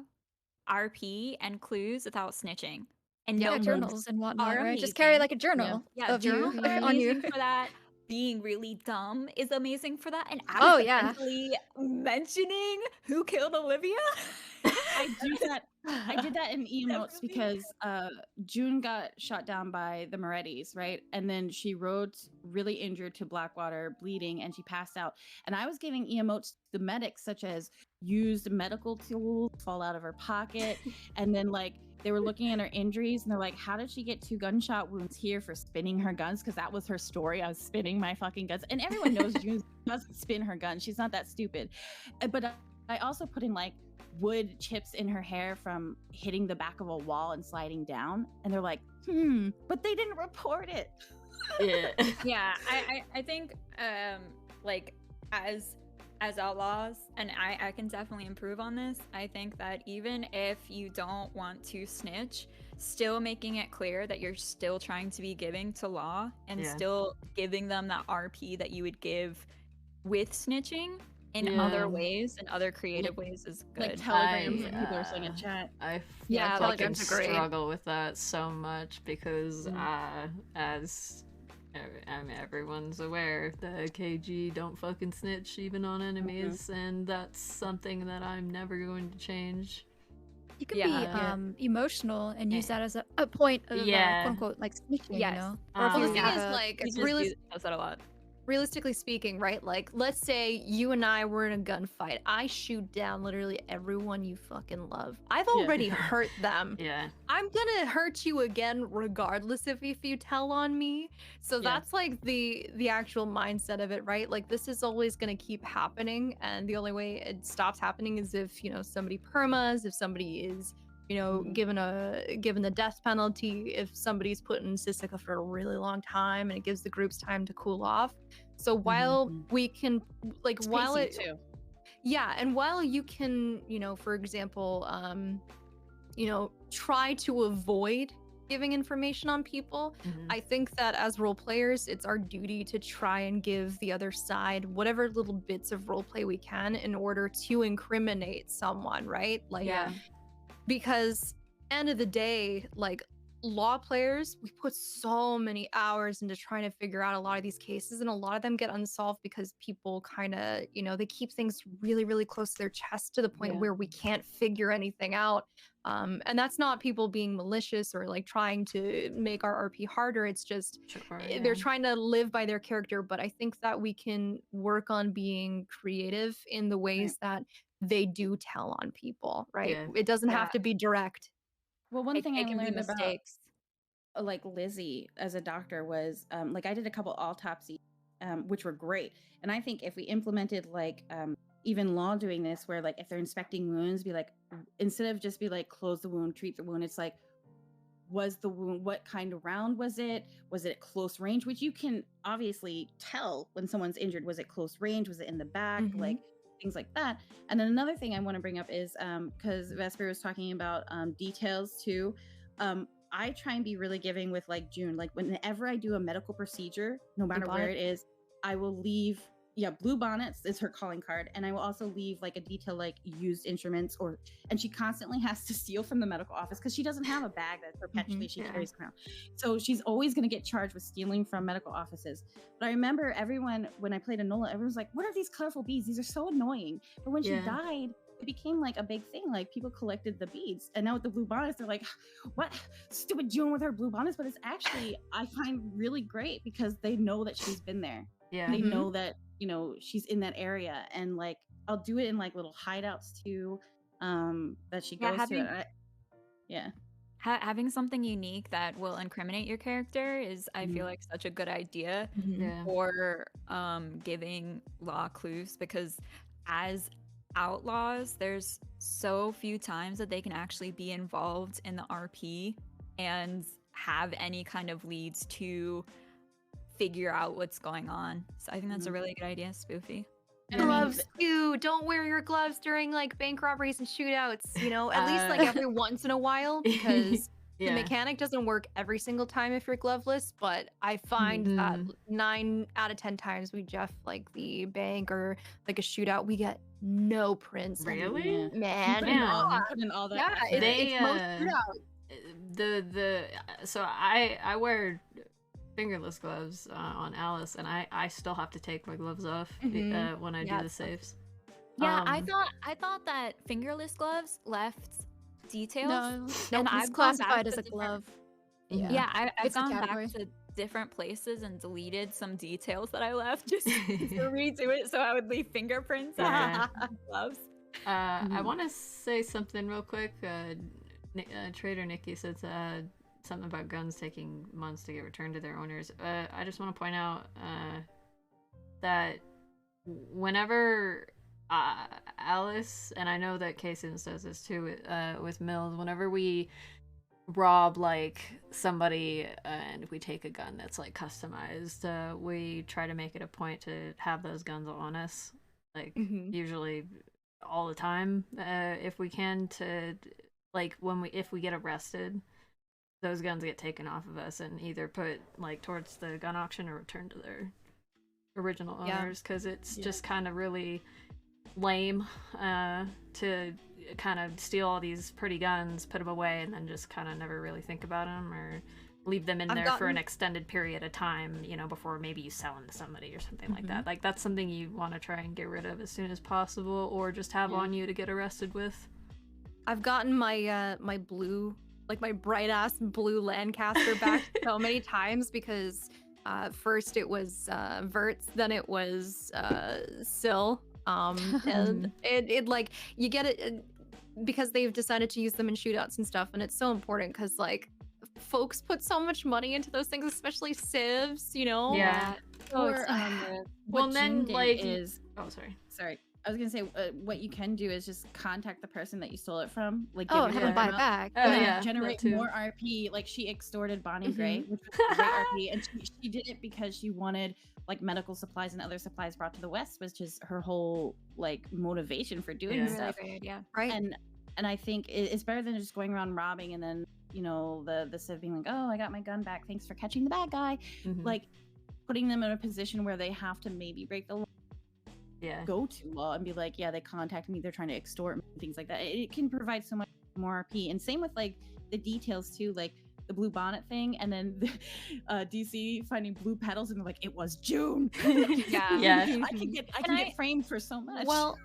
RP and clues without snitching. And Yeah, notebooks journals and whatnot, are right? Just carry amazing. like a journal Yeah, of you journals are on you. amazing for that. Being really dumb is amazing for that. And Oh, yeah. accidentally mentioning who killed Olivia. I do that. I did that in emotes Definitely. because June got shot down by the Morettis, right? And then she rode really injured to Blackwater, bleeding, and she passed out. And I was giving emotes to medics, such as used medical tools fall out of her pocket, and then like they were looking at her injuries, and they're like, "How did she get 2 gunshot wounds here for spinning her guns?" Because that was her story. I was spinning my fucking guns, and everyone knows June doesn't spin her gun. She's not that stupid. But I also put in like wood chips in her hair from hitting the back of a wall and sliding down, and they're like, but they didn't report it. Yeah. Yeah, I think like as outlaws, and I can definitely improve on this. I think that even if you don't want to snitch, still making it clear that you're still trying to be giving to Law and Yeah. still giving them that RP that you would give with snitching in Yeah. other ways and other creative ways is Like good. telegrams I, that people are saying in chat. Yeah, fucking telegrams are great. struggle with that so much because as everyone's aware, the KG don't fucking snitch even on enemies, and that's something that I'm never going to change. You can Yeah. be emotional and use that as a point of Yeah. quote unquote like snitching, Yes. you know? Or if Well, the you thing have is, like, Teachers does that a lot. realistically speaking, right? Like, let's say you and I were in a gunfight. I shoot down literally everyone you fucking love. I've already hurt them. Yeah. I'm gonna hurt you again regardless if you tell on me. So Yeah. that's like the actual mindset of it, right? Like, this is always gonna keep happening, and the only way it stops happening is if, you know, somebody permas, if somebody is, you know, given the death penalty, if somebody's put in Sisika for a really long time, and it gives the groups time to cool off. So while we can, like, while it, too. yeah, and while you can, you know, for example, you know, try to avoid giving information on people, I think that as role players, it's our duty to try and give the other side whatever little bits of role play we can in order to incriminate someone, right? Like, Yeah. because end of the day, like, law players, we put so many hours into trying to figure out a lot of these cases, and a lot of them get unsolved because people kind of, you know, they keep things really, really close to their chest to the point where we can't figure anything out. And that's not people being malicious or like trying to make our RP harder. It's just they're trying to live by their character. But I think that we can work on being creative in the ways that they do tell on people, right? Yeah. It doesn't have Yeah. to be direct. Well, one thing I can be learned about mistakes. like Lizzie as a doctor was like I did a couple autopsies, which were great. And I think if we implemented like even law doing this, where like if they're inspecting wounds, be like, instead of just be like close the wound, treat the wound, it's like, was the wound, what kind of round was it at close range, which you can obviously tell when someone's injured. Was it close range? Was it in the back? Like things like that. And then another thing I want to bring up is because Vesper was talking about details too. I try and be really giving with like June. Like whenever I do a medical procedure, no matter where it is, I will leave. Yeah, blue bonnets is her calling card, and I will also leave like a detail like used instruments and she constantly has to steal from the medical office because she doesn't have a bag that perpetually she carries around. So she's always going to get charged with stealing from medical offices. But I remember everyone, when I played Enola, everyone was like, what are these colorful beads? These are so annoying. But when she died, it became like a big thing. Like people collected the beads, and now with the blue bonnets, they're like, what stupid June with her blue bonnets? But it's actually, I find really great because they know that she's been there. Yeah. They know that, you know, she's in that area, and like I'll do it in like little hideouts too, that she goes to. Having something unique that will incriminate your character is, I feel like, such a good idea Yeah. for giving law clues, because as outlaws, there's so few times that they can actually be involved in the RP and have any kind of leads to figure out what's going on. So I think that's a really good idea, Spoofy. And I mean, Gloves too. Don't wear your gloves during like bank robberies and shootouts. You know, at least like every once in a while, because the Yeah. mechanic doesn't work every single time if you're gloveless. But I find that Mhm. 9 out of 10 times we Jeff like the bank or like a shootout, we get no prints. and Really? yeah. Man, Man. You put in all that yeah, effort. it's They most shootouts. so I wear fingerless gloves on Alice, and I still have to take my gloves off Mhm. when I Yeah, do the it's tough. saves. Yeah, Um, I thought that fingerless gloves left details. No, and it's I've gone back classified to as a different- glove. Yeah. Yeah, I've It's a gone category. back to different places and deleted some details that I left just to redo it, so I would leave fingerprints Yeah. on gloves. I Mhm. want to say something real quick. Trader Nikki said something about guns taking months to get returned to their owners. I just want to point out that whenever Alice, and I know that Kason says this too with Mills, whenever we rob like somebody and we take a gun that's like customized, we try to make it a point to have those guns on us, like Mhm. usually all the time, if we can, to like if we get arrested, those guns get taken off of us and either put like towards the gun auction or returned to their original Yeah. owners, because it's just kind of really lame to kind of steal all these pretty guns, put them away, and then just kind of never really think about them or leave them in I've there for an gotten- extended period of time, before maybe you sell them to somebody or something like that. Like that's something you want to try and get rid of as soon as possible, or just have on you to get arrested with. I've gotten my my blue, like my bright ass blue Lancaster back so many times because first it was Verts, then it was Sill, and it like you get it because they've decided to use them in shootouts and stuff, and it's so important because like folks put so much money into those things, especially civs, you know. Yeah. So Or it's- Well, what then, June did like- is Oh, sorry. sorry. I was gonna say what you can do is just contact the person that you stole it from. Like, Oh, give have her them buy the it amount, back. Oh, and yeah, generate that too. more RP. Like she extorted Bonnie Gray, which was a great RP, and she did it because she wanted like medical supplies and other supplies brought to the West, which is her whole like motivation for doing Yeah. Really stuff. great, yeah. right. And I think it's better than just going around robbing and then the civ being like, oh, I got my gun back, thanks for catching the bad guy. Mhm. Like putting them in a position where they have to maybe break the Yeah. go-to law and be like, yeah, they contacted me, they're trying to extort me, things like that. It can provide so much more RP. And same with like the details too, like the blue bonnet thing, and then DC finding blue petals, and they're like, it was June. Yeah. Yeah. I can get framed for so much. Well,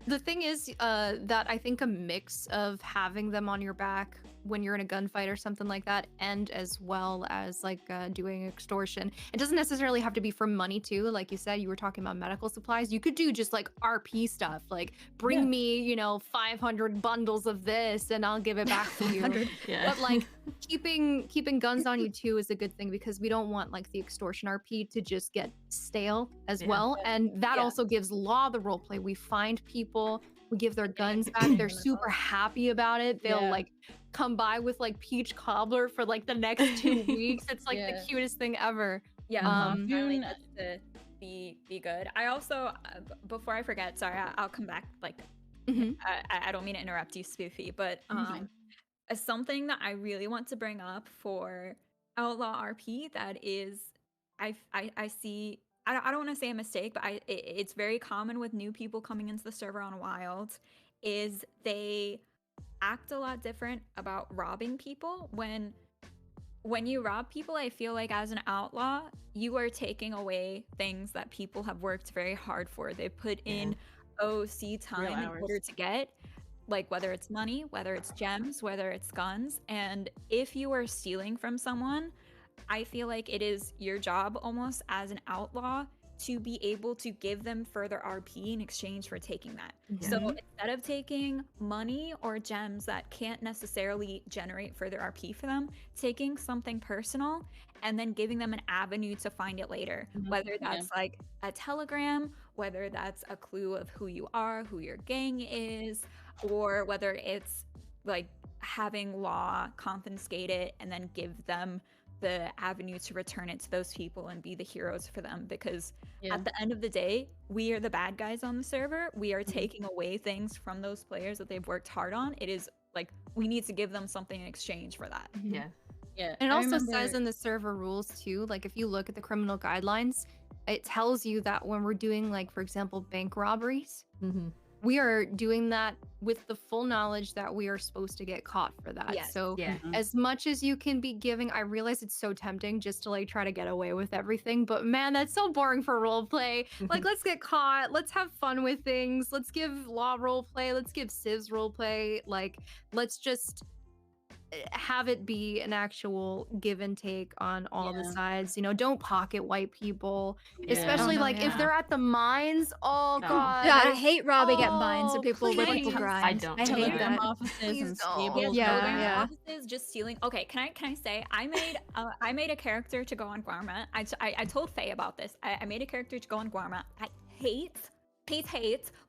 the thing is that I think a mix of having them on your back when you're in a gunfight or something like that, and as well as like doing extortion. It doesn't necessarily have to be for money too. Like you said, you were talking about medical supplies. You could do just like RP stuff, like bring Yeah. me, 500 bundles of this, and I'll give it back to you. Yeah. But like keeping guns on you too is a good thing because we don't want like the extortion RP to just get stale as Yeah. well. And that Yeah. also gives Law the role play. We find people, we give their guns back. They're super happy about it. They'll Yeah. like come by with like peach cobbler for like the next 2 weeks. It's like Yeah. the cutest thing ever. Yeah, finally June- gets to be good. I also, before I forget, sorry, I'll come back. Like, Mhm. I don't mean to interrupt you, Spoofy, but fine. something that I really want to bring up for Outlaw RP that is, I see. I don't want to say a mistake, but it's very common with new people coming into the server on Wild, is they act a lot different about robbing people. When you rob people, I feel like as an outlaw, you are taking away things that people have worked very hard for. They put in OC time in hours. order to get, like whether it's money, whether it's gems, whether it's guns. And if you are stealing from someone, I feel like it is your job almost as an outlaw to be able to give them further RP in exchange for taking that. So instead of taking money or gems that can't necessarily generate further RP for them, taking something personal and then giving them an avenue to find it later, whether that's like a telegram, whether that's a clue of who you are, who your gang is, or whether it's like having Law confiscate it and then give them the avenue to return it to those people and be the heroes for them, because Yeah. at the end of the day, we are the bad guys on the server. We are taking away things from those players that they've worked hard on. It is like we need to give them something in exchange for that. Yeah. Yeah. And it I also remember- says in the server rules too, like if you look at the criminal guidelines, it tells you that when we're doing, like, for example, bank robberies, Mm-hmm. we are doing that with the full knowledge that we are supposed to get caught for that. Yes. So Yeah. as much as you can be giving, I realize it's so tempting just to like try to get away with everything, but man, that's so boring for role play. Like, let's get caught, let's have fun with things, let's give law role play, let's give civs role play, like, let's just have it be an actual give and take on all the Yeah. sides. You know, don't pocket white people, Yeah. especially Oh, no, like if yeah. they're at the mines. Oh No. god. Yeah, I hate robbing at mines Oh, and people where people please. grind. I don't I do hate that. that. offices Please and don't. stables. Yeah, Going to yeah. offices, just stealing. Okay, can I say I made a character to go on Guarma. I told Faye about this. I made a character to go on Guarma. I hate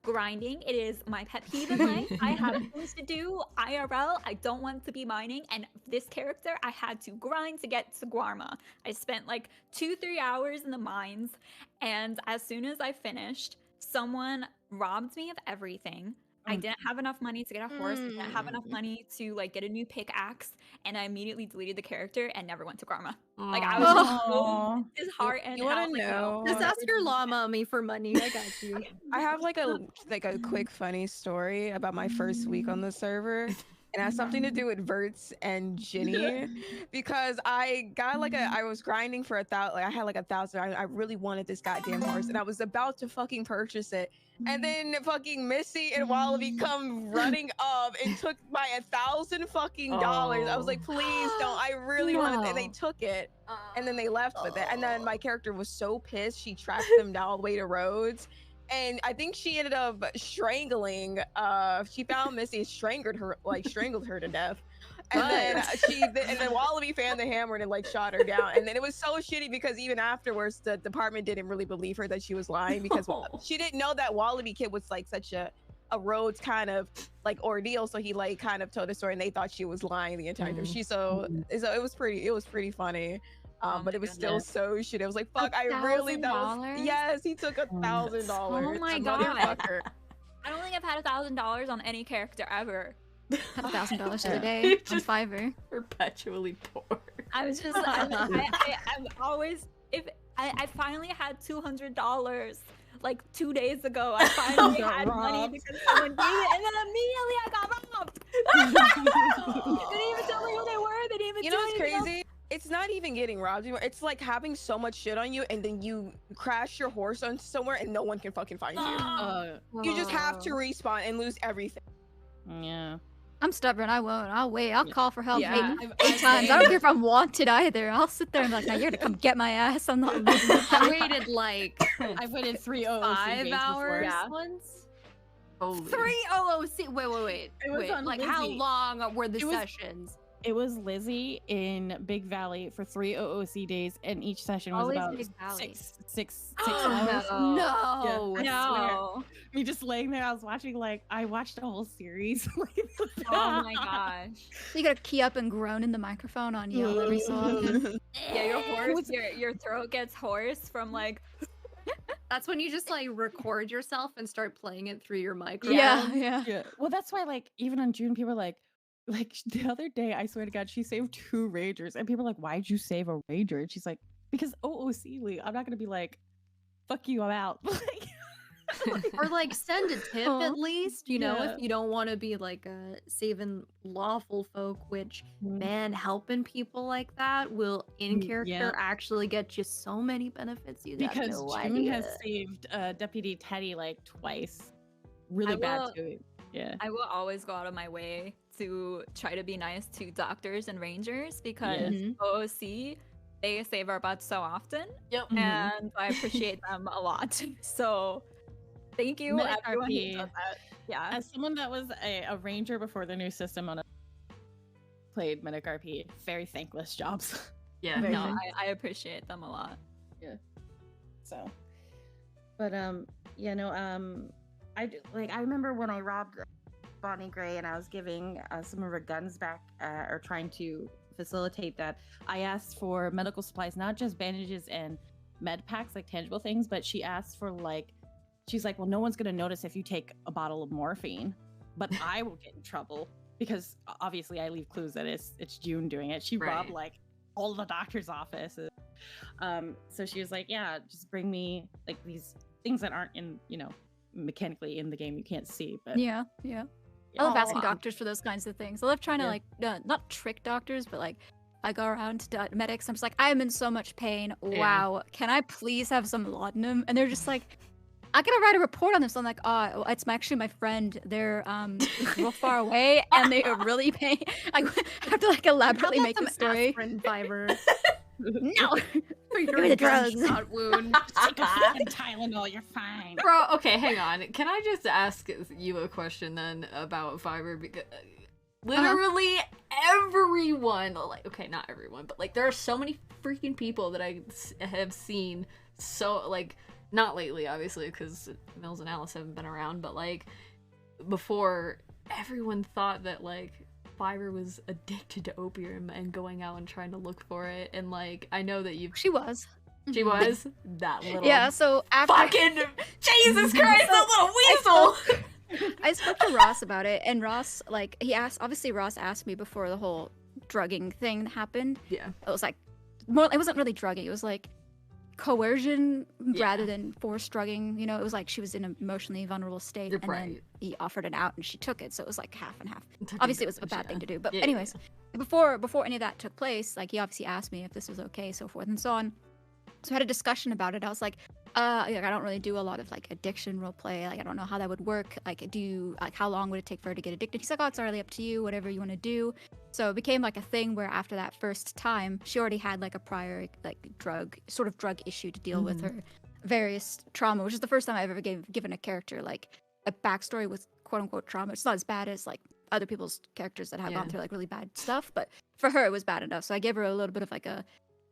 grinding. It is my pet peeve in life. I have things to do IRL. I don't want to be mining, and this character I had to grind to get to Guarma. I spent like 2-3 hours in the mines, and as soon as I finished, someone robbed me of everything. I didn't have enough money to get a horse. I didn't have enough money to like get a new pickaxe, and I immediately deleted the character and never went to Guarma. Like I was just so Aw. disheartened. You wanna how, like, know- Just ask your law mommy for money. I got you. I have like a quick funny story about my first week on the server. And it has something to do with Verts and Ginny, because I got I was grinding for 1,000. Like I had like 1,000. I really wanted this goddamn horse, and I was about to fucking purchase it. And then fucking Missy and Wallaby come running up and took my $1,000 fucking dollars. I was like, please don't. I really wanted it. And they No. took it, and then they left with it. And then my character was so pissed, she tracked them down all the way to Rhodes. And I think she ended up strangling. She found Missy, strangled her to death. And then Wallaby found the hammer and like shot her down. And then it was so shitty because even afterwards, the department didn't really believe her that she was lying because she didn't know that Wallaby kid was like such a Rhodes kind of like ordeal. So he like kind of told the story and they thought she was lying the entire time. So it was pretty funny. Oh But my it was still goodness. so shit. It was like, fuck, I really, that was, $1,000? yes, he took $1,000. Oh my God. Motherfucker. I don't think I've had $1,000 on any character ever. Have $1,000 the other Yeah. day on Just- Fiverr. Perpetually poor. I was just, I'm always, if I finally had $200 like 2 days ago. I finally Got had money robbed. because someone gave it, and then immediately I got robbed. They didn't even tell me who they were. They didn't even. You do know what's anything else. crazy? It's not even getting robbed anymore. It's like having so much shit on you, and then you crash your horse on somewhere, and no one can fucking find you. You just have to respawn and lose everything. Yeah. I'm stubborn. I won't. I'll wait. I'll call for help Yeah. eight times. I don't care if I'm wanted either. I'll sit there and be like, now you're gonna come get my ass. I'm not losing it. I waited like I've waited 3 OOC 5 days hours Yeah. once. Holy. 3 OOC. Wait. It was on Like how Lizzie. long were the It was- sessions? It was Lizzie in Big Valley for 3 OOC days, and each session was Always about Big Valley. six hours. No. No. Me just laying there, I was watching, like, I watched a whole series. Oh my gosh. So you gotta key up and groan in the microphone on yell every so often. Yeah, your It horse, was- your throat gets hoarse from like. That's when you just like record yourself and start playing it through your microphone. Yeah. Yeah. Well, that's why, like, even on June, people were like the other day, I swear to God, she saved 2 ragers, and people are like, "Why'd you save a rager?" And she's like, "Because OOC, Lee, I'm not gonna be like, fuck you, I'm out." Like, Or like send a tip Aw. at least, you know, Yeah. if you don't want to be like saving lawful folk, which man, helping people like that will in character Yeah. actually get you so many benefits you got because no June idea. has saved Deputy Teddy like twice, really I bad will- too. Yeah. I will always go out of my way to try to be nice to doctors and rangers because Mhm. OOC, they save our butts so often, Yep. Mhm. and I appreciate them a lot. So thank you, Medic everyone who RP. does that. Yeah. As someone that was a ranger before the new system on a played Medic RP, very thankless jobs. Yeah. Very No, nice. I appreciate them a lot. So, but I remember when I robbed Bonnie Gray and I was giving some of her guns back or trying to facilitate that, I asked for medical supplies, not just bandages and med packs, like tangible things, but she asked for like, she's like, well, no one's gonna notice if you take a bottle of morphine, but I will get in trouble because obviously I leave clues that it's June doing it. She robbed Right. like all the doctor's offices. So she was like, yeah, just bring me like these things that aren't in, mechanically in the game, you can't see, but Yeah. I love asking Aw. doctors for those kinds of things. I love trying to Yeah. like not trick doctors, but like I go around to medics. I'm just like, I am in so much pain. Yeah. Wow, can I please have some laudanum? And they're just like, I gotta write a report on this. I'm like, oh, it's actually my friend. They're real far away, and they are really pain. I have to like elaborately make the story. Aspirin fiber No, for me your the drugs. gunshot wound. take a fucking Tylenol, you're fine. Bro, okay, hang on. Can I just ask you a question then about fiber? Because literally everyone, like, okay, not everyone, but like there are so many freaking people that I have seen. So like, not lately, obviously, because Mills and Alice haven't been around, but like before, everyone thought that like Fiber was addicted to opium and going out and trying to look for it. And like, I know that you've she was. she was that little Yeah. So after fucking Jesus Christ, that little weasel. I spoke to Ross about it, and Ross, like, obviously Ross asked me before the whole drugging thing happened. Yeah. It was like, it wasn't really drugging, it was like coercion Yeah. rather than forced drugging. You know, it was like she was in an emotionally vulnerable state, and then Right. he offered it out and she took it, so it was like half and half. Taking Obviously, it was a damage, bad thing yeah. to do, but Yeah, anyways, before any of that took place, like, he obviously asked me if this was okay, so forth and so on. So I had a discussion about it. I was like, I don't really do a lot of like addiction role play. Like, I don't know how that would work. Like, how long would it take for her to get addicted? He's like, oh, it's really up to you, whatever you want to do. So it became like a thing where after that first time, she already had like a prior like drug issue to deal with her various trauma, which is the first time I've ever given a character like a backstory with quote unquote trauma. It's not as bad as like other people's characters that have Yeah. gone through like really bad stuff, but for her it was bad enough. So I gave her a little bit of like a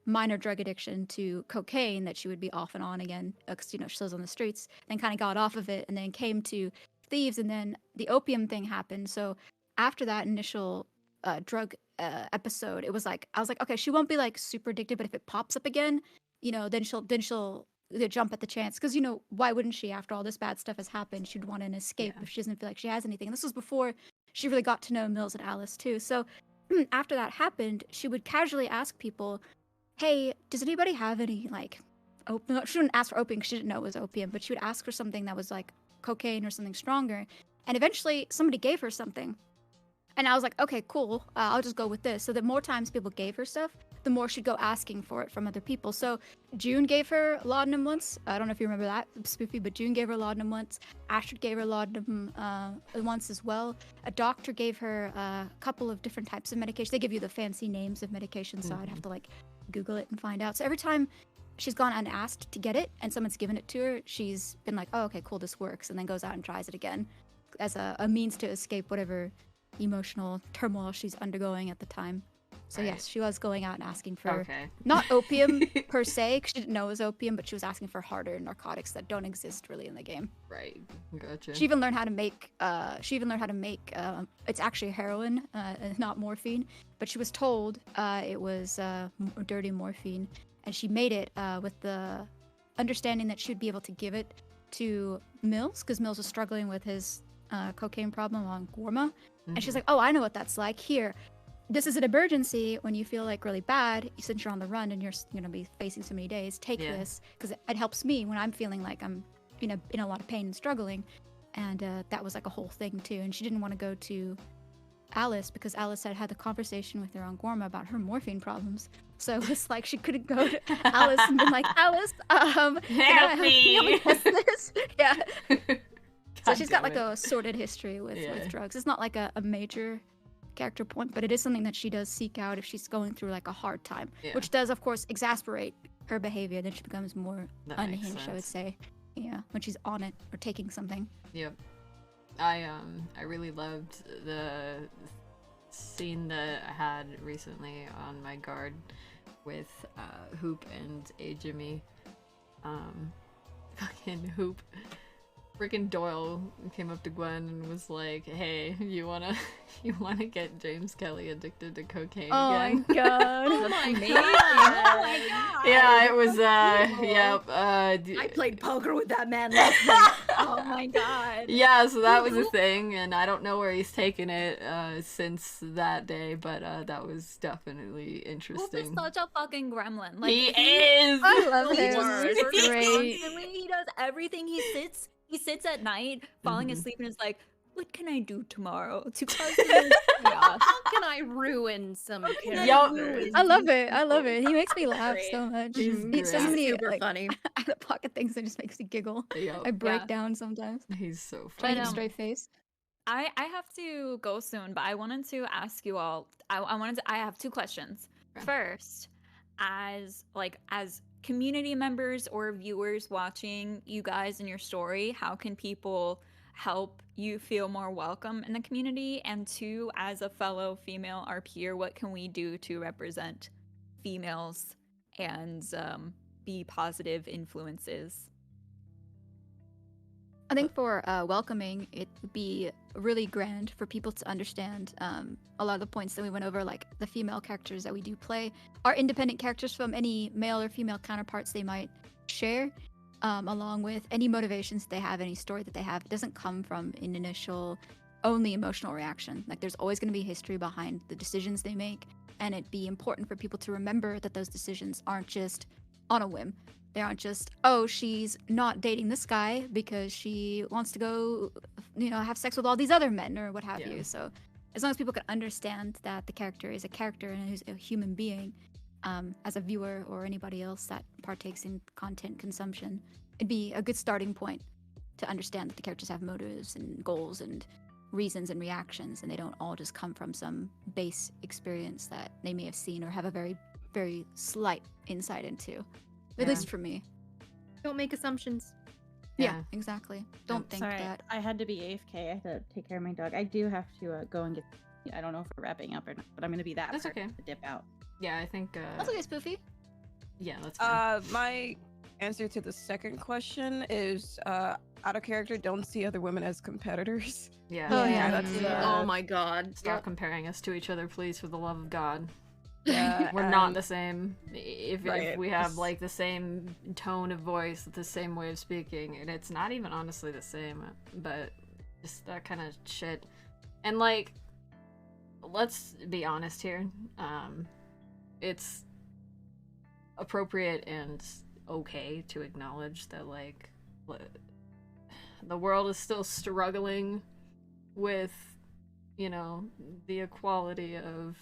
minor drug addiction to cocaine that she would be off and on again because she lives on the streets, then kind of got off of it and then came to thieves, and then the opium thing happened. So after that initial drug episode, it was like, I was like, okay, she won't be like super addicted, but if it pops up again, then she'll jump at the chance, because why wouldn't she? After all this bad stuff has happened, she'd want an escape if she doesn't feel like she has anything. And this was before she really got to know Mills and Alice too. So after that happened, she would casually ask people, hey, does anybody have any like opium? She wouldn't ask for opium because she didn't know it was opium, but she would ask for something that was like cocaine or something stronger. And eventually somebody gave her something. And I was like, okay, cool. I'll just go with this. So the more times people gave her stuff, the more she'd go asking for it from other people. So June gave her laudanum once. I don't know if you remember that, Spoofy, but June gave her laudanum once. Astrid gave her laudanum once as well. A doctor gave her a couple of different types of medication. They give you the fancy names of medication, so I'd have to like Google it and find out. So every time she's gone unasked to get it and someone's given it to her, she's been like, oh, okay, cool, this works, and then goes out and tries it again as a means to escape whatever emotional turmoil she's undergoing at the time. So Right. yes, she was going out and asking for Okay. not opium per se, because she didn't know it was opium, but she was asking for harder narcotics that don't exist really in the game. Right. Gotcha. She even learned how to make. It's actually heroin, not morphine. But she was told it was dirty morphine, and she made it with the understanding that she would be able to give it to Mills, because Mills was struggling with his cocaine problem on Gorma, and she's like, "Oh, I know what that's like. Here, this is an emergency when you feel like really bad. Since you're on the run and you're gonna be facing so many days, take Yeah. this, because it helps me when I'm feeling like I'm in a lot of pain and struggling." And that was like a whole thing too. And she didn't want to go to Alice because Alice had the conversation with her on Gorma about her morphine problems. So it was like she couldn't go to Alice and been like, Alice, can I Help me. you with this? Yeah. So she's got God like damn a sordid history with Yeah. drugs. It's not like a major character point, but it is something that she does seek out if she's going through like a hard time, Yeah. which does of course exasperate her behavior. Then she becomes more That makes unhinged, I would sense. say. Yeah, when she's on it or taking something. Yep. I really loved the scene that I had recently on my guard with Hoop and A Jimmy. Fucking Hoop freaking Doyle came up to Gwen and was like, "Hey, you wanna get James Kelly addicted to cocaine Oh again?" my god. Oh my Amazing. god! Oh my god. Yeah, it was. Yep. I played poker with that man last night. Oh my god! Yeah, so that was a thing, and I don't know where he's taken it since that day, but that was definitely Wolf is interesting. such a fucking gremlin. Like He is. I love He him. just He's sits great. constantly. He does everything. He sits at night, falling Mhm. asleep, and is like, "What can I do tomorrow to cause the most chaos?" How can I ruin some can I Yup. characters? I love it. I love it. He makes me laugh Great. so much. He's He says so great. many Super like, funny. out of pocket things that just makes me giggle. Yup. I break Yeah. down sometimes. He's so Try to funny. keep a um, straight face. I have to go soon, but I wanted to ask you all. I have two questions. Okay. First, as community members or viewers watching you guys and your story, how can people help you feel more welcome in the community? And two, as a fellow female RPer, what can we do to represent females and be positive influences? I think for welcoming, it would be really grand for people to understand a lot of the points that we went over, like the female characters that we do play are independent characters from any male or female counterparts they might share, along with any motivations they have, any story that they have. It doesn't come from an initial only emotional reaction. Like there's always going to be history behind the decisions they make, and it'd be important for people to remember that those decisions aren't just on a whim. They aren't just, oh, she's not dating this guy because she wants to go, have sex with all these other men or what have Yeah. you. So as long as people can understand that the character is a character and is a human being, as a viewer or anybody else that partakes in content consumption, it'd be a good starting point to understand that the characters have motives and goals and reasons and reactions, and they don't all just come from some base experience that they may have seen or have a very, very slight insight into. At Yeah. least for me. Don't make assumptions. Yeah, exactly. Don't think Sorry, that. I had to be AFK. I had to take care of my dog. I do have to go and get. I don't know if we're wrapping up or not, but I'm gonna be that. That's person okay. to dip out. Yeah, I think. That's okay, Spoofy. Yeah, that's fine. My answer to the second question is out of character. Don't see other women as competitors. Yeah. Oh, yeah. that's Oh my god. Stop comparing us to each other, please, for the love of God. yeah, We're not and- the same. If Right, we have it's- like the same tone of voice, the same way of speaking, and it's not even honestly the same, but just that kind of shit. And like, let's be honest here. It's appropriate and okay to acknowledge that like the world is still struggling with, the equality of,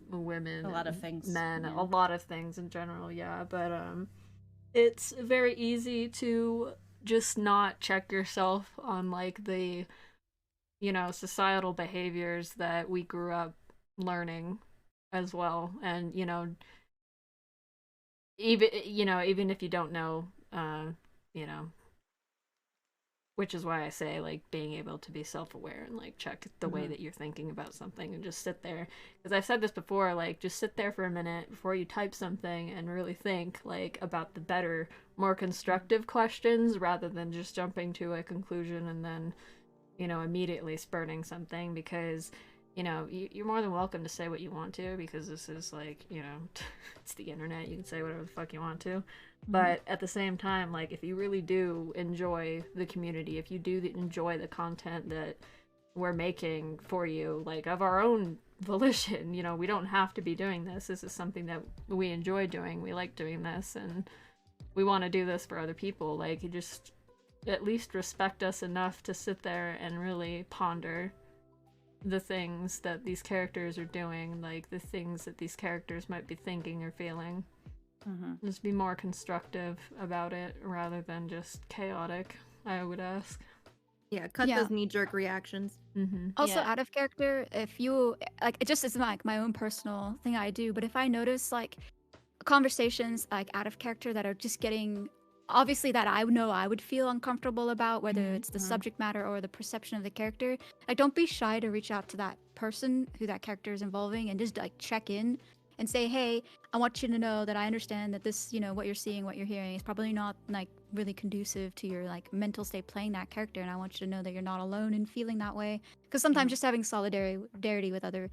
women, A lot of and things, men, yeah. a lot of things in general, yeah. But it's very easy to just not check yourself on like the, societal behaviors that we grew up learning as well, and even if you don't know, which is why I say like being able to be self-aware and like check the way that you're thinking about something and just sit there, because I've said this before, like just sit there for a minute before you type something and really think like about the better, more constructive questions rather than just jumping to a conclusion and then immediately spurting something, because you're more than welcome to say what you want to, because this is like, it's the internet, you can say whatever the fuck you want to. But at the same time, like, if you really do enjoy the community, if you do enjoy the content that we're making for you, like, of our own volition, we don't have to be doing this. This is something that we enjoy doing. We like doing this, and we want to do this for other people. Like, you just at least respect us enough to sit there and really ponder the things that these characters are doing, like, the things that these characters might be thinking or feeling. Just be more constructive about it rather than just chaotic, I would ask. Yeah, cut Yeah. those knee-jerk reactions. Also, Yeah. out of character, if you like, it just is like my own personal thing I do. But if I notice like conversations like out of character that are just getting, obviously that I know I would feel uncomfortable about, whether it's the subject matter or the perception of the character, like don't be shy to reach out to that person who that character is involving and just like check in and say, hey, I want you to know that I understand that this, what you're seeing, what you're hearing is probably not like really conducive to your like mental state playing that character, and I want you to know that you're not alone in feeling that way. Because sometimes just having solidarity with other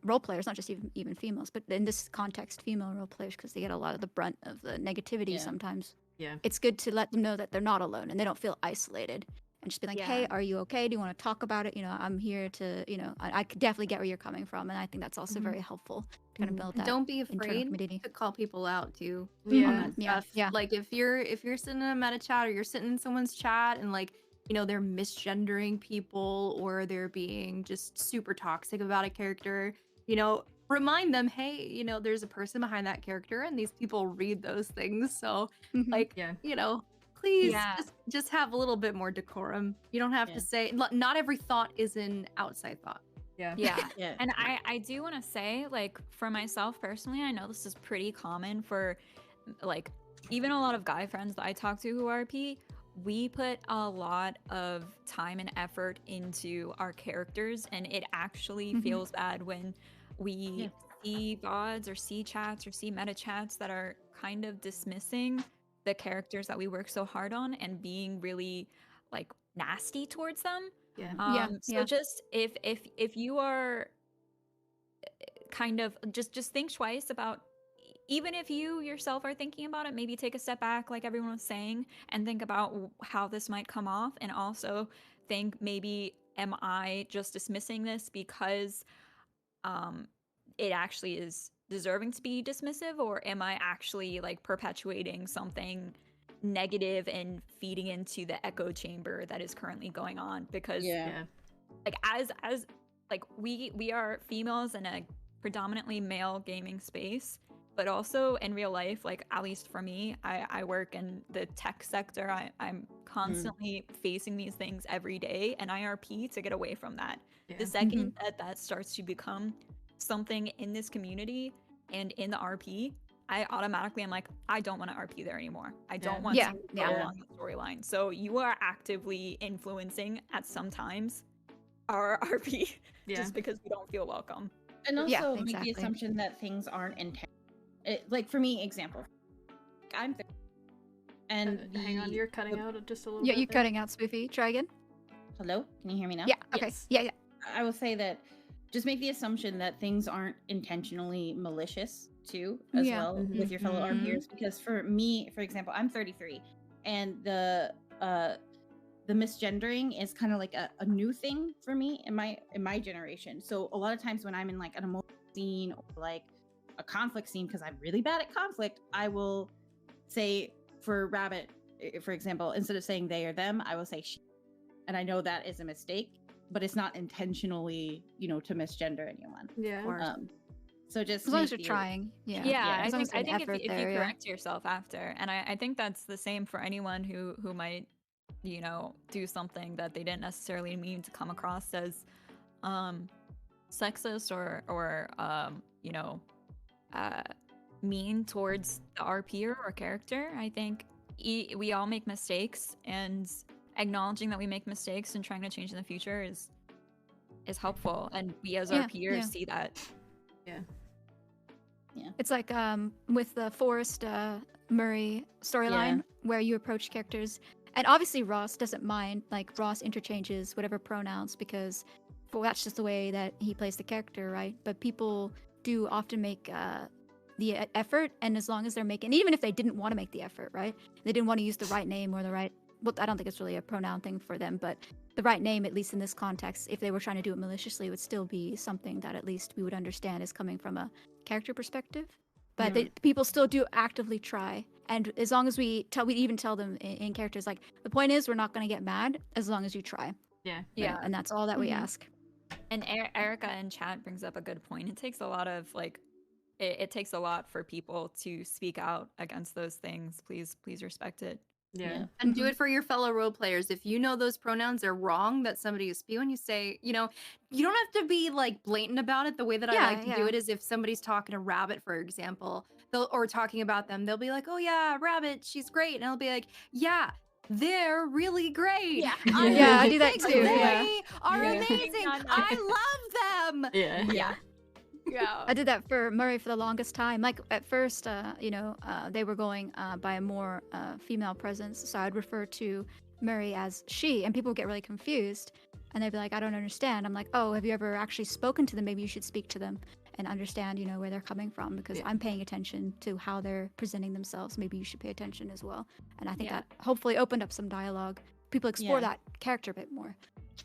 role players, not just even females, but in this context, female role players, because they get a lot of the brunt of the negativity Yeah. sometimes. Yeah. It's good to let them know that they're not alone and they don't feel isolated. And just be like, hey, Yeah. are you okay? Do you want to talk about it? You know, I'm here to, you know, I could definitely get where you're coming from. And I think that's also Mhm. very helpful to kind of build And that. don't be internal afraid community. to call people out too. Yeah. On that Yeah, stuff. yeah. Like if you're sitting in a meta chat or you're sitting in someone's chat and like, you know, they're misgendering people or they're being just super toxic about a character, you know, remind them, hey, you know, there's a person behind that character and these people read those things. So Mhm. like, Yeah. you know, please Yeah. just have a little bit more decorum. You don't have Yeah. to say not every thought is an outside thought. Yeah. Yeah. Yeah. And I do want to say, like, for myself personally, I know this is pretty common for, like, even a lot of guy friends that I talk to who are RP. We put a lot of time and effort into our characters, and it actually Mhm. feels bad when we Yeah. see VODs or see chats or see meta chats that are kind of dismissing the characters that we work so hard on and being really, like, nasty towards them. Yeah. Yeah, So yeah. just if you are kind of just think twice about, even if you yourself are thinking about it, maybe take a step back like everyone was saying and think about how this might come off, and also think, maybe am I just dismissing this because it actually is deserving to be dismissive, or am I actually like perpetuating something negative and feeding into the echo chamber that is currently going on? Because Yeah. Yeah. like as like we are females in a predominantly male gaming space, but also in real life, like at least for me, I work in the tech sector. I'm constantly facing these things every day, and I RP to get away from that. Yeah. The second that starts to become something in this community and in the RP, I automatically am like, I don't want to RP there anymore. I don't want Yeah, to go yeah. along the storyline. So you are actively influencing at some times our RP Yeah. just because we don't feel welcome. And also Yeah, make exactly. the assumption that things aren't intentional. Like for me, example, I'm 30, and Hang on, the- you're cutting out just a little Yeah, bit. you there. cutting out, Spoofy. Try again. Hello, can you hear me now? Yeah. Okay. Yes. Yeah. Yeah. I will say that just make the assumption that things aren't intentionally malicious too, as Yeah. well, with your fellow Mhm. RPers. Because for me, for example, I'm 33, and the misgendering is kind of like a new thing for me in my generation. So a lot of times when I'm in like an emotional scene or like a conflict scene, because I'm really bad at conflict, I will say, for Rabbit, for example, instead of saying they or them, I will say she. And I know that is a mistake, but it's not intentionally, to misgender anyone. Yeah. So just As long as make you're the- trying. Yeah. Yeah, As I long as think there's effort if you there, yeah. correct yourself after, and I think that's the same for anyone who might, do something that they didn't necessarily mean to come across as sexist or mean towards the RP or character. I think we all make mistakes, and acknowledging that we make mistakes and trying to change in the future is helpful, and we as Yeah, RPers yeah. see that. It's like with the Forrest Murray storyline where you approach characters, and obviously Ross doesn't mind. Like Ross interchanges whatever pronouns because, well, that's just the way that he plays the character, right? But people do often make the effort, and as long as they're making, even if they didn't want to make the effort, right? They didn't want to use the right name or the right. Well, I don't think it's really a pronoun thing for them, but the right name, at least in this context, if they were trying to do it maliciously, would still be something that at least we would understand is coming from a character perspective. But Yeah. people still do actively try, and as long as we even tell them in characters, like the point is, we're not going to get mad as long as you try. Yeah. Yeah. and that's all that we Mhm. ask. And Erica in chat brings up a good point. It takes a lot of it takes a lot for people to speak out against those things. Please respect it. Yeah. And do it for your fellow role players. If you know those pronouns are wrong that somebody is spewing, you say, you don't have to be like blatant about it. The way that I Yeah, like to do yeah. it is if somebody's talking to Rabbit, for example, or talking about them, they'll be like, oh yeah, Rabbit, she's great. And I'll be like, yeah, they're really great. Yeah. I Yeah, I do that think too, They yeah. are Yeah. amazing. No, no. I love them. Yeah. Yeah. Yeah. I did that for Murray for the longest time. Like at first, they were going by a more female presence, so I'd refer to Murray as she, and people would get really confused, and they'd be like, "I don't understand." I'm like, "Oh, have you ever actually spoken to them? Maybe you should speak to them and understand, where they're coming from, because I'm paying attention to how they're presenting themselves. Maybe you should pay attention as well." And I think that hopefully opened up some dialogue. People explore that character a bit more.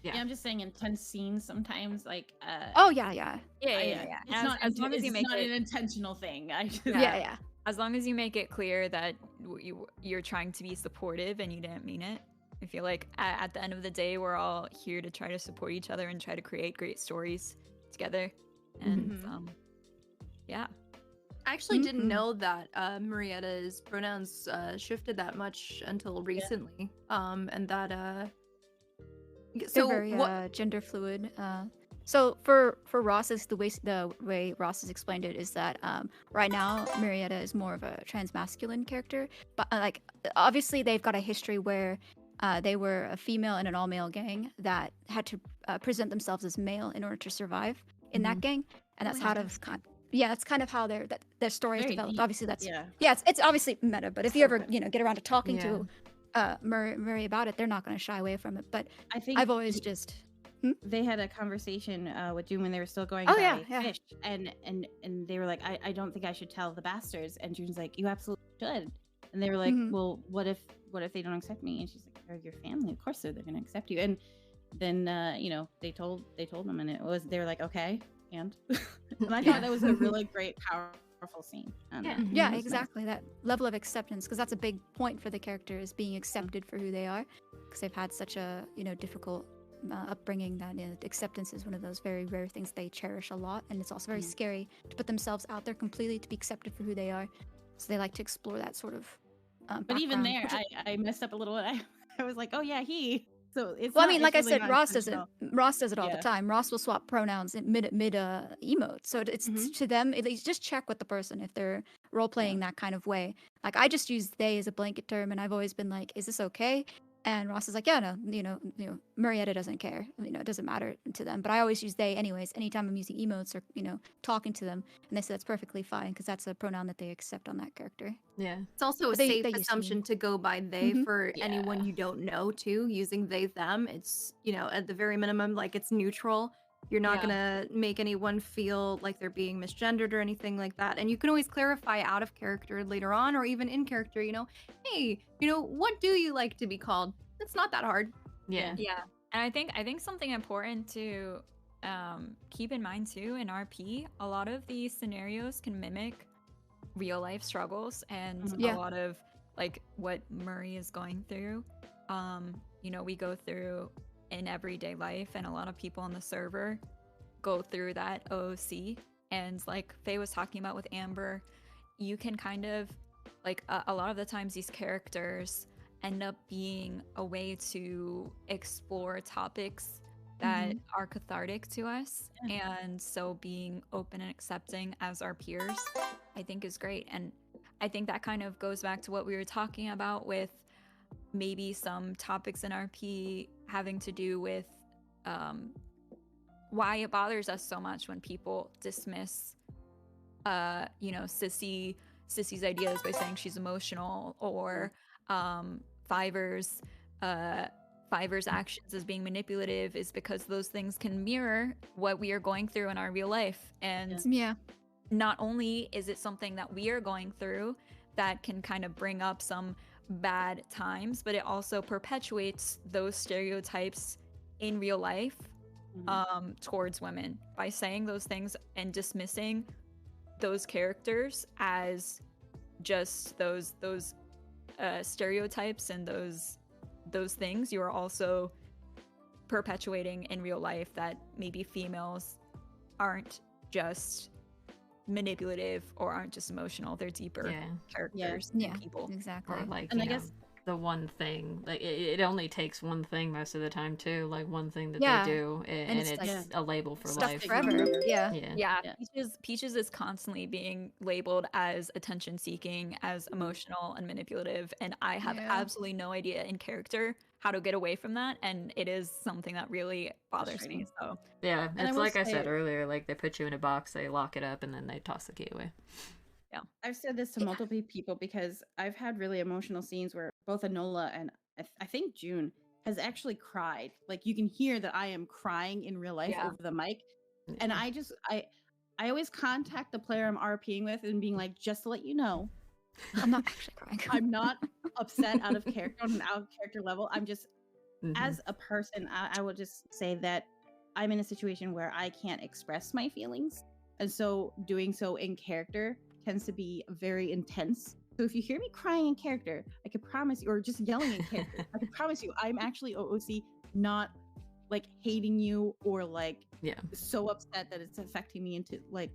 Yeah, I'm just saying intense scenes sometimes, like. Oh yeah. Yeah. It's not an intentional thing. Yeah. As long as you make it clear that you're trying to be supportive and you didn't mean it. I feel like at the end of the day, we're all here to try to support each other and try to create great stories together. And yeah. I actually didn't know that Marietta's pronouns shifted that much until recently. And that They're very gender fluid. So for Ross's, the way Ross has explained it is that right now Marietta is more of a transmasculine character, but like obviously they've got a history where they were a female in an all-male gang that had to present themselves as male in order to survive in that gang, and that's that's kind of how their story is developed. Deep. Obviously, that's it's obviously meta. But if you ever get around to talking to Murray about it, they're not going to shy away from it. But I think I've always just they had a conversation with June when they were still going fish, and they were like, I don't think I should tell the bastards, and June's like, you absolutely should. And they were like, well, what if they don't accept me? And she's like, they're your family, of course they're going to accept you. And then they told them, and they were like, okay. And I thought that was a really great, powerful scene. Yeah, exactly. That level of acceptance, because that's a big point for the characters, being accepted for who they are, because they've had such a difficult upbringing that acceptance is one of those very rare things they cherish a lot, and it's also very scary to put themselves out there completely to be accepted for who they are. So they like to explore that sort of. But even there, I messed up a little. I was like, oh yeah, he. So it's well, I mean, like I said, Ross does it all the time. Ross will swap pronouns in mid emote. So it's to them, just check with the person if they're role playing that kind of way. Like I just use they as a blanket term, and I've always been like, is this okay? And Ross is like, yeah, no, Marietta doesn't care. It doesn't matter to them. But I always use they anyways, anytime I'm using emotes or, talking to them. And they say that's perfectly fine because that's a pronoun that they accept on that character. Yeah. It's also a safe assumption to go by they for anyone you don't know too. Using they, them, it's, at the very minimum, like it's neutral. You're not going to make anyone feel like they're being misgendered or anything like that. And you can always clarify out of character later on, or even in character, hey, what do you like to be called? It's not that hard. Yeah. Yeah. And I think something important to keep in mind too in RP, a lot of these scenarios can mimic real life struggles and a lot of like what Murray is going through. We go through in everyday life, and a lot of people on the server go through that OOC. And like Faye was talking about with Amber, you can kind of like a lot of the times these characters end up being a way to explore topics that are cathartic to us. And so being open and accepting as our peers, I think is great. And I think that kind of goes back to what we were talking about with maybe some topics in RP having to do with why it bothers us so much when people dismiss Sissy's ideas by saying she's emotional, or Fiverr's actions as being manipulative, is because those things can mirror what we are going through in our real life. And not only is it something that we are going through that can kind of bring up some bad times, but it also perpetuates those stereotypes in real life towards women by saying those things and dismissing those characters as just those stereotypes and those things. You are also perpetuating in real life that maybe females aren't just manipulative or aren't just emotional, they're deeper characters and people. Exactly. Or like, and I guess the one thing. Like it only takes one thing most of the time too. Like one thing that Yeah. they do, and it's it's like a label for stuck life. forever. Yeah. Yeah. Yeah, Yeah. Peaches is constantly being labeled as attention seeking, as emotional and manipulative, and I have Yeah. absolutely no idea in character how to get away from that, and it is something that really bothers me. Frustrating. So Yeah, And I it's will like I say- said earlier. Like they put you in a box, they lock it up, and then they toss the key away. I've said this to Yeah. multiple people because I've had really emotional scenes where both Enola and I think June has actually cried. Like you can hear that I am crying in real life Yeah. over the mic, and I always contact the player I'm RPing with and being like, just to let you know, I'm not actually crying. I'm not upset out of character on an out of character level. I'm just Mhm. as a person, I will just say that I'm in a situation where I can't express my feelings. And so doing so in character tends to be very intense. So if you hear me crying in character, I could promise you, or just yelling in character, I can promise you, I'm actually OOC, not like hating you or like Yeah. so upset that it's affecting me into like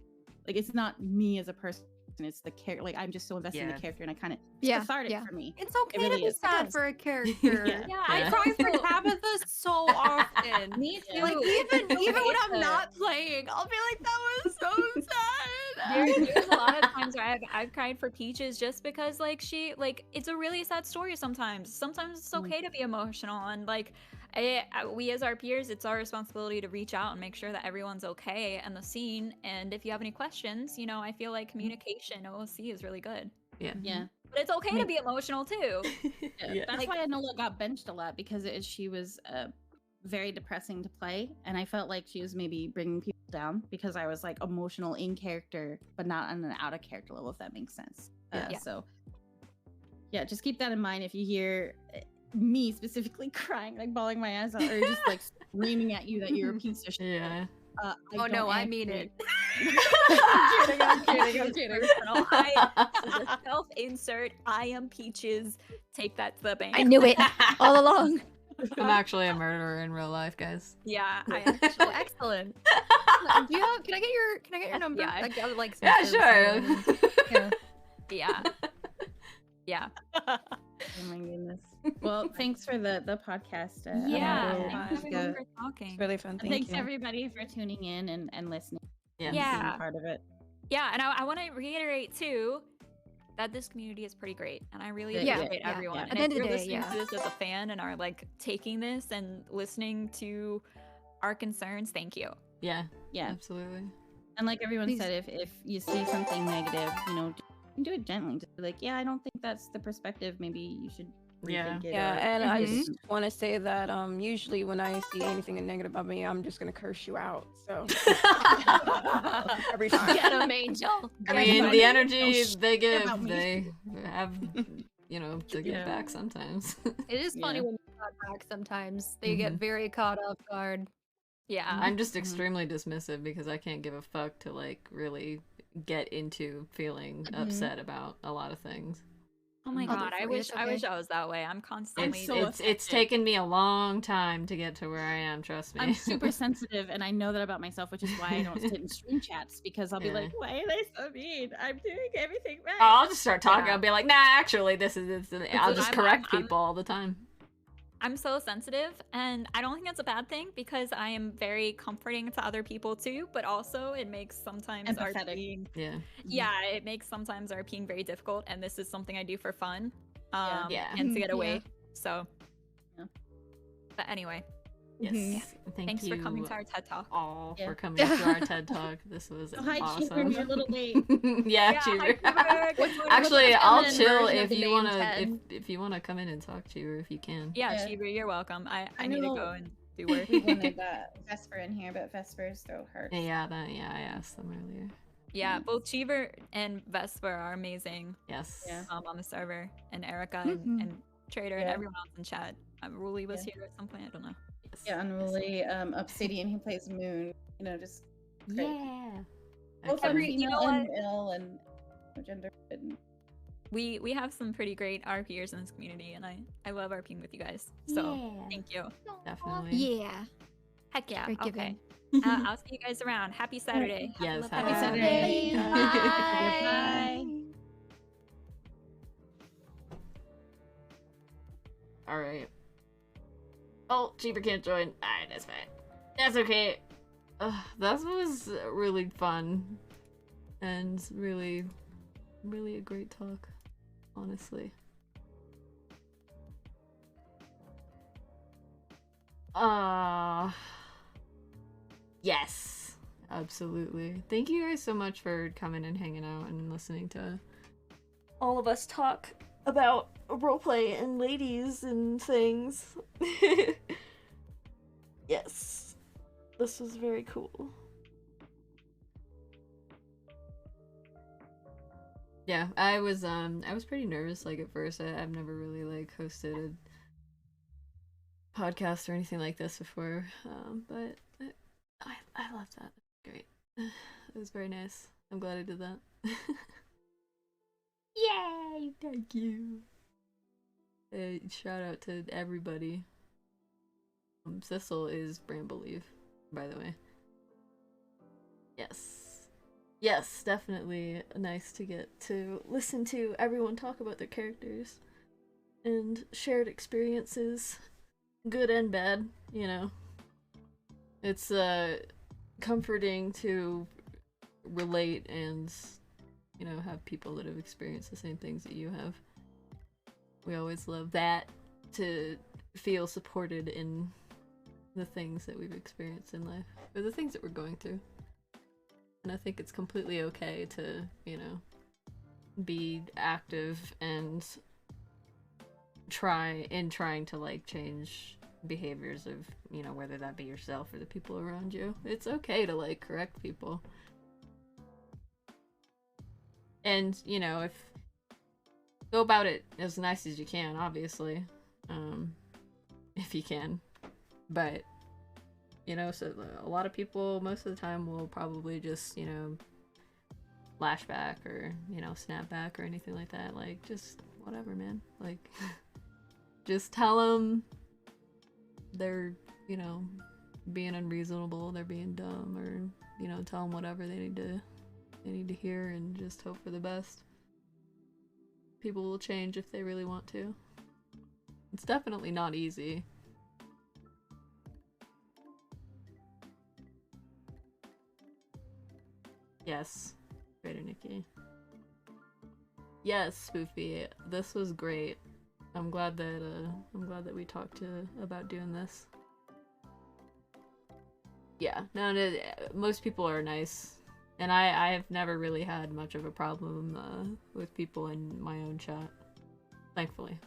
it's not me as a person. It's the character. Like I'm just so invested in Yeah. the character, and I kind of Yeah, cathartic yeah. for me. It's okay really to be is. sad for a character. Yeah. yeah, I Yeah. cry for Tabitha so often. me too. Like even It's when okay I'm to- not playing, I'll be like, that was so sad. There's a lot of times where I've cried for Peaches just because like it's a really sad story sometimes. Sometimes it's okay to be emotional, and like we as our peers, it's our responsibility to reach out and make sure that everyone's okay and the scene. And if you have any questions, I feel like communication OOC is really good. Yeah. Yeah. But it's okay to be emotional too. Yeah. That's Like- why Enola got benched a lot because she was very depressing to play, and I felt like she was maybe bringing people down because I was like emotional in character, but not on an out of character level. If that makes sense. Yeah. So, yeah, just keep that in mind if you hear me specifically crying, like bawling my eyes out, or just like screaming at you that you're a piece of shit. Yeah. Oh no, I mean it. I'm kidding. Personal. The self-insert. I am Peaches. Take that to the bank. I knew it all along. I'm actually a murderer in real life, guys. Yeah, I Oh, actually. excellent. Do you have, can I get your number? Yeah. Like, I would like some Yeah, service sure. on it. Yeah. Yeah. Oh my goodness. Well, thanks for the podcast. Yeah. Amanda. Thanks Jessica. everyone for talking. It's really fun. Thank Thanks you. everybody for tuning in and listening. Yeah. and Yeah. being part of it. Yeah, and I want to reiterate too that this community is pretty great, and I really Yeah, appreciate yeah, everyone. yeah. And At the if end of you're the day, listening yeah. to this as a fan and are like taking this and listening to our concerns, thank you. Yeah. Yeah. Absolutely. And like everyone Please. said, if you see something negative, do it gently. Just be like, yeah, I don't think that's the perspective. Maybe you should Yeah. rethink it. Yeah, or- and I Mhm. just want to say that usually when I see anything negative about me, I'm just gonna curse you out. So every time. Get him, Angel. I Yeah, mean, but- the energy sh- they give, about me. they have, to give Yeah. back sometimes. It is funny Yeah. when you got back sometimes. They get Mhm. very caught off guard. Yeah. I'm just Mhm. extremely dismissive because I can't give a fuck to like really get into feeling Mhm. upset about a lot of things. Oh my I'll do god, it I for you, wish it's I wish okay. I was that way. I'm constantly so It's affected. taken me a long time to get to where I am, trust me. I'm super sensitive, and I know that about myself, which is why I don't sit in stream chats because I'll be Yeah. like, why are they so mean? I'm doing everything right. Oh, I'll just start talking. Yeah. I'll be like, nah, actually, this is. I'll just I'm- correct I'm- people all the time. I'm so sensitive, and I don't think that's a bad thing because I am very comforting to other people too, but also it makes sometimes Empathetic. RPing Yeah. yeah, it makes sometimes RPing very difficult, and this is something I do for fun. Yeah. Yeah. And to Mhm, get yeah. away. So Yeah. but anyway, Yes. Thank thanks you for coming to our TED Talk. all Yeah. for coming to our TED Talk. This was Oh, hi, awesome. Cheever, you're a little late. yeah, hi, Cheever. Cheever. Good morning. Actually, What's the I'll feminine chill version of if the you name wanna Ted? if you wanna come in and talk, Cheever, if you can. Yeah, Yeah. Cheever, you're welcome. I I need to know- go and do work. We wanted Vesper in here, but Vesper's throat hurts. Yeah, I asked them earlier. Yeah, both Cheever and Vesper are amazing Yes. Yeah. on the server, and Erica Mhm. and Trader and Yeah. everyone else in chat. Ruli was Yeah. here at some point. I don't know. Yes. Yeah, unruly. Obsidian, he plays Moon. Just great. Yeah. Both Okay. are You know female what? and male and gender. And We have some pretty great RPers in this community, and I love RPing with you guys. So thank you. Definitely. Yeah. Heck yeah. Great Okay. giving. I'll see you guys around. Happy Saturday. Yes, Have a happy lovely Saturday. Bye. Bye. Alright. Oh, Cheaper can't join. Alright, that's fine. That's okay. That was really fun. And really, really a great talk. Honestly. Yes. Absolutely. Thank you guys so much for coming and hanging out and listening to all of us talk about roleplay and ladies and things. Yes. This was very cool. Yeah, I was pretty nervous like at first. I've never really like hosted a podcast or anything like this before. But I loved that. Great. It was very nice. I'm glad I did that. Yay! Thank you. Shout out to everybody. Sissel is Brambleleaf, by the way. Yes. Yes, definitely nice to get to listen to everyone talk about their characters and shared experiences, good and bad, you know. It's comforting to relate and, you know, have people that have experienced the same things that you have. We always love that, to feel supported in the things that we've experienced in life, or the things that we're going through. And I think it's completely okay to, you know, be active and trying to like change behaviors of, you know, whether that be yourself or the people around you. It's okay to like correct people. And, you know, if go about it as nice as you can, obviously. If you can. But, you know, so a lot of people most of the time will probably just, you know, lash back or, you know, snap back or anything like that. Like, just whatever, man. Like, just tell them they're, you know, being unreasonable, they're being dumb, or, you know, tell them whatever they need to hear, and just hope for the best. People will change if they really want to. It's definitely not easy. Yes, Greater Nikki. Yes, Spoofy. This was great. I'm glad that we talked about doing this. Yeah, no, most people are nice. And I have never really had much of a problem with people in my own chat, thankfully.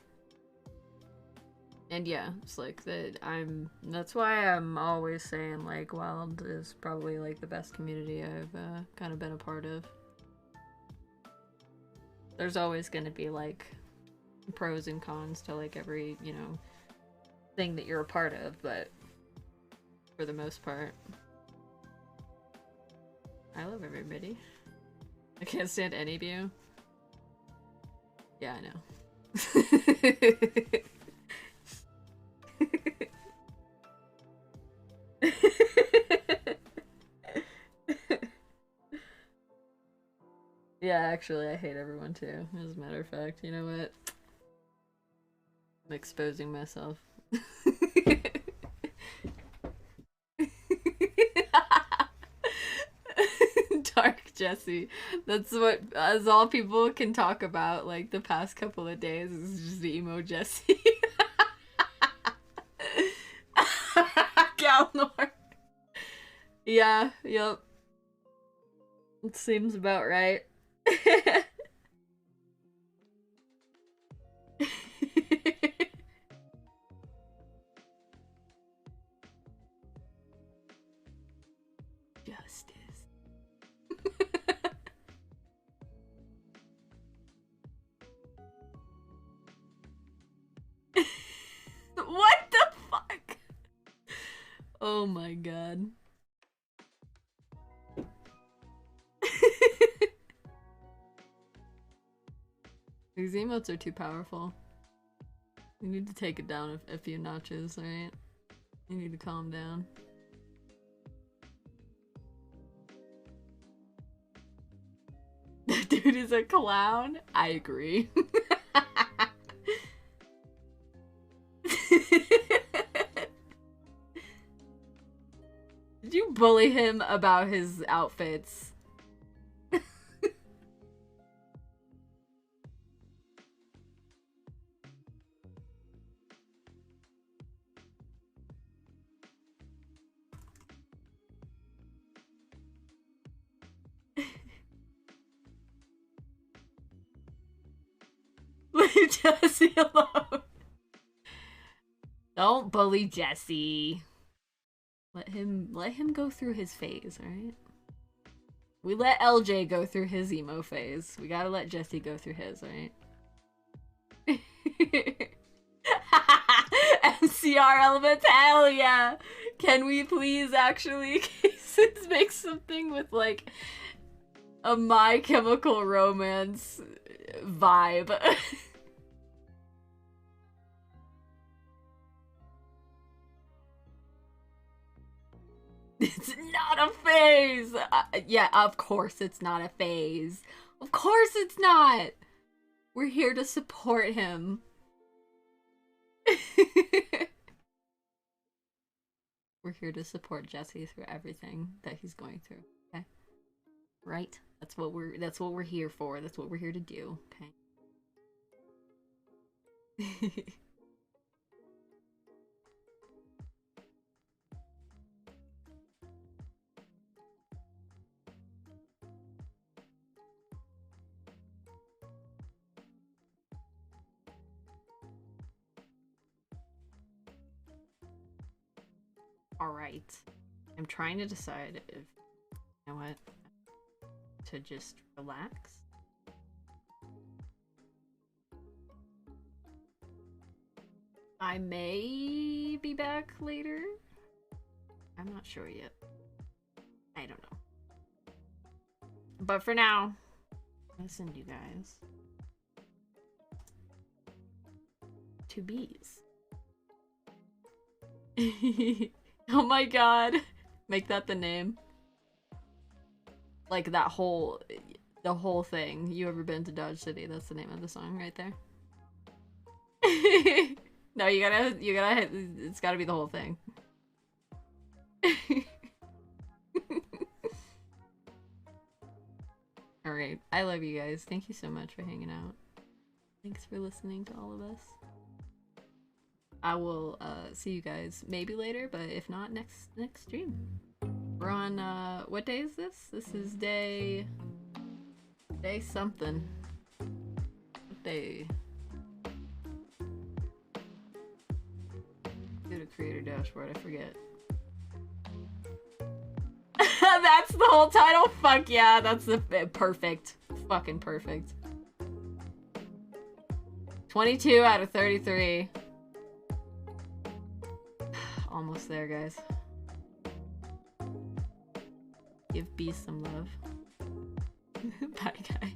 And yeah, it's like that's why I'm always saying like Wild is probably like the best community I've kind of been a part of. There's always gonna be like pros and cons to like every, you know, thing that you're a part of, but for the most part, I love everybody. I can't stand any of you. Yeah, I know. Yeah, actually, I hate everyone too, as a matter of fact. You know what? I'm exposing myself. Dark Jesse. That's all people can talk about, like, the past couple of days is just emo Jesse. Galnor. Yeah, yep. It seems about right. Justice. What the fuck? Oh my god. These emotes are too powerful. You need to take it down a few notches, right? You need to calm down. That dude is a clown? I agree. you bully him about his outfits? Leave Jesse alone. Don't bully Jesse. Let him go through his phase, alright? We let LJ go through his emo phase. We gotta let Jesse go through his, alright? MCR elements, hell yeah! Can we please actually cases make something with like a My Chemical Romance vibe? It's not a phase! Yeah, of course it's not a phase. Of course it's not! We're here to support him. We're here to support Jesse through everything that he's going through, okay? Right? That's what we're here for. That's what we're here to do, okay? Alright. I'm trying to decide if, you know what, to just relax. I may be back later. I'm not sure yet. I don't know. But for now, listen, you guys. To bees. Oh my god. Make that the name. Like that whole, the whole thing. You ever been to Dodge City? That's the name of the song right there. No, you gotta, it's gotta be the whole thing. Alright, I love you guys. Thank you so much for hanging out. Thanks for listening to all of us. I will see you guys maybe later, but if not, next stream. We're on what day is this? This is day something. What day? Go to creator dashboard, I forget. That's the whole title? Fuck yeah, that's the perfect. Fucking perfect. 22 out of 33. Almost there, guys. Give bees some love. Bye, guys.